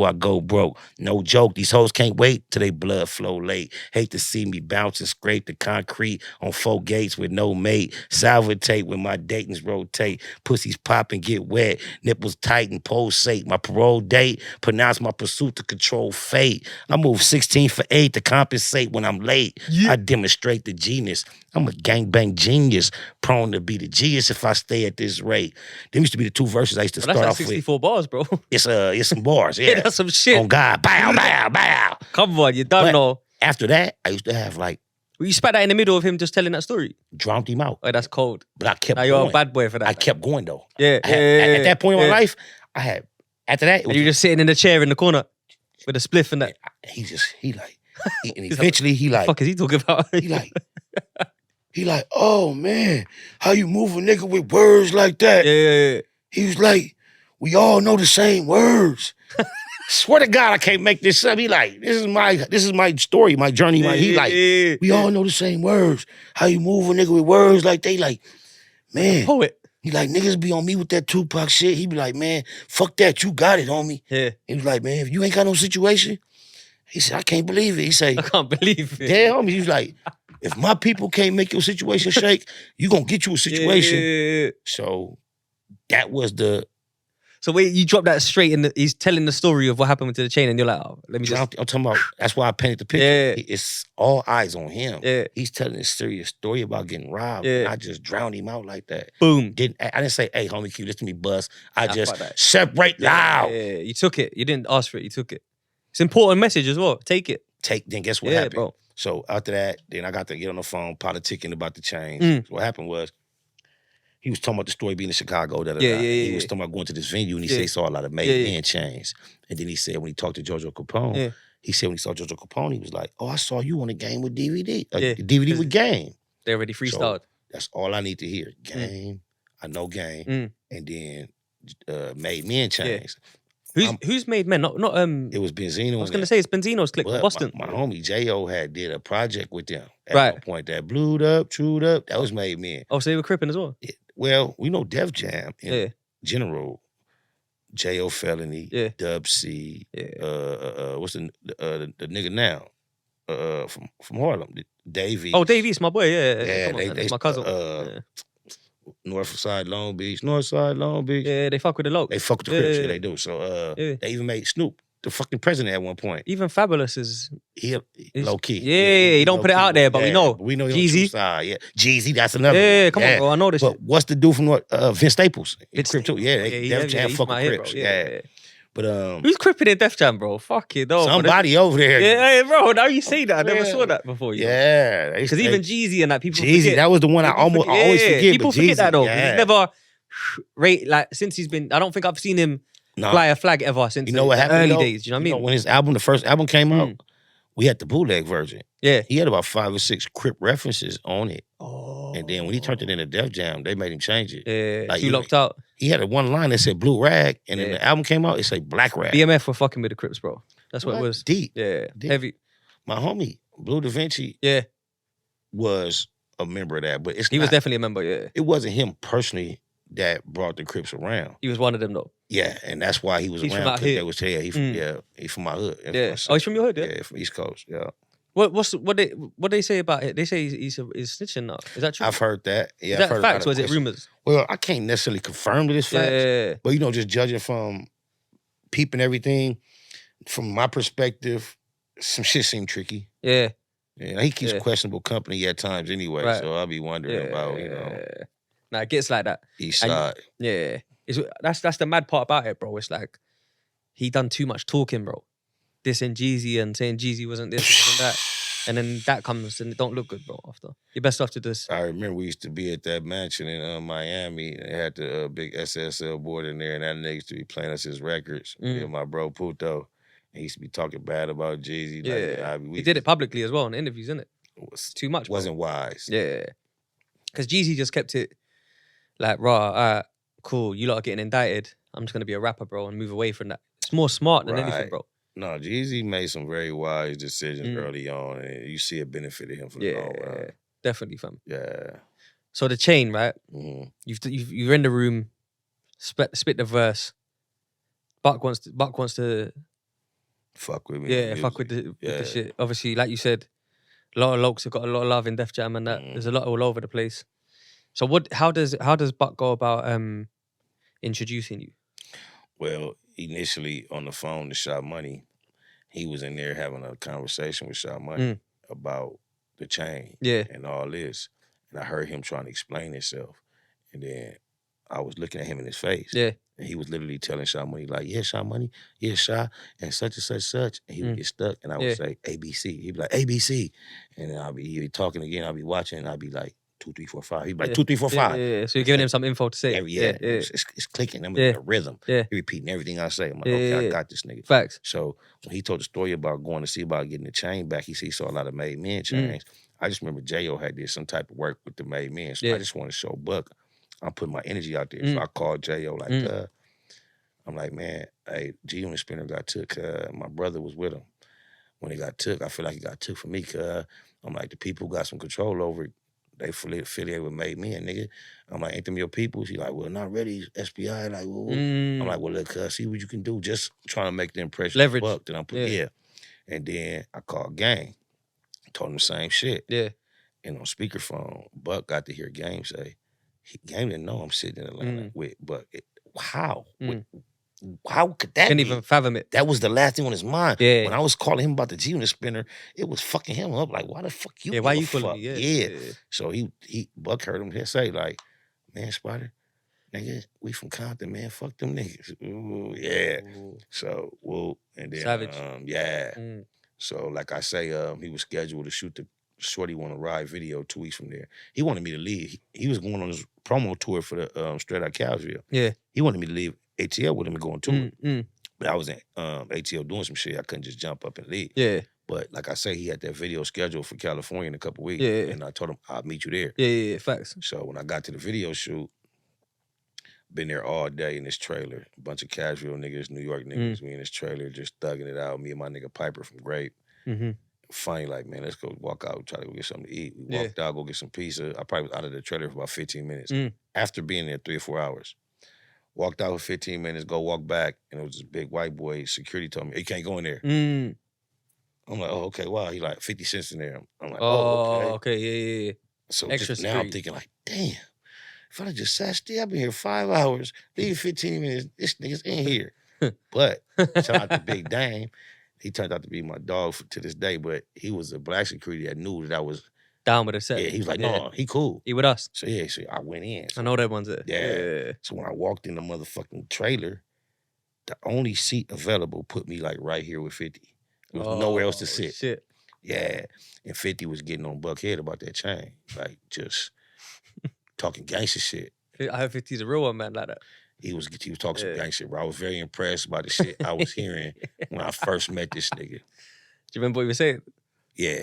[SPEAKER 2] I go broke. No joke, these hoes can't wait till they blood flow late. Hate to see me bounce and scrape the concrete on 4 gates with no mate. Salivate when my Daytons rotate. Pussies pop and get wet. Nipples tight and pulsate. My parole date pronounce my pursuit to control fate. I move 16 for 8 to compensate when I'm late. I demonstrate the genius. I'm a gangbang genius, prone to be the genius if I stay at this rate. Them used to be the 2 verses I used to start
[SPEAKER 1] that's like
[SPEAKER 2] off
[SPEAKER 1] 64
[SPEAKER 2] with.
[SPEAKER 1] bars, bro.
[SPEAKER 2] It's some bars, yeah.
[SPEAKER 1] That's some shit.
[SPEAKER 2] On God, bow, bow, bow.
[SPEAKER 1] Come on, you don't know.
[SPEAKER 2] After that, I used to have like,
[SPEAKER 1] Well, you spat that in the middle of him just telling that story.
[SPEAKER 2] drowned him out.
[SPEAKER 1] Oh, that's cold.
[SPEAKER 2] But I kept
[SPEAKER 1] Now
[SPEAKER 2] going.
[SPEAKER 1] you're a bad boy for that.
[SPEAKER 2] I kept going though.
[SPEAKER 1] Yeah.
[SPEAKER 2] At that point in my life, I had, after that, it
[SPEAKER 1] And
[SPEAKER 2] was,
[SPEAKER 1] you just sitting in the chair in the corner with a spliff and that.
[SPEAKER 2] and eventually he like,
[SPEAKER 1] What the fuck is he talking about?
[SPEAKER 2] he like, oh man, how you move a nigga with words like that?
[SPEAKER 1] Yeah.
[SPEAKER 2] He was like, we all know the same words. Swear to God, I can't make this up. He like, this is my story, my journey. We all know the same words. How you move a nigga with words like they like, man.
[SPEAKER 1] Poet.
[SPEAKER 2] He like, niggas be on me with that Tupac shit. He be like, man, fuck that, you got it, homie.
[SPEAKER 1] Yeah.
[SPEAKER 2] He was like, man, if you ain't got no situation, he said, I can't believe it. He say,
[SPEAKER 1] I can't believe it.
[SPEAKER 2] damn, homie. He was like, if my people can't make your situation shake, you gonna get you a situation.
[SPEAKER 1] Yeah.
[SPEAKER 2] So that was the
[SPEAKER 1] So wait, you dropped that straight in he's telling the story of what happened to the chain and you're like, oh, let me just...
[SPEAKER 2] I'm talking about, that's why I painted the picture.
[SPEAKER 1] Yeah.
[SPEAKER 2] It's all eyes on him.
[SPEAKER 1] Yeah.
[SPEAKER 2] He's telling a serious story about getting robbed.
[SPEAKER 1] Yeah.
[SPEAKER 2] And I just drowned him out like that.
[SPEAKER 1] Boom.
[SPEAKER 2] I didn't say, hey, homie, Q, listen to me bust. I
[SPEAKER 1] Fuck
[SPEAKER 2] just
[SPEAKER 1] that.
[SPEAKER 2] separate loud.
[SPEAKER 1] Yeah. You took it. You didn't ask for it. You took it. It's an important message as well. Take it.
[SPEAKER 2] Then guess what
[SPEAKER 1] Yeah,
[SPEAKER 2] happened?
[SPEAKER 1] bro.
[SPEAKER 2] So after that, then I got to get on the phone politicking about the change. So what happened was, he was talking about the story being in Chicago. He was talking about going to this venue, and he said he saw a lot of made men change. And then he said when he talked to Jojo Capone, he said when he saw Jojo Capone, he was like, "Oh, I saw you on the Game with DVD. DVD with Game."
[SPEAKER 1] They already freestyled.
[SPEAKER 2] So that's all I need to hear. Game, I know Game, and then made men change.
[SPEAKER 1] Who's made men? Not
[SPEAKER 2] It was Benzino.
[SPEAKER 1] I was gonna say it's Benzino's clique from Boston.
[SPEAKER 2] My homie J.O. had did a project with them at one point. That Blued Up, Trued Up, that was made men.
[SPEAKER 1] Oh, so they were cripping as well?
[SPEAKER 2] Yeah. Well, we know Def Jam in general. J.O. Felony, Dub C, what's the nigga now? From Harlem, Davey.
[SPEAKER 1] Oh, Davies, my boy,
[SPEAKER 2] Yeah,
[SPEAKER 1] that's my cousin.
[SPEAKER 2] North Side Long Beach.
[SPEAKER 1] Yeah, they fuck with the loc.
[SPEAKER 2] They fuck with the Crips, they do. So they even made Snoop the fucking president at one point.
[SPEAKER 1] Even Fabulous is
[SPEAKER 2] low key.
[SPEAKER 1] Yeah, he don't put it out there, but we know.
[SPEAKER 2] We know
[SPEAKER 1] Jeezy.
[SPEAKER 2] Jeezy, that's another one.
[SPEAKER 1] Yeah, come on, bro, I know this shit.
[SPEAKER 2] But what's the dude from Vince Staples?
[SPEAKER 1] Vince
[SPEAKER 2] Crip too. Yeah, Def Jam fuck with Crips. Yeah. But
[SPEAKER 1] who's cripping in Def Jam, bro? Fuck it, though.
[SPEAKER 2] Somebody over there.
[SPEAKER 1] Yeah, bro. Now you say that, I never saw that before.
[SPEAKER 2] Yeah,
[SPEAKER 1] because even Jeezy and that people.
[SPEAKER 2] Jeezy,
[SPEAKER 1] forget.
[SPEAKER 2] that was the one I always forget.
[SPEAKER 1] People forget that though. He's never since he's been. I don't think I've seen him fly a flag ever since.
[SPEAKER 2] You know what happened?
[SPEAKER 1] Early days. You know what I mean?
[SPEAKER 2] When his the first album came out, we had the bootleg version.
[SPEAKER 1] Yeah,
[SPEAKER 2] he had about 5 or 6 Crip references on it.
[SPEAKER 1] Oh,
[SPEAKER 2] and then when he turned it into Def Jam, they made him change it.
[SPEAKER 1] Yeah, like, you locked out.
[SPEAKER 2] He had one line that said Blue Rag, and then the album came out, it said Black Rag.
[SPEAKER 1] BMF were fucking with the Crips, bro. That's what it was.
[SPEAKER 2] Deep.
[SPEAKER 1] Yeah,
[SPEAKER 2] deep.
[SPEAKER 1] Heavy.
[SPEAKER 2] My homie, Blue Da Vinci, was a member of that, but
[SPEAKER 1] he was definitely a member,
[SPEAKER 2] It wasn't him personally that brought the Crips around.
[SPEAKER 1] He was one of them, though.
[SPEAKER 2] Yeah, and that's why he was around.
[SPEAKER 1] From out here.
[SPEAKER 2] He's from my hood.
[SPEAKER 1] Yeah. Oh, he's from your hood,
[SPEAKER 2] Yeah, from East Coast, yeah.
[SPEAKER 1] What they say about it? They say he's snitching now. Is that true?
[SPEAKER 2] I've heard that. Yeah,
[SPEAKER 1] is that facts or is it rumors?
[SPEAKER 2] Well, I can't necessarily confirm that it's facts. But just judging from peeping everything, from my perspective, some shit seemed tricky.
[SPEAKER 1] Yeah.
[SPEAKER 2] Yeah, he keeps questionable company at times anyway, so I'll be wondering about,
[SPEAKER 1] Nah, it gets like that.
[SPEAKER 2] East side.
[SPEAKER 1] That's the mad part about it, bro. It's like he done too much talking, bro. Dissing Jeezy and saying Jeezy wasn't this, wasn't that. And then that comes and it don't look good, bro, after. You're best off to this.
[SPEAKER 2] I remember we used to be at that mansion in Miami. And they had the big SSL board in there, and that nigga used to be playing us his records. And my bro Puto. He used to be talking bad about Jeezy.
[SPEAKER 1] He did it publicly as well in interviews, innit? It was too much, bro.
[SPEAKER 2] Wasn't wise.
[SPEAKER 1] Yeah. Because Jeezy just kept it like, raw, cool, you lot are getting indicted. I'm just going to be a rapper, bro, and move away from that. It's more smart than anything, bro.
[SPEAKER 2] No, Jeezy made some very wise decisions early on, and you see it benefited him for the long run.
[SPEAKER 1] Definitely, fam.
[SPEAKER 2] Yeah.
[SPEAKER 1] So the chain, right? You're in the room, spit the verse. Buck wants to
[SPEAKER 2] fuck with me.
[SPEAKER 1] Yeah, fuck with the shit. Obviously, like you said, a lot of locs have got a lot of love in Def Jam and that. There's a lot all over the place. So how does Buck go about introducing you?
[SPEAKER 2] Well, initially on the phone to Shot Money, he was in there having a conversation with Shot Money about the chain and all this. And I heard him trying to explain himself. And then I was looking at him in his face.
[SPEAKER 1] Yeah.
[SPEAKER 2] And he was literally telling Shot Money, like, yeah, Shot Money, yeah, Shot, and such and such. And he would get stuck. And I would say, ABC. He'd be like, ABC. And then he'd be talking again. I'd be watching. And I'd be like, 2, 3, 4, 5. He'd be like, 2, 3, 4, 5.
[SPEAKER 1] Yeah. So you're giving him some info to say.
[SPEAKER 2] It's clicking. I'm in a rhythm.
[SPEAKER 1] Yeah.
[SPEAKER 2] He repeating everything I say. I'm like, okay, I got this nigga.
[SPEAKER 1] Facts.
[SPEAKER 2] So when he told the story about going to see about getting the chain back, he saw a lot of made men chains. I just remember J.O. had did some type of work with the made men. So I just want to show Buck. I'm putting my energy out there. So I called J.O. like, I'm like, man, hey, G Unit Spinner got took. My brother was with him. When he got took, I feel like he got took from me. I'm like, the people who got some control over it, they affiliated with made men, nigga. I'm like, ain't them your people? He like, well, not ready. SBI, like, well, I'm like, well, look, see what you can do. Just trying to make the impression.
[SPEAKER 1] Leverage.
[SPEAKER 2] Buck that I'm putting, And then I called Gang. Told him the same shit.
[SPEAKER 1] Yeah.
[SPEAKER 2] And on speakerphone, Buck got to hear Game say, Game didn't know I'm sitting in Atlanta with Buck. How? How could that
[SPEAKER 1] Couldn't
[SPEAKER 2] be?
[SPEAKER 1] even fathom it.
[SPEAKER 2] That was the last thing on his mind.
[SPEAKER 1] Yeah.
[SPEAKER 2] When I was calling him about the G Unit Spinner, it was fucking him up. Like, why the fuck you?
[SPEAKER 1] Yeah, why you calling me?
[SPEAKER 2] Yeah. So he Buck heard him say like, man, Spider, nigga, we from Compton, man. Fuck them niggas. Ooh, yeah. Ooh. So and then
[SPEAKER 1] Savage.
[SPEAKER 2] So, like I say, he was scheduled to shoot the Shorty Wanna Ride video 2 weeks from there. He wanted me to leave. He was going on his promo tour for the Straight Out Cowsville.
[SPEAKER 1] Yeah.
[SPEAKER 2] He wanted me to leave ATL with him and go on tour.
[SPEAKER 1] Mm.
[SPEAKER 2] But I was in ATL doing some shit. I couldn't just jump up and leave.
[SPEAKER 1] Yeah.
[SPEAKER 2] But like I say, he had that video scheduled for California in a couple weeks.
[SPEAKER 1] Yeah.
[SPEAKER 2] And I told him, I'll meet you there.
[SPEAKER 1] Yeah, facts.
[SPEAKER 2] So when I got to the video shoot, been there all day in this trailer. A bunch of Casual niggas, New York niggas. We in this trailer just thugging it out. Me and my nigga Piper from Grape.
[SPEAKER 1] Mm-hmm.
[SPEAKER 2] Funny, like, man, let's go walk out, try to go get something to eat. We walked out, go get some pizza. I probably was out of the trailer for about 15 minutes. After being there 3 or 4 hours. Walked out for 15 minutes, go walk back, and it was this big white boy. Security told me, you can't go in there. I'm like, oh, okay, wow. He like 50 cents in there. I'm like, oh, okay.
[SPEAKER 1] Yeah.
[SPEAKER 2] So
[SPEAKER 1] Extra
[SPEAKER 2] just now I'm thinking like, damn, if I'd have just sat still, I've been here 5 hours, leave 15 minutes, this nigga's in here. But shout out to Big Dame. He turned out to be my dog to this day, but he was a black security that knew that I was
[SPEAKER 1] down with the set.
[SPEAKER 2] Yeah, he was like, no, he cool.
[SPEAKER 1] He with us.
[SPEAKER 2] So yeah, so I went in. So,
[SPEAKER 1] I know that one's it.
[SPEAKER 2] Yeah. So when I walked in the motherfucking trailer, the only seat available put me like right here with 50. There was nowhere else to sit.
[SPEAKER 1] Shit.
[SPEAKER 2] Yeah. And 50 was getting on Buckhead about that chain. Like just talking gangster shit.
[SPEAKER 1] I heard 50's a real one, man, like that.
[SPEAKER 2] He was talking some gangster shit, bro. I was very impressed by the shit I was hearing when I first met this nigga.
[SPEAKER 1] Do you remember what he was saying?
[SPEAKER 2] Yeah.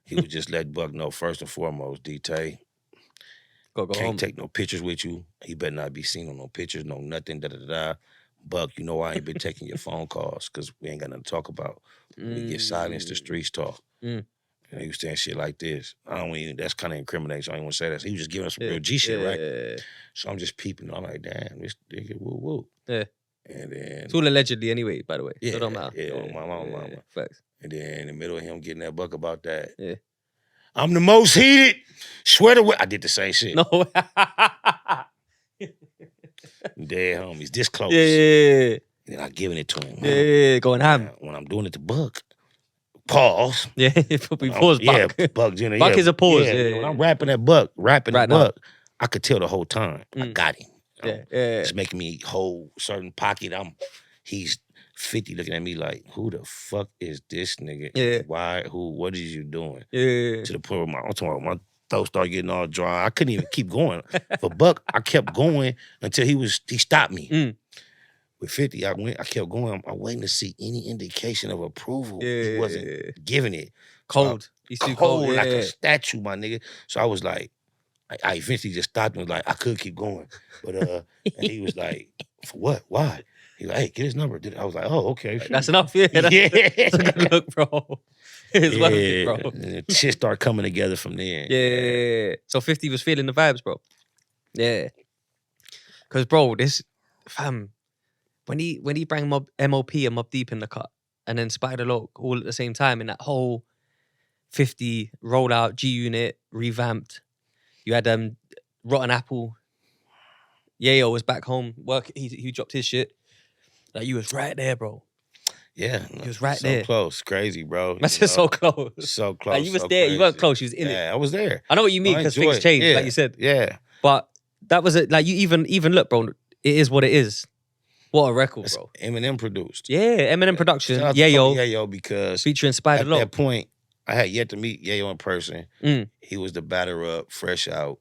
[SPEAKER 2] He would just let Buck know, first and foremost, D-Tay,
[SPEAKER 1] go
[SPEAKER 2] can't
[SPEAKER 1] home.
[SPEAKER 2] take no pictures with you. He better not be seen on no pictures, no nothing, da-da-da-da. Buck, you know I ain't been taking your phone calls because we ain't got nothing to talk about. We get silenced, the streets talk. And he was saying shit like this. That's kind of incriminating, so I don't even want to say that. So he was just giving us some real G shit, right? So I'm just peeping. I'm like, damn, this nigga woo.
[SPEAKER 1] Yeah.
[SPEAKER 2] And then...
[SPEAKER 1] It's all allegedly anyway, by the way.
[SPEAKER 2] Yeah,
[SPEAKER 1] so it don't matter.
[SPEAKER 2] Yeah, my mama.
[SPEAKER 1] Facts.
[SPEAKER 2] And then in the middle of him getting that buck about that,
[SPEAKER 1] yeah,
[SPEAKER 2] I'm the most heated. Swear to what? I did the same shit.
[SPEAKER 1] No.
[SPEAKER 2] Dead homies, this close.
[SPEAKER 1] Yeah.
[SPEAKER 2] And I giving it to him.
[SPEAKER 1] Yeah, going ham.
[SPEAKER 2] When I'm doing it to Buck, pause.
[SPEAKER 1] Yeah, we pause Buck.
[SPEAKER 2] Yeah, Buck Jr.
[SPEAKER 1] Buck is a pause.
[SPEAKER 2] Yeah. When I'm rapping that Buck, Buck, I could tell the whole time. I got him.
[SPEAKER 1] Yeah.
[SPEAKER 2] It's making me hold certain pocket. He's 50 looking at me like, who the fuck is this nigga?
[SPEAKER 1] Yeah.
[SPEAKER 2] Why? Who? What is you doing?
[SPEAKER 1] Yeah.
[SPEAKER 2] To the point where my throat started getting all dry. I couldn't even keep going. For Buck, I kept going until he stopped me. With 50, I kept going. I'm waiting to see any indication of approval.
[SPEAKER 1] Yeah.
[SPEAKER 2] He wasn't giving it.
[SPEAKER 1] Cold. He's too cold.
[SPEAKER 2] Like a statue, my nigga. So I was like, I eventually just stopped and was like, I could keep going. But and he was like, for what? Why? He was like, hey, get his number. I was like, oh, okay. Sure.
[SPEAKER 1] That's enough, yeah. That's a good look, bro. It's worth it, bro.
[SPEAKER 2] And shit started coming together from there.
[SPEAKER 1] Yeah. So 50 was feeling the vibes, bro. Yeah. Because, bro, this, fam, when he bring MOP and Mobb Deep in the cut, and then Spider Loc all at the same time in that whole 50 rollout, G-Unit, revamped. You had Rotten Apple. Yayo was back home. He dropped his shit. Like, you was right there, bro.
[SPEAKER 2] Yeah.
[SPEAKER 1] He was right there.
[SPEAKER 2] So close. Crazy, bro.
[SPEAKER 1] That's just so close.
[SPEAKER 2] So close.
[SPEAKER 1] Like, you was
[SPEAKER 2] so
[SPEAKER 1] there.
[SPEAKER 2] crazy.
[SPEAKER 1] You weren't close. You was in it.
[SPEAKER 2] Yeah, I was there.
[SPEAKER 1] I know what you mean because things changed, like you said.
[SPEAKER 2] Yeah.
[SPEAKER 1] But that was it. Like, you even look, bro. It is what it is. What a record, bro.
[SPEAKER 2] Eminem produced.
[SPEAKER 1] Yeah, Eminem production.
[SPEAKER 2] Shout out to Yayo because
[SPEAKER 1] featuring Spider Loc.
[SPEAKER 2] At that point, I had yet to meet Yayo in person. He was the batter up, fresh out.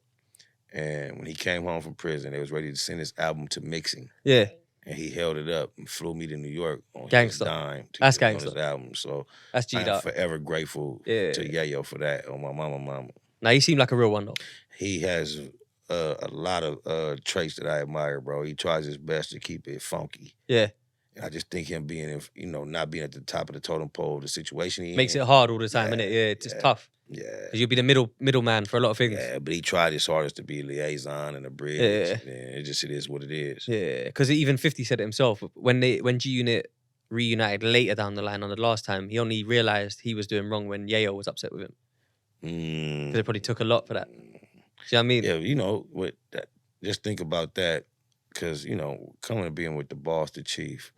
[SPEAKER 2] And when he came home from prison, they was ready to send his album to mixing.
[SPEAKER 1] Yeah.
[SPEAKER 2] And he held it up and flew me to New York on his
[SPEAKER 1] Gangsta.
[SPEAKER 2] dime to
[SPEAKER 1] That's
[SPEAKER 2] get on
[SPEAKER 1] gangsta.
[SPEAKER 2] his album. So
[SPEAKER 1] that's G'd
[SPEAKER 2] I'm
[SPEAKER 1] up.
[SPEAKER 2] forever grateful to Yayo for that. On my mama.
[SPEAKER 1] Now, he seemed like a real one, though.
[SPEAKER 2] He has a lot of traits that I admire, bro. He tries his best to keep it funky.
[SPEAKER 1] Yeah.
[SPEAKER 2] And I just think him being, not being at the top of the totem pole, the situation he
[SPEAKER 1] makes
[SPEAKER 2] in,
[SPEAKER 1] it hard all the time, innit? Yeah, it's just tough.
[SPEAKER 2] Yeah.
[SPEAKER 1] Because you'll be the middleman for a lot of things.
[SPEAKER 2] Yeah, but he tried his hardest to be a liaison and a bridge.
[SPEAKER 1] Yeah.
[SPEAKER 2] And it is what it is.
[SPEAKER 1] Yeah, because even 50 said it himself. When G-Unit reunited later down the line on the last time, he only realised he was doing wrong when Yayo was upset with him. Because it probably took a lot for that. See what I mean?
[SPEAKER 2] Yeah, with that, just think about that. Because, coming and being with the boss, the chief,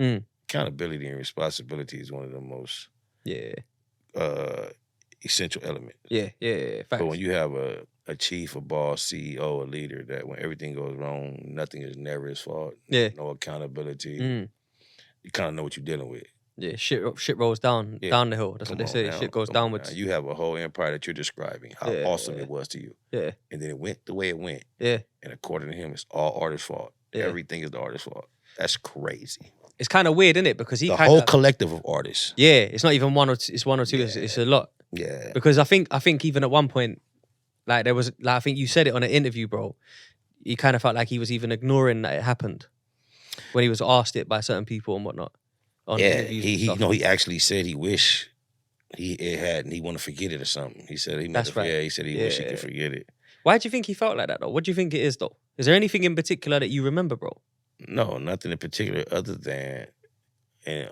[SPEAKER 2] accountability and responsibility is one of the most essential elements.
[SPEAKER 1] Yeah, facts.
[SPEAKER 2] But when you have a chief, a boss, CEO, a leader, that when everything goes wrong, nothing is never his fault.
[SPEAKER 1] Yeah.
[SPEAKER 2] No accountability. You kind of know what you're dealing with.
[SPEAKER 1] Yeah, shit rolls down the hill. That's what they say.
[SPEAKER 2] Now,
[SPEAKER 1] shit goes downwards.
[SPEAKER 2] You have a whole empire that you're describing, how awesome it was to you.
[SPEAKER 1] Yeah.
[SPEAKER 2] And then it went the way it went.
[SPEAKER 1] Yeah.
[SPEAKER 2] And according to him, it's all artist's fault.
[SPEAKER 1] Yeah.
[SPEAKER 2] Everything is the artist's fault. That's crazy.
[SPEAKER 1] It's kind of weird, isn't it? Because
[SPEAKER 2] the whole collective of artists.
[SPEAKER 1] Yeah, it's not even one or two. It's one or two. Yeah. It's a lot.
[SPEAKER 2] Yeah.
[SPEAKER 1] Because I think even at one point, like there was, like I think you said it on an interview, bro. He kind of felt like he was even ignoring that it happened when he was asked it by certain people and whatnot.
[SPEAKER 2] He actually said he wish it had and he want to forget it or something. He said he
[SPEAKER 1] That's right.
[SPEAKER 2] Yeah, he said he wish he could forget it.
[SPEAKER 1] Why do you think he felt like that though? What do you think it is though? Is there anything in particular that you remember, bro?
[SPEAKER 2] No, nothing in particular other than and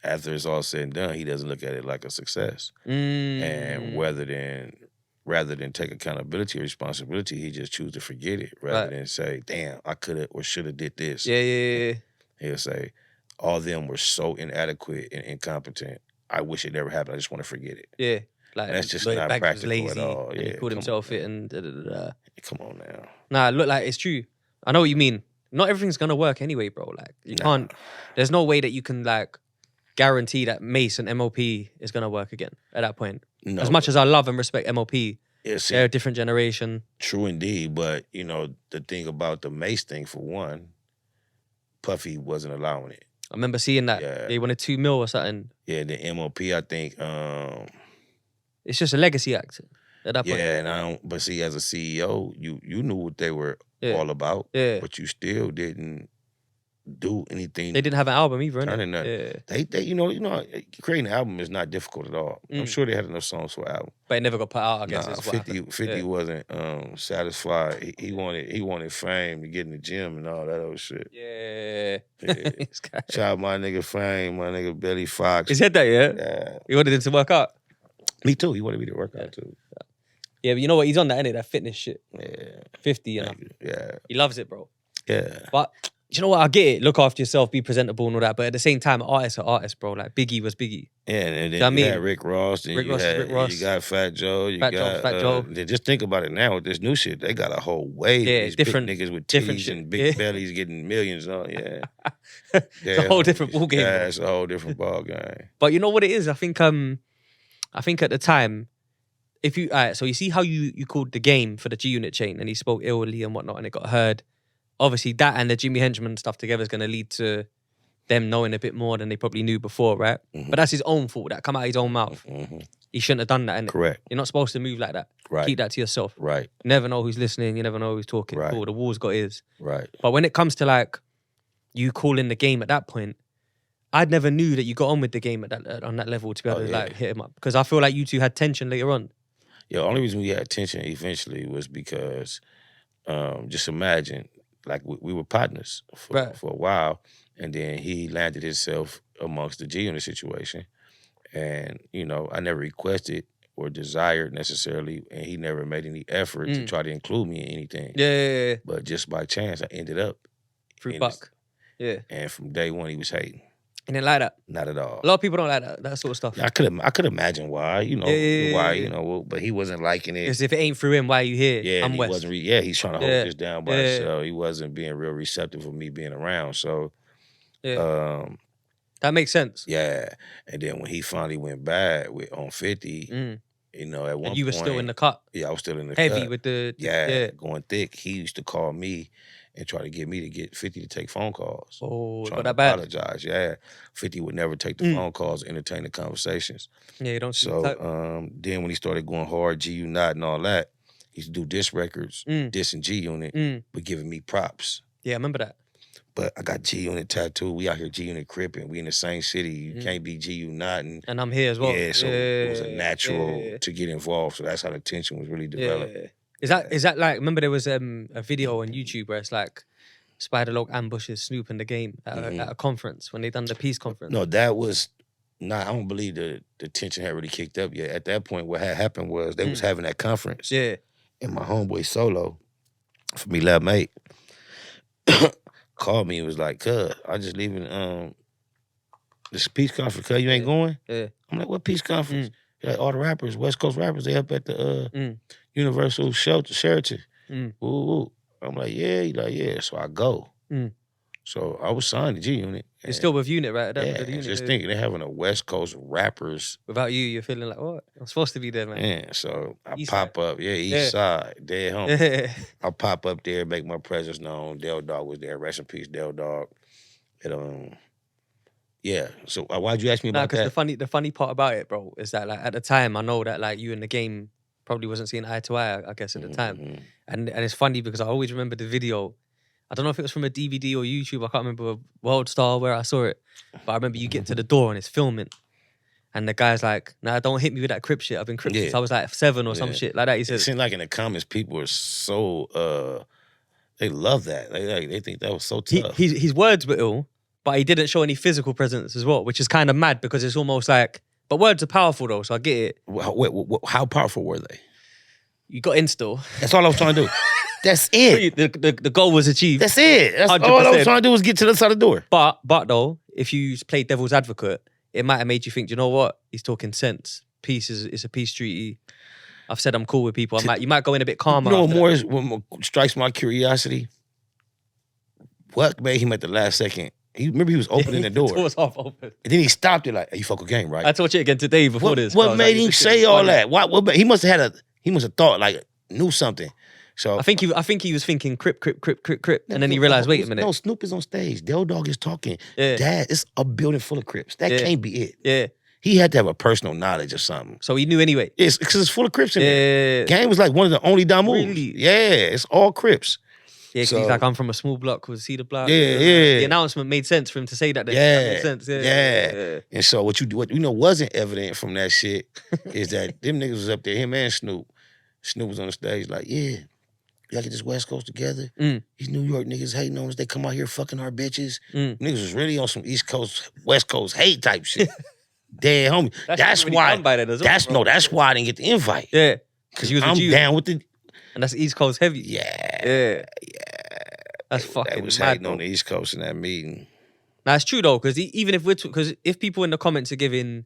[SPEAKER 2] after it's all said and done, he doesn't look at it like a success. And rather than take accountability or responsibility, he just choose to forget it rather than say, damn, I could have or should have did this.
[SPEAKER 1] Yeah.
[SPEAKER 2] He'll say, all of them were so inadequate and incompetent. I wish it never happened. I just want to forget it.
[SPEAKER 1] Yeah. Like,
[SPEAKER 2] that's just not practical
[SPEAKER 1] lazy,
[SPEAKER 2] at all.
[SPEAKER 1] and he called himself it and da-da-da-da.
[SPEAKER 2] Come on now.
[SPEAKER 1] Nah, look, like, it's true. I know what you mean. Not everything's going to work anyway, bro. Like, you can't, there's no way that you can, like, guarantee that Mace and MOP is going to work again at that point. No. As much as I love and respect MOP, they're a different generation.
[SPEAKER 2] True indeed. But, you know, the thing about the Mace thing, for one, Puffy wasn't allowing it.
[SPEAKER 1] I remember seeing that. Yeah. They wanted $2 million or something.
[SPEAKER 2] Yeah, the MOP, I think.
[SPEAKER 1] It's just a legacy act at that point.
[SPEAKER 2] Yeah, and I don't. But see, as a CEO, you knew what they were all about. Yeah. But you still didn't do anything.
[SPEAKER 1] They didn't have an album either,
[SPEAKER 2] innit?
[SPEAKER 1] Yeah.
[SPEAKER 2] They you know, creating an album is not difficult at all. I'm sure they had enough songs for an album.
[SPEAKER 1] But it never got put out, I guess.
[SPEAKER 2] 50 wasn't satisfied. He wanted fame to get in the gym and all that other shit.
[SPEAKER 1] Yeah.
[SPEAKER 2] Shout out my nigga Fame, my nigga Billy Fox.
[SPEAKER 1] He said that, yeah?
[SPEAKER 2] Yeah.
[SPEAKER 1] He wanted him to work out.
[SPEAKER 2] Me too. He wanted me to work out too.
[SPEAKER 1] Yeah, but you know what? He's on that, innit? That fitness shit.
[SPEAKER 2] Yeah.
[SPEAKER 1] 50, you know?
[SPEAKER 2] Yeah.
[SPEAKER 1] He loves it, bro.
[SPEAKER 2] Yeah.
[SPEAKER 1] But you know what? I get it. Look after yourself, be presentable and all that. But at the same time, artists are artists, bro. Like Biggie was Biggie.
[SPEAKER 2] Yeah, and then you had Rick Ross. Then
[SPEAKER 1] Rick Ross.
[SPEAKER 2] You got Fat Joe.
[SPEAKER 1] Fat Joe.
[SPEAKER 2] Just think about it now with this new shit. They got a whole wave of these
[SPEAKER 1] different
[SPEAKER 2] big niggas with titties and big bellies getting millions on. Yeah.
[SPEAKER 1] It's a whole different ball game.
[SPEAKER 2] Yeah, it's a whole different ball game.
[SPEAKER 1] But you know what it is? I think at the time, if you so you see how you called the game for the G Unit chain and he spoke illly and whatnot and it got heard. Obviously, that and the Jimmy Henchman stuff together is going to lead to them knowing a bit more than they probably knew before, right? Mm-hmm. But that's his own fault. That come out of his own mouth. Mm-hmm. He shouldn't have done that, innit?
[SPEAKER 2] Correct.
[SPEAKER 1] You're not supposed to move like that.
[SPEAKER 2] Right.
[SPEAKER 1] Keep that to yourself.
[SPEAKER 2] Right.
[SPEAKER 1] You never know who's listening. You never know who's talking.
[SPEAKER 2] Right.
[SPEAKER 1] Cool, the wall's got ears.
[SPEAKER 2] Right.
[SPEAKER 1] But when it comes to, like, you calling the game at that point, I'd never knew that you got on with the game on that level to be able to, like, hit him up. Because I feel like you two had tension later on.
[SPEAKER 2] Yeah, the only reason we had tension eventually was because, just imagine, like we were partners for a while, and then he landed himself amongst the G Unit situation, and you know I never requested or desired necessarily, and he never made any effort to try to include me in anything.
[SPEAKER 1] Yeah.
[SPEAKER 2] But just by chance, I ended up
[SPEAKER 1] through Buck. Yeah.
[SPEAKER 2] And from day one, he was hating.
[SPEAKER 1] And didn't like that.
[SPEAKER 2] Not at all.
[SPEAKER 1] A lot of people don't like that sort of stuff.
[SPEAKER 2] I could imagine why, why, but he wasn't liking it.
[SPEAKER 1] Because if it ain't through him, why are you here?
[SPEAKER 2] Yeah,
[SPEAKER 1] I'm West.
[SPEAKER 2] Wasn't he's trying to hold this down by himself. He wasn't being real receptive of me being around. So,
[SPEAKER 1] that makes sense.
[SPEAKER 2] Yeah, and then when he finally went bad on 50, you know, at one point,
[SPEAKER 1] you were still in the cut.
[SPEAKER 2] Yeah, I was still in the
[SPEAKER 1] heavy
[SPEAKER 2] cut.
[SPEAKER 1] With
[SPEAKER 2] the going thick. He used to call me and try to get me to get 50 to take phone calls.
[SPEAKER 1] Oh,
[SPEAKER 2] trying
[SPEAKER 1] that
[SPEAKER 2] to
[SPEAKER 1] bad?
[SPEAKER 2] Apologize. Yeah, 50 would never take the phone calls, entertain the conversations.
[SPEAKER 1] Yeah, you don't.
[SPEAKER 2] So then when he started going hard, G Unit and all that, he used to do diss records, dissing G Unit, but giving me props.
[SPEAKER 1] Yeah, I remember that.
[SPEAKER 2] But I got G Unit tattooed. We out here G Unit Crip, and we in the same city. You can't be G Unit
[SPEAKER 1] and I'm here as well.
[SPEAKER 2] Yeah, so it was a natural to get involved. So that's how the tension was really developed.
[SPEAKER 1] Yeah. Is that like, remember there was a video on YouTube where it's like Spider Loc ambushes Snoop in the game at a conference when they done the peace conference?
[SPEAKER 2] No, that was not, I don't believe the tension had really kicked up yet. At that point, what had happened was they was having that conference.
[SPEAKER 1] Yeah.
[SPEAKER 2] And my homeboy Solo, from 11-8, called me and was like, cuz, I just leaving this peace conference, cuz, you ain't going?
[SPEAKER 1] Yeah.
[SPEAKER 2] I'm like, what peace conference? Like, all the rappers, West Coast rappers, they up at the Universal Sheraton. Ooh. I'm like, yeah. He like, yeah. So I go. So I was signed to G Unit.
[SPEAKER 1] You're still with Unit, right?
[SPEAKER 2] Yeah,
[SPEAKER 1] The Unit,
[SPEAKER 2] just thinking they're having a West Coast rappers.
[SPEAKER 1] Without you, you're feeling like, what? I'm supposed to be there, man.
[SPEAKER 2] Yeah, so I
[SPEAKER 1] East
[SPEAKER 2] pop up. Yeah, East Side, dead home.
[SPEAKER 1] Yeah.
[SPEAKER 2] I pop up there, make my presence known. Del Dog was there. Rest in peace, Del Dog. And yeah. So why'd you ask me about that?
[SPEAKER 1] Because the funny part about it, bro, is that like at the time I know that like you in the game probably wasn't seeing eye to eye, I guess, at the time. And it's funny because I always remember the video. I don't know if it was from a DVD or YouTube. I can't remember World Star where I saw it. But I remember you get to the door and it's filming. And the guy's like, nah, don't hit me with that crip shit. I've been crip since I was like 7 or some shit like that. He said,
[SPEAKER 2] it seemed like in the comments, people were so, they love that. They think that was so tough.
[SPEAKER 1] His words were ill, but he didn't show any physical presence as well, which is kind of mad because it's almost like, but words are powerful though, so I get it.
[SPEAKER 2] How powerful were they?
[SPEAKER 1] You got instill.
[SPEAKER 2] That's all I was trying to do. That's it.
[SPEAKER 1] The goal was achieved.
[SPEAKER 2] That's it. That's
[SPEAKER 1] 100%.
[SPEAKER 2] all I was trying to do was get to the other side of the door.
[SPEAKER 1] But though, if you play devil's advocate, it might have made you think, you know what? He's talking sense. Peace is a peace treaty. I've said I'm cool with people. You might go in a bit calmer.
[SPEAKER 2] You know what more strikes my curiosity? What made him at the last second? Remember he was opening the door.
[SPEAKER 1] The door was half open.
[SPEAKER 2] And then he stopped it like, hey, you fuck with game, right?
[SPEAKER 1] I told you again today before this.
[SPEAKER 2] What made him say all that? What he must have thought, like, knew something. So
[SPEAKER 1] I think he was thinking crip, and then he realized, wait a minute.
[SPEAKER 2] No, Snoop is on stage. Del Dog is talking.
[SPEAKER 1] Yeah.
[SPEAKER 2] Dad, it's a building full of Crips. That can't be it.
[SPEAKER 1] Yeah.
[SPEAKER 2] He had to have a personal knowledge of something.
[SPEAKER 1] So he knew anyway.
[SPEAKER 2] It's because it's full of Crips in there. Game was like one of the only Damus.
[SPEAKER 1] Really?
[SPEAKER 2] Yeah, it's all Crips.
[SPEAKER 1] Yeah, because he's like, I'm from a small block. Was he the block?
[SPEAKER 2] Yeah.
[SPEAKER 1] The announcement made sense for him to say that. That made sense. Yeah.
[SPEAKER 2] And so what wasn't evident from that shit is that them niggas was up there, him and Snoop. Snoop was on the stage like, yeah, we gotta get this West Coast together. These New York niggas hating on us. They come out here fucking our bitches. Niggas was really on some East Coast, West Coast hate type shit. Dead homie. That's why. That's why I didn't get the invite.
[SPEAKER 1] Yeah. Because
[SPEAKER 2] I'm down with the.
[SPEAKER 1] And that's East Coast heavy.
[SPEAKER 2] Yeah.
[SPEAKER 1] That's fucking
[SPEAKER 2] They was
[SPEAKER 1] mad,
[SPEAKER 2] hating on the East Coast in that meeting.
[SPEAKER 1] Now, it's true, though, because even if if people in the comments are giving...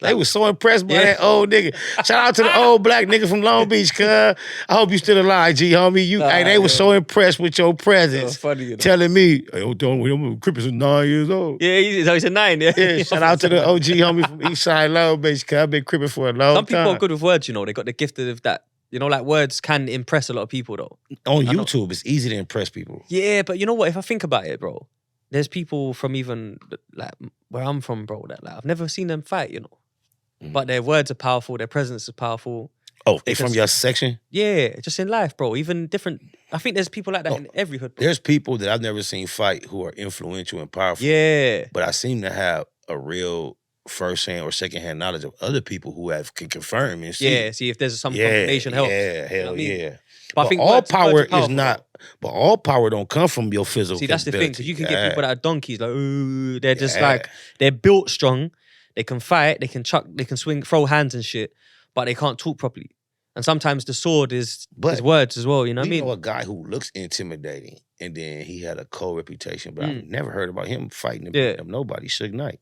[SPEAKER 2] They was so impressed by that old nigga. Shout out to the old black nigga from Long Beach, cuz. I hope you still alive, G, homie. They was so impressed with your presence.
[SPEAKER 1] Funny, you know?
[SPEAKER 2] Telling me, hey, Crips is 9 years old.
[SPEAKER 1] Yeah, he's a 9, yeah.
[SPEAKER 2] Yeah, shout out to the OG homie from Eastside Long Beach, cuz. I've been cripping for a long time.
[SPEAKER 1] Some people are good with words, you know. They got the gift of that. You know, like words can impress a lot of people, though.
[SPEAKER 2] On YouTube, it's easy to impress people.
[SPEAKER 1] Yeah, but you know what? If I think about it, bro, there's people from even like where I'm from, bro, that like I've never seen them fight, you know. But their words are powerful, their presence is powerful.
[SPEAKER 2] Oh, they from your section?
[SPEAKER 1] Yeah, just in life, bro. Even different. I think there's people like that in every hood, bro.
[SPEAKER 2] There's people that I've never seen fight who are influential and powerful.
[SPEAKER 1] Yeah.
[SPEAKER 2] But I seem to have a real first-hand or second-hand knowledge of other people who can confirm and see.
[SPEAKER 1] Yeah, see if there's some confirmation helps.
[SPEAKER 2] Yeah, hell yeah.
[SPEAKER 1] But I think
[SPEAKER 2] all
[SPEAKER 1] words
[SPEAKER 2] power
[SPEAKER 1] are
[SPEAKER 2] is not. But all power don't come from your physical.
[SPEAKER 1] See, that's the thing, because you can get people that are donkeys, like, ooh, they're just
[SPEAKER 2] Yeah.
[SPEAKER 1] like, they're built strong, they can fight, they can chuck, they can swing, throw hands and shit, but they can't talk properly. And sometimes the sword is words as well, you know what I mean?
[SPEAKER 2] You know a guy who looks intimidating, and then he had a cold reputation, but I've never heard about him fighting and beating up nobody. Suge Knight.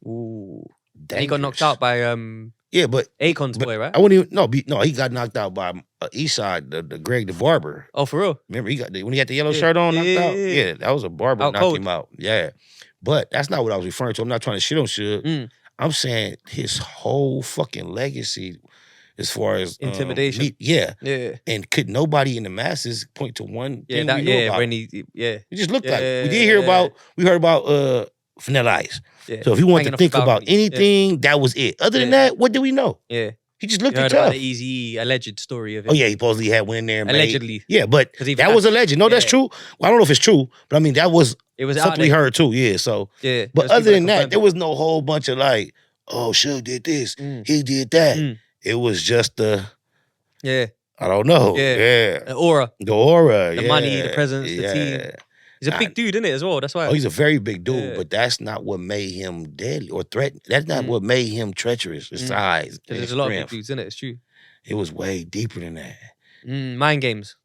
[SPEAKER 1] Ooh. And he got knocked out by Akon's boy, right?
[SPEAKER 2] I wouldn't even he got knocked out by Eastside, the Greg the barber.
[SPEAKER 1] Oh, for real?
[SPEAKER 2] Remember when he had the yellow shirt on, knocked out? Yeah, that was a barber
[SPEAKER 1] out
[SPEAKER 2] knocked
[SPEAKER 1] cold.
[SPEAKER 2] him out. Yeah. But that's not what I was referring to. I'm not trying to shit on Suge. I'm saying his whole fucking legacy as far as
[SPEAKER 1] intimidation.
[SPEAKER 2] Yeah. And could nobody in the masses point to one thing we knew about?
[SPEAKER 1] It
[SPEAKER 2] just looked like it. We heard about Vanilla Ice.
[SPEAKER 1] Yeah.
[SPEAKER 2] So if we wanted to think about anything, that was it. Other than that, what do we know?
[SPEAKER 1] Yeah.
[SPEAKER 2] He just looked
[SPEAKER 1] tough.
[SPEAKER 2] tough.
[SPEAKER 1] The Easy alleged story of it.
[SPEAKER 2] Oh yeah, he supposedly had went in there and
[SPEAKER 1] allegedly.
[SPEAKER 2] Yeah, but that was alleged. No, that's true. Well, I don't know if it's true, but I mean that was something we heard too. Yeah, so But other than that, there was no whole bunch of like, oh, Suge did this, he did that. It was just the I don't know. Yeah.
[SPEAKER 1] The aura.
[SPEAKER 2] The
[SPEAKER 1] money, the presence, the team. He's a big dude, isn't it, as well? That's why.
[SPEAKER 2] Oh, he's a very big dude, but that's not what made him deadly or threatened. That's not what made him treacherous. His size.
[SPEAKER 1] There's a lot of big dudes, isn't it? It's true.
[SPEAKER 2] It was way deeper than that.
[SPEAKER 1] Mind games.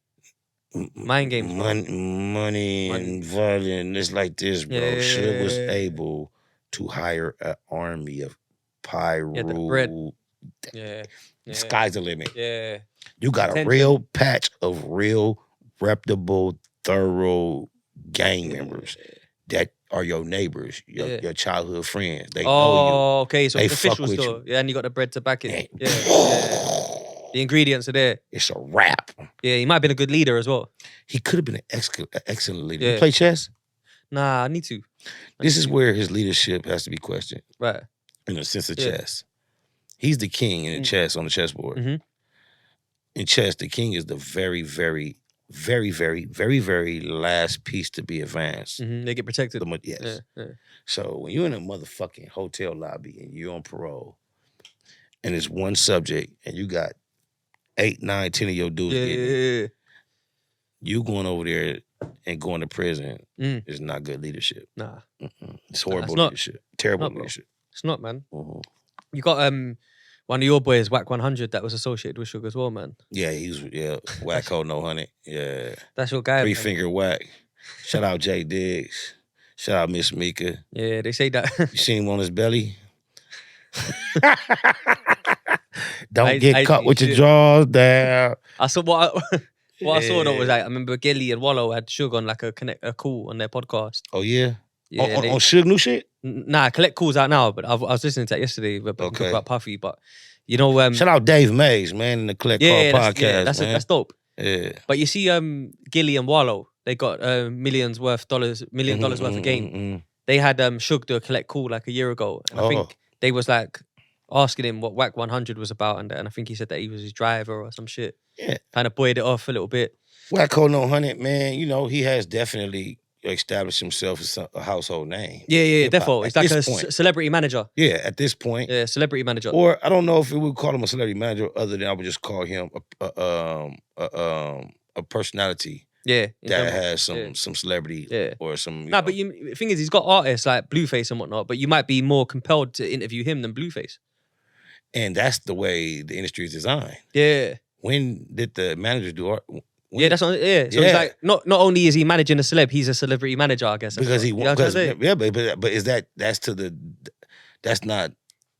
[SPEAKER 1] Mind games.
[SPEAKER 2] Money and violence. It's like this, bro. Suge was able to hire an army of pyro. The sky's the limit.
[SPEAKER 1] Yeah.
[SPEAKER 2] You got a real patch of real, reputable, thorough gang members that are your neighbors, your childhood friends. They know
[SPEAKER 1] Oh, okay. So
[SPEAKER 2] They
[SPEAKER 1] it's official
[SPEAKER 2] fuck with
[SPEAKER 1] still. Yeah, and you got the bread to back it.
[SPEAKER 2] And
[SPEAKER 1] Yeah. The ingredients are there.
[SPEAKER 2] it's a wrap.
[SPEAKER 1] Yeah, he might have been a good leader as well.
[SPEAKER 2] He could have been an excellent leader.
[SPEAKER 1] Yeah.
[SPEAKER 2] You play chess?
[SPEAKER 1] Nah, I need to.
[SPEAKER 2] This is where his leadership has to be questioned.
[SPEAKER 1] Right.
[SPEAKER 2] In the sense of chess. He's the king in chess on the chessboard.
[SPEAKER 1] Mm-hmm.
[SPEAKER 2] In chess, the king is the very, very, very, very, very, very last piece to be advanced.
[SPEAKER 1] Mm-hmm. They get protected.
[SPEAKER 2] Yes.
[SPEAKER 1] Yeah.
[SPEAKER 2] So when you're in a motherfucking hotel lobby and you're on parole, and it's one subject, and you got 8, 9, 10 of your dudes you going over there and going to prison is not good leadership.
[SPEAKER 1] Nah.
[SPEAKER 2] It's horrible leadership. Terrible leadership.
[SPEAKER 1] It's not, man. You got one of your boys, Wack100, that was associated with Suge as well, man.
[SPEAKER 2] Yeah, Wack100. Yeah.
[SPEAKER 1] That's your guy.
[SPEAKER 2] 3-finger whack. Shout out Jay Diggs. Shout out Miss Mika.
[SPEAKER 1] Yeah, they say that.
[SPEAKER 2] You seen him on his belly? Don't get caught with your drawers down.
[SPEAKER 1] I saw what I saw though was like, I remember Gilly and Wallow had Suge on like a call on their podcast.
[SPEAKER 2] Oh yeah?
[SPEAKER 1] Yeah,
[SPEAKER 2] on Suge new shit?
[SPEAKER 1] Nah, Collect Call's out now, but I was listening to that yesterday about Puffy, but you know
[SPEAKER 2] shout out Dave Mays, man, in the Collect Call podcast.
[SPEAKER 1] That's dope.
[SPEAKER 2] Yeah.
[SPEAKER 1] But you see Gilly and Wallow, they got $1 million worth of game. They had Suge do a Collect Call like a year ago. And I think they was like asking him what Wack100 was about, and I think he said that he was his driver or some shit.
[SPEAKER 2] Yeah.
[SPEAKER 1] Kind of buoyed it off a little bit.
[SPEAKER 2] Wack100, man, you know, he has definitely established himself as a household name.
[SPEAKER 1] Yeah, definitely. He's like a celebrity manager.
[SPEAKER 2] Yeah, at this point.
[SPEAKER 1] Yeah, celebrity manager.
[SPEAKER 2] Or I don't know if we would call him a celebrity manager, other than I would just call him a personality.
[SPEAKER 1] Yeah,
[SPEAKER 2] that has some celebrity or some.
[SPEAKER 1] But the thing is, he's got artists like Blueface and whatnot, but you might be more compelled to interview him than Blueface.
[SPEAKER 2] And that's the way the industry is designed.
[SPEAKER 1] Yeah.
[SPEAKER 2] When did the managers do art?
[SPEAKER 1] That's what. Yeah. So he's like, not only is he managing a celeb, he's a celebrity manager, I guess.
[SPEAKER 2] Because that's not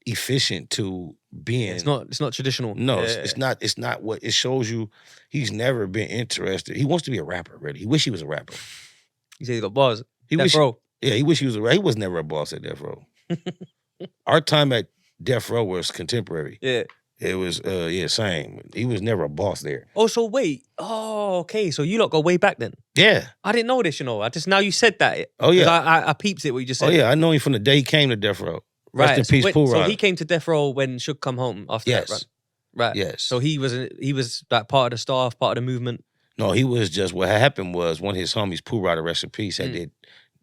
[SPEAKER 2] efficient to being.
[SPEAKER 1] It's not traditional.
[SPEAKER 2] No, it's not. It's not what it shows you. He's never been interested. He wants to be a rapper. Really, he wish he was a rapper.
[SPEAKER 1] He said he got bars.
[SPEAKER 2] He wish he was a rapper. He was never a boss at Death Row. Our time at Death Row was contemporary.
[SPEAKER 1] Yeah.
[SPEAKER 2] It was, same. He was never a boss there.
[SPEAKER 1] Oh, so wait. Oh, okay. So you lot go way back then?
[SPEAKER 2] Yeah.
[SPEAKER 1] I didn't know this, now you said that.
[SPEAKER 2] Oh, yeah.
[SPEAKER 1] I peeped it, what you just said.
[SPEAKER 2] Oh, yeah. I know him from the day he came to Death Row.
[SPEAKER 1] Right.
[SPEAKER 2] Rest in peace, Pooh
[SPEAKER 1] So
[SPEAKER 2] Rider.
[SPEAKER 1] he came to Death Row when Suge come home after that run? Right.
[SPEAKER 2] Yes.
[SPEAKER 1] So he was like part of the staff, part of the movement?
[SPEAKER 2] No, he was just, what happened was one of his homies, Pooh Rider, rest in peace, had did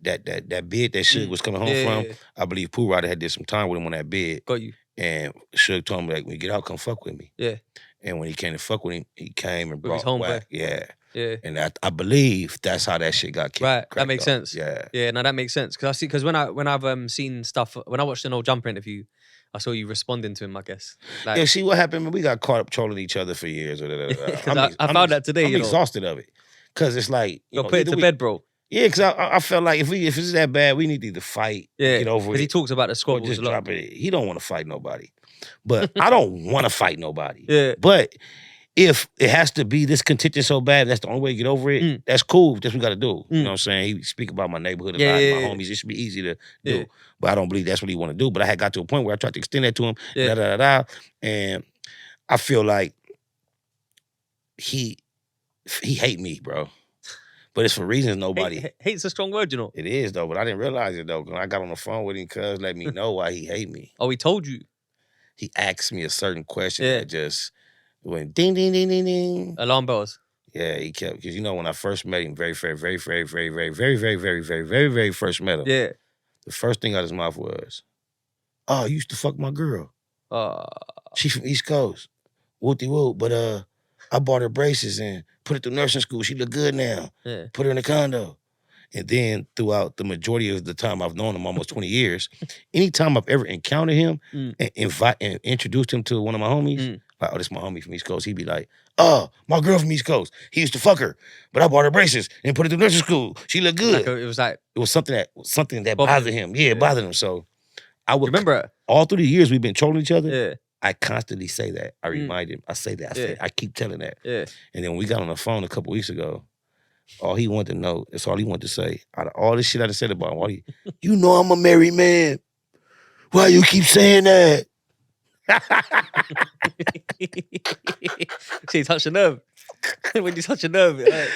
[SPEAKER 2] that bid that Suge was coming home from.
[SPEAKER 1] Yeah.
[SPEAKER 2] I believe Pooh Rider had did some time with him on that bid.
[SPEAKER 1] Got you.
[SPEAKER 2] And Suge told him, like, when you get out, come fuck with me.
[SPEAKER 1] Yeah.
[SPEAKER 2] And when he came to fuck with him, he came and
[SPEAKER 1] With his
[SPEAKER 2] brought
[SPEAKER 1] homeboy.
[SPEAKER 2] Wack. Yeah.
[SPEAKER 1] Yeah.
[SPEAKER 2] And I believe that's how that shit got kicked.
[SPEAKER 1] Right, that makes sense.
[SPEAKER 2] Yeah.
[SPEAKER 1] Yeah, no, that makes sense. Because when I've seen stuff, when I watched an old Jumper interview, I saw you responding to him, I guess. Like,
[SPEAKER 2] Yeah, see what happened, man? We got caught up trolling each other for years.
[SPEAKER 1] I found that today,
[SPEAKER 2] I'm exhausted of it. Because it's like...
[SPEAKER 1] You'll put it to bed, bro.
[SPEAKER 2] Yeah, because I felt like if it's that bad, we need to either fight, get over it.
[SPEAKER 1] Because he talks about the
[SPEAKER 2] or
[SPEAKER 1] squabbles
[SPEAKER 2] just
[SPEAKER 1] a lot.
[SPEAKER 2] drop it. He don't want to fight nobody. But I don't want to fight nobody.
[SPEAKER 1] Yeah.
[SPEAKER 2] But if it has to be this contentious so bad, that's the only way to get over it, that's cool. That's what we got to do. You know what I'm saying? He speak about my neighborhood a lot, my homies. It should be easy to do. But I don't believe that's what he want to do. But I had got to a point where I tried to extend that to him, and I feel like he hate me, bro. But it's for reasons nobody...
[SPEAKER 1] Hate's a strong word,
[SPEAKER 2] It is, though, but I didn't realize it, though. When I got on the phone with him, cuz let me know why he hate me.
[SPEAKER 1] Oh, he told you?
[SPEAKER 2] He asked me a certain question that just went ding, ding, ding, ding, ding.
[SPEAKER 1] Alarm bells.
[SPEAKER 2] Yeah, he kept... Because, when I first met him, very first met him, the first thing out of his mouth was, "Oh, you used to fuck my girl. She from East Coast. Wooty woo. But I bought her braces and put her through nursing school. She look good now.
[SPEAKER 1] Yeah.
[SPEAKER 2] Put her in a condo." And then throughout the majority of the time I've known him, almost 20 years, anytime I've ever encountered him and introduced him to one of my homies, like, "Oh, this is my homie from East Coast," he'd be like, "Oh, my girl from East Coast. He used to fuck her, but I bought her braces and put her through nursing school. She looked good."
[SPEAKER 1] It was
[SPEAKER 2] something that bothered him. Yeah, it bothered him. So I would
[SPEAKER 1] remember
[SPEAKER 2] all through the years we've been trolling each other.
[SPEAKER 1] Yeah.
[SPEAKER 2] I constantly say that. I remind him. I say that. I keep telling that.
[SPEAKER 1] Yeah.
[SPEAKER 2] And then when we got on the phone a couple weeks ago, all he wanted to know, that's all he wanted to say. Out of all this shit I done said about him, you know I'm a married man. Why you keep saying that?
[SPEAKER 1] See, touch a nerve. When you touch a nerve, like,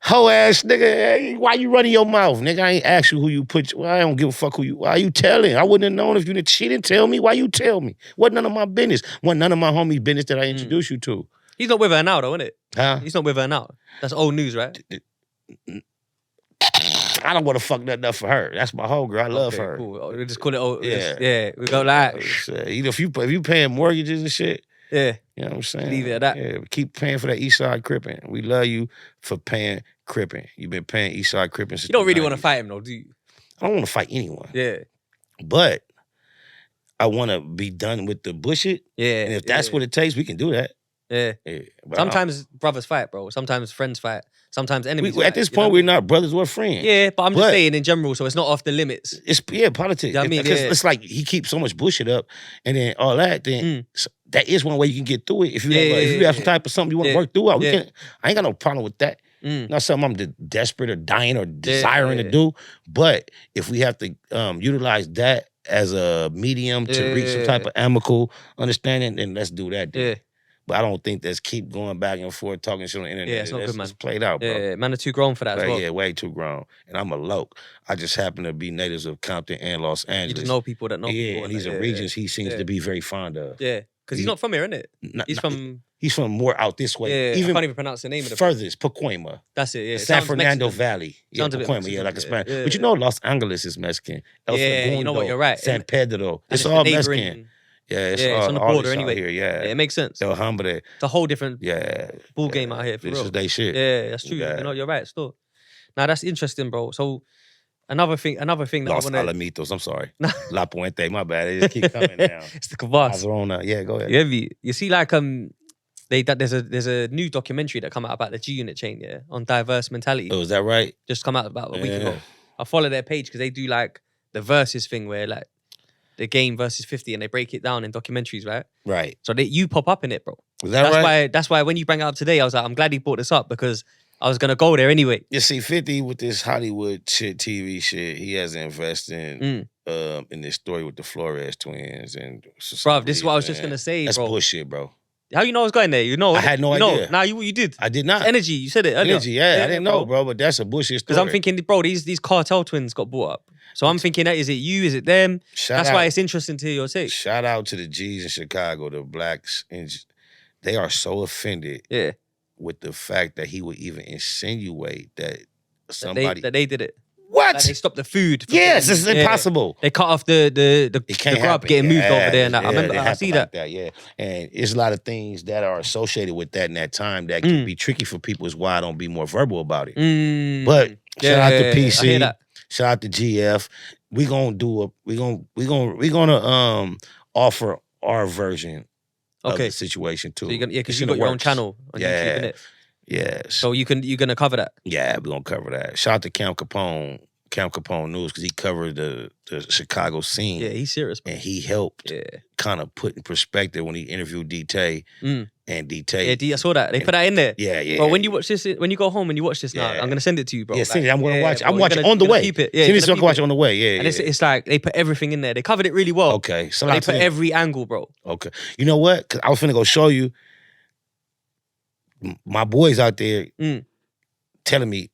[SPEAKER 2] Hoe ass nigga, hey, why you running your mouth? Nigga, I ain't asked you who you put. Well, I don't give a fuck who you. Why you telling? I wouldn't have known if you didn't. She didn't tell me. Why you tell me? Wasn't none of my business. Wasn't none of my homies' business that I introduced you to.
[SPEAKER 1] he's not with her now, though, isn't it?
[SPEAKER 2] Huh?
[SPEAKER 1] He's not with her now. That's old news, right?
[SPEAKER 2] I don't want to fuck nothing up for her. That's my whole girl. I love her.
[SPEAKER 1] Cool. We just call it old.
[SPEAKER 2] Yeah.
[SPEAKER 1] Yeah. We go like,
[SPEAKER 2] If you paying mortgages and shit,
[SPEAKER 1] yeah.
[SPEAKER 2] you know what I'm saying?
[SPEAKER 1] Leave it at that.
[SPEAKER 2] Yeah, keep paying for that Eastside Crippin'. We love you for paying Crippin'. You've been paying Eastside Crippin' since
[SPEAKER 1] You don't really want to
[SPEAKER 2] 90s.
[SPEAKER 1] fight him, though, do you?
[SPEAKER 2] I don't want to fight anyone.
[SPEAKER 1] Yeah.
[SPEAKER 2] But I want to be done with the bullshit.
[SPEAKER 1] Yeah.
[SPEAKER 2] And if that's what it takes, we can do that.
[SPEAKER 1] Yeah.
[SPEAKER 2] Yeah. But
[SPEAKER 1] Sometimes brothers fight, bro. Sometimes friends fight. Sometimes enemies fight.
[SPEAKER 2] at this point, we're not brothers or friends.
[SPEAKER 1] Yeah, but I'm just saying in general, so it's not off the limits.
[SPEAKER 2] It's politics.
[SPEAKER 1] You know what I mean?
[SPEAKER 2] Because
[SPEAKER 1] Yeah.
[SPEAKER 2] it's like he keeps so much bullshit up, and then all that. Then that is one way you can get through it. If you have some type of something you want to work through, I ain't got no problem with that. Not something I'm desperate or dying or desiring to do. But if we have to utilize that as a medium to reach some type of amicable understanding, then let's do that. Then.
[SPEAKER 1] Yeah.
[SPEAKER 2] But I don't think that's keep going back and forth, talking shit on the internet.
[SPEAKER 1] Yeah, it's not good, man.
[SPEAKER 2] It's played out, bro.
[SPEAKER 1] Yeah, man are too grown for that as well.
[SPEAKER 2] Yeah, way too grown. And I'm a loke. I just happen to be natives of Compton and Los Angeles.
[SPEAKER 1] You just know people that know people.
[SPEAKER 2] Yeah, and these are regions he seems to be very fond of.
[SPEAKER 1] Yeah, because he's not from here, innit? He's from
[SPEAKER 2] more out this way.
[SPEAKER 1] Yeah, I can't even pronounce the name of the
[SPEAKER 2] furthest, Pacoima.
[SPEAKER 1] That's it, yeah.
[SPEAKER 2] San Fernando Valley.
[SPEAKER 1] Sounds a bit
[SPEAKER 2] Pacoima,
[SPEAKER 1] Mexican,
[SPEAKER 2] like a Spanish.
[SPEAKER 1] yeah.
[SPEAKER 2] But you know Los Angeles is Mexican. El Segundo,
[SPEAKER 1] you know what, you're right.
[SPEAKER 2] San Pedro.
[SPEAKER 1] And
[SPEAKER 2] It's all
[SPEAKER 1] the
[SPEAKER 2] Mexican.
[SPEAKER 1] neighboring-
[SPEAKER 2] Yeah, it's
[SPEAKER 1] on the
[SPEAKER 2] all
[SPEAKER 1] border
[SPEAKER 2] this out
[SPEAKER 1] anyway.
[SPEAKER 2] here, yeah.
[SPEAKER 1] It makes sense.
[SPEAKER 2] El Hambre.
[SPEAKER 1] It's a whole different ball game out here, for
[SPEAKER 2] This
[SPEAKER 1] real.
[SPEAKER 2] is they shit.
[SPEAKER 1] Yeah, that's true.
[SPEAKER 2] Yeah.
[SPEAKER 1] You know, you're right, still. Now, that's interesting, bro. So, another thing that
[SPEAKER 2] Los
[SPEAKER 1] I want to...
[SPEAKER 2] Alamitos, I'm sorry. La Puente, my bad. They just keep coming now.
[SPEAKER 1] It's the Kavas.
[SPEAKER 2] Azrona. Yeah, go ahead.
[SPEAKER 1] You see, like, there's a new documentary that come out about the G-Unit chain, yeah, on diverse mentality.
[SPEAKER 2] Oh, is that right?
[SPEAKER 1] Just come out about a week ago. I follow their page because they do, like, the versus thing where, like, the game versus 50 and they break it down in documentaries, right?
[SPEAKER 2] Right.
[SPEAKER 1] So you pop up in it, bro.
[SPEAKER 2] Is that right?
[SPEAKER 1] That's why when you bring it up today, I was like, I'm glad he brought this up because I was gonna go there anyway.
[SPEAKER 2] You see, 50 with this Hollywood shit, TV shit, he has invested in this story with the Flores twins and.
[SPEAKER 1] Bro, this is what I was just gonna say,
[SPEAKER 2] That's
[SPEAKER 1] bro.
[SPEAKER 2] bullshit, bro.
[SPEAKER 1] How you know I was going there? You know,
[SPEAKER 2] I had no idea.
[SPEAKER 1] Nah, you did.
[SPEAKER 2] I did not.
[SPEAKER 1] Energy, you said it earlier.
[SPEAKER 2] Energy, yeah, I didn't know, bro. But that's a bullshit story.
[SPEAKER 1] Because I'm thinking, bro, these cartel twins got brought up. So I'm thinking, is it you? Is it them? That's why it's interesting to hear your take.
[SPEAKER 2] Shout out to the G's in Chicago, the blacks. They are so offended with the fact that he would even insinuate that somebody...
[SPEAKER 1] That they did it.
[SPEAKER 2] What?
[SPEAKER 1] Like they stopped the food.
[SPEAKER 2] Yes, it's impossible.
[SPEAKER 1] They cut off the grub getting moved over there. And I remember, I see that.
[SPEAKER 2] Yeah. And it's a lot of things that are associated with that in that time that can be tricky for people. Is why I don't be more verbal about it. But shout out to PC.
[SPEAKER 1] I hear that.
[SPEAKER 2] Shout out to GF. We're gonna offer our version of the situation too.
[SPEAKER 1] So because you got your own channel on YouTube, innit?
[SPEAKER 2] Yes.
[SPEAKER 1] So you're gonna cover that?
[SPEAKER 2] Yeah, we're gonna cover that. Shout out to Cam Capone News, because he covered the Chicago scene.
[SPEAKER 1] Yeah, he's serious, bro.
[SPEAKER 2] And he helped kind of put in perspective when he interviewed D-Tay. And D-Tay.
[SPEAKER 1] Yeah, I saw that. They put that in there.
[SPEAKER 2] Yeah.
[SPEAKER 1] Bro, when you watch this, when you go home and you watch this now, I'm gonna send it to you, bro.
[SPEAKER 2] Yeah, send it. I'm gonna watch it.
[SPEAKER 1] Bro,
[SPEAKER 2] I'm watching on the way.
[SPEAKER 1] Keep it. Yeah,
[SPEAKER 2] send it so I can watch it on the way. Yeah,
[SPEAKER 1] and it's like they put everything in there. They covered it really well.
[SPEAKER 2] Okay. So
[SPEAKER 1] they put every angle, bro.
[SPEAKER 2] Okay. You know what? Because I was finna go show you. My boys out there telling me,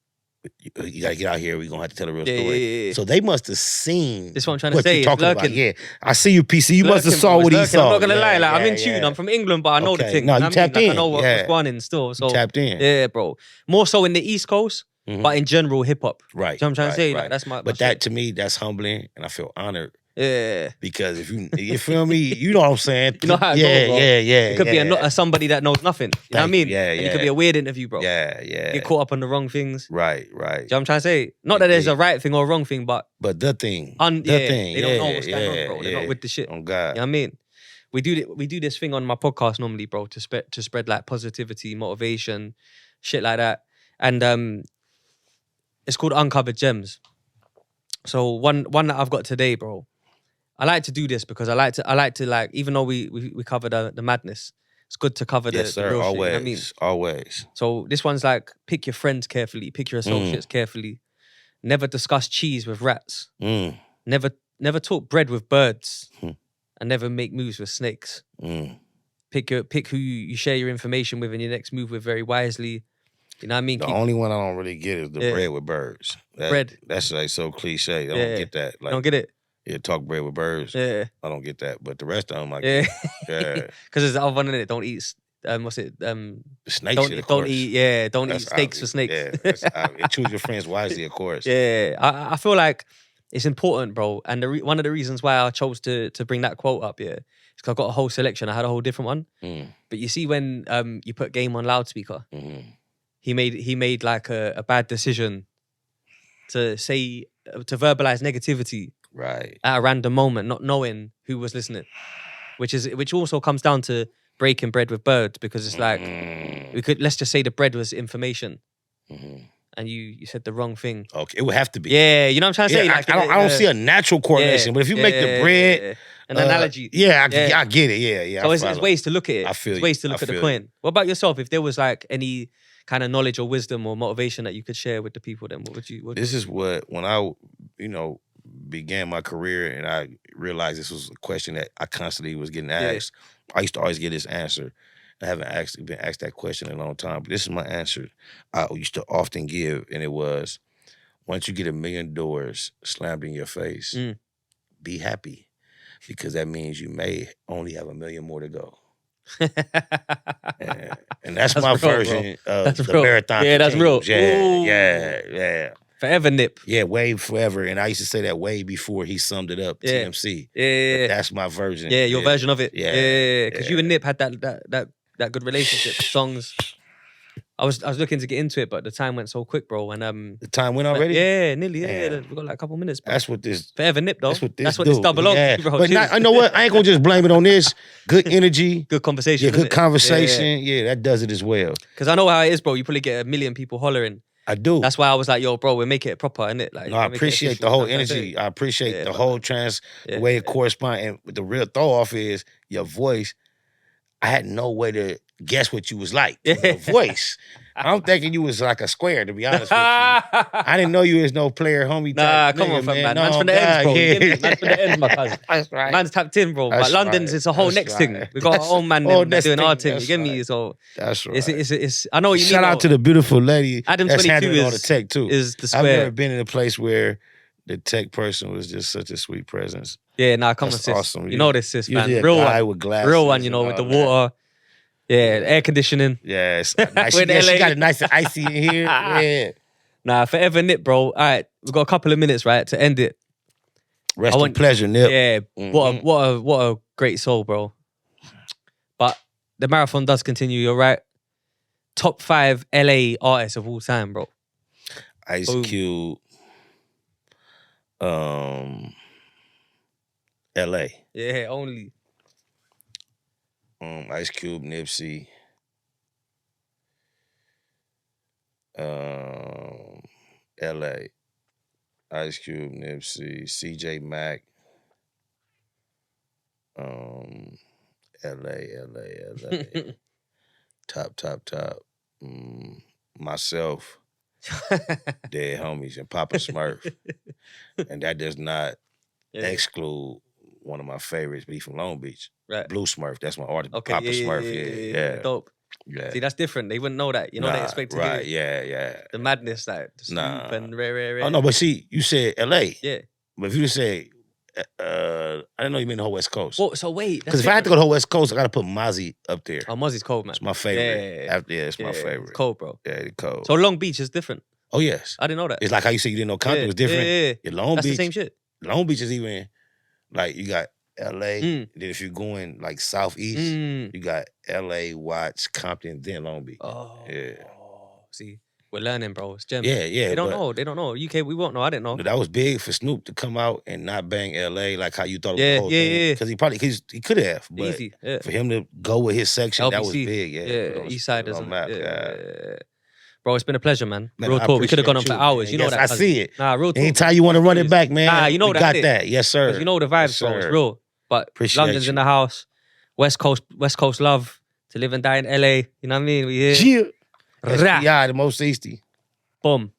[SPEAKER 2] you gotta get out here. We're gonna have to tell the real story.
[SPEAKER 1] Yeah.
[SPEAKER 2] So they must have seen.
[SPEAKER 1] This is what I'm trying to say.
[SPEAKER 2] You're talking about. Yeah, I see you, PC. You must have saw what he saw.
[SPEAKER 1] I'm not gonna lie. Like I'm in tune. I'm from England, but I know the thing.
[SPEAKER 2] No, you tapped in.
[SPEAKER 1] I know what's going on still. So
[SPEAKER 2] tapped in.
[SPEAKER 1] Yeah, bro. More so in the East Coast, but in general hip hop.
[SPEAKER 2] Right.
[SPEAKER 1] You know what I'm trying to say?
[SPEAKER 2] Right.
[SPEAKER 1] Like, that's my.
[SPEAKER 2] But that to me, that's humbling, and I feel honored.
[SPEAKER 1] Yeah.
[SPEAKER 2] Because if you feel me, you know what I'm saying.
[SPEAKER 1] You know how it goes, bro.
[SPEAKER 2] It
[SPEAKER 1] could be somebody that knows nothing. You know what I mean?
[SPEAKER 2] Yeah.
[SPEAKER 1] And it could be a weird interview, bro.
[SPEAKER 2] Yeah.
[SPEAKER 1] Get caught up on the wrong things.
[SPEAKER 2] Right.
[SPEAKER 1] You know what I'm trying to say? Not that there's a right thing or a wrong thing, but
[SPEAKER 2] the thing.
[SPEAKER 1] They don't know what's going on, bro. They're not with the shit.
[SPEAKER 2] Oh God.
[SPEAKER 1] You know what I mean? We do this thing on my podcast normally, bro, to spread like positivity, motivation, shit like that. And it's called Uncovered Gems. So one that I've got today, bro. I like to do this because I like to even though we cover the madness, it's good to cover
[SPEAKER 2] Yes,
[SPEAKER 1] the
[SPEAKER 2] sir.
[SPEAKER 1] real
[SPEAKER 2] Always,
[SPEAKER 1] shit. You know what I mean?
[SPEAKER 2] always.
[SPEAKER 1] So this one's like, pick your friends carefully, pick your associates carefully. Never discuss cheese with rats. Never talk bread with birds. And never make moves with snakes. Pick who you share your information with and your next move with very wisely. You know what I mean?
[SPEAKER 2] The only one I don't really get is the bread with birds.
[SPEAKER 1] Bread.
[SPEAKER 2] That's like so cliche. I don't get that. Like,
[SPEAKER 1] don't get it?
[SPEAKER 2] Yeah, talk bread with birds.
[SPEAKER 1] Yeah.
[SPEAKER 2] I don't get that. But the rest of them, I get. Yeah.
[SPEAKER 1] Because there's the other one in it. Don't eat. What's it?
[SPEAKER 2] Snake
[SPEAKER 1] don't,
[SPEAKER 2] shit, of
[SPEAKER 1] don't
[SPEAKER 2] course.
[SPEAKER 1] eat. Yeah, don't
[SPEAKER 2] That's
[SPEAKER 1] eat steaks for snakes.
[SPEAKER 2] Yeah, choose your friends wisely, of course.
[SPEAKER 1] Yeah, I feel like it's important, bro. And one of the reasons why I chose to bring that quote up, is because I got a whole selection. I had a whole different one. But you see, when you put Game on loudspeaker, he made like a bad decision to verbalize negativity,
[SPEAKER 2] right,
[SPEAKER 1] at a random moment, not knowing who was listening, which also comes down to breaking bread with birds, because it's like let's just say the bread was information, and you said the wrong thing.
[SPEAKER 2] Okay, it would have to be.
[SPEAKER 1] Yeah, you know what I'm trying to say.
[SPEAKER 2] Like, I don't see a natural correlation, but if you make the bread
[SPEAKER 1] an analogy,
[SPEAKER 2] I get it. Yeah.
[SPEAKER 1] So it's ways to look at it.
[SPEAKER 2] I feel
[SPEAKER 1] it's ways to look at the coin. What about yourself? If there was like any kind of knowledge or wisdom or motivation that you could share with the people, then what would you?
[SPEAKER 2] This is what, when I began my career and I realized this was a question that I constantly was getting asked. I used to always get this answer. I haven't actually been asked that question in a long time, but this is my answer I used to often give, and it was, once you get 1 million doors slammed in your face, be happy, because that means you may only have 1 million more to go. And that's my real, version of the real. Marathon.
[SPEAKER 1] Yeah, that's real.
[SPEAKER 2] Yeah.
[SPEAKER 1] Forever Nip.
[SPEAKER 2] Yeah, way forever. And I used to say that way before he summed it up, TMC.
[SPEAKER 1] Yeah.
[SPEAKER 2] That's my version.
[SPEAKER 1] Yeah, your version of it.
[SPEAKER 2] Yeah.
[SPEAKER 1] Because you and Nip had that good relationship. Songs. I was looking to get into it, but the time went so quick, bro. And
[SPEAKER 2] the time went already?
[SPEAKER 1] Yeah, nearly. Yeah, we got like a couple minutes, bro.
[SPEAKER 2] That's what this
[SPEAKER 1] Forever Nip, though.
[SPEAKER 2] That's what this
[SPEAKER 1] double on, bro.
[SPEAKER 2] But I know what? I ain't gonna just blame it on this. Good energy,
[SPEAKER 1] good conversation.
[SPEAKER 2] Yeah, good conversation. Yeah, that does it as well.
[SPEAKER 1] Because I know how it is, bro. You probably get 1 million people hollering.
[SPEAKER 2] I do.
[SPEAKER 1] That's why I was like, yo, bro, we'll make it proper, innit? Like,
[SPEAKER 2] no, I appreciate the whole energy. I appreciate the whole the way it corresponds. And the real throw off is your voice. I had no way to guess what you was like. Your voice. I'm thinking you was like a square, to be honest with you. I didn't know you was no player homie.
[SPEAKER 1] Nah, come on, man. Man's from the ends, bro. Yeah. Man's from the ends, my cousin. That's right. Man's tapped in, bro. But London's, it's a whole next thing. We got our own man doing our thing. You get me? So
[SPEAKER 2] that's right.
[SPEAKER 1] It's I know what you mean.
[SPEAKER 2] Shout out to the beautiful lady
[SPEAKER 1] Adam
[SPEAKER 2] that's
[SPEAKER 1] 22
[SPEAKER 2] handling all the tech too.
[SPEAKER 1] Is the square.
[SPEAKER 2] I've never been in a place where the tech person was just such a sweet presence.
[SPEAKER 1] Yeah, nah, come on, sis.
[SPEAKER 2] Awesome.
[SPEAKER 1] You know this, sis, man.
[SPEAKER 2] Real one. With glasses,
[SPEAKER 1] real one, with the water. Yeah, air conditioning.
[SPEAKER 2] Yes. Nice. She got it nice and icy in here. Yeah.
[SPEAKER 1] Nah, forever Nip, bro. All right, we've got a couple of minutes, right, to end it.
[SPEAKER 2] Rest in pleasure, Nip.
[SPEAKER 1] Yeah, what a great soul, bro. But the marathon does continue, you're right. Top 5 LA artists of all time, bro.
[SPEAKER 2] Ice Cube. LA.
[SPEAKER 1] Yeah, only.
[SPEAKER 2] Ice Cube, Nipsey. LA. Ice Cube, Nipsey, CJ Mack. LA. Top. Myself. Dead Homies and Papa Smurf. And that does not exclude one of my favorites, be from Long Beach.
[SPEAKER 1] Right.
[SPEAKER 2] Blue Smurf, that's my artist.
[SPEAKER 1] Okay,
[SPEAKER 2] Papa Smurf, yeah.
[SPEAKER 1] Dope.
[SPEAKER 2] Yeah.
[SPEAKER 1] See, that's different. They wouldn't know that. They expect to hear it.
[SPEAKER 2] Yeah.
[SPEAKER 1] The madness, like the Snoop and rare.
[SPEAKER 2] Oh no, but see, you said LA.
[SPEAKER 1] Yeah.
[SPEAKER 2] But if you just say, I didn't know you meant the whole West Coast.
[SPEAKER 1] Well, so wait.
[SPEAKER 2] Because if I had to go to the whole West Coast, I gotta put Mozzie up there.
[SPEAKER 1] Oh, Mozzie's cold, man.
[SPEAKER 2] It's my favorite.
[SPEAKER 1] Yeah,
[SPEAKER 2] it's my favorite.
[SPEAKER 1] It's cold, bro.
[SPEAKER 2] Yeah, it's cold.
[SPEAKER 1] So Long Beach is different.
[SPEAKER 2] Oh yes.
[SPEAKER 1] I didn't know that.
[SPEAKER 2] It's like how you said you didn't know Compton was different.
[SPEAKER 1] Yeah.
[SPEAKER 2] Long
[SPEAKER 1] That's
[SPEAKER 2] Beach.
[SPEAKER 1] The same shit.
[SPEAKER 2] Long Beach is even like you got LA, then if you're going like southeast, you got LA, Watts, Compton, then Long Beach.
[SPEAKER 1] Oh,
[SPEAKER 2] yeah.
[SPEAKER 1] See, we're learning, bro. It's gems.
[SPEAKER 2] Yeah.
[SPEAKER 1] They don't know. They don't know. UK, we won't know. I didn't know.
[SPEAKER 2] That was big for Snoop to come out and not bang LA like how you thought it was the whole thing. Because he could have, but
[SPEAKER 1] easy. Yeah.
[SPEAKER 2] For him to go with his section,
[SPEAKER 1] LBC.
[SPEAKER 2] That was big.
[SPEAKER 1] Yeah, East Side doesn't.
[SPEAKER 2] Yeah.
[SPEAKER 1] Bro, it's been a pleasure, man. Real talk. We could have gone on for hours.
[SPEAKER 2] Man.
[SPEAKER 1] You know that.
[SPEAKER 2] I see it.
[SPEAKER 1] Nah, real talk.
[SPEAKER 2] Anytime you want to run it back, man.
[SPEAKER 1] Nah, you know
[SPEAKER 2] we got that. Yes, sir.
[SPEAKER 1] Because you know the vibes, bro. It's real. But London's in the house. West Coast love To live and die in LA. You know what I mean? We here.
[SPEAKER 2] Yeah.
[SPEAKER 1] Rah.
[SPEAKER 2] SPI, the most tasty.
[SPEAKER 1] Boom.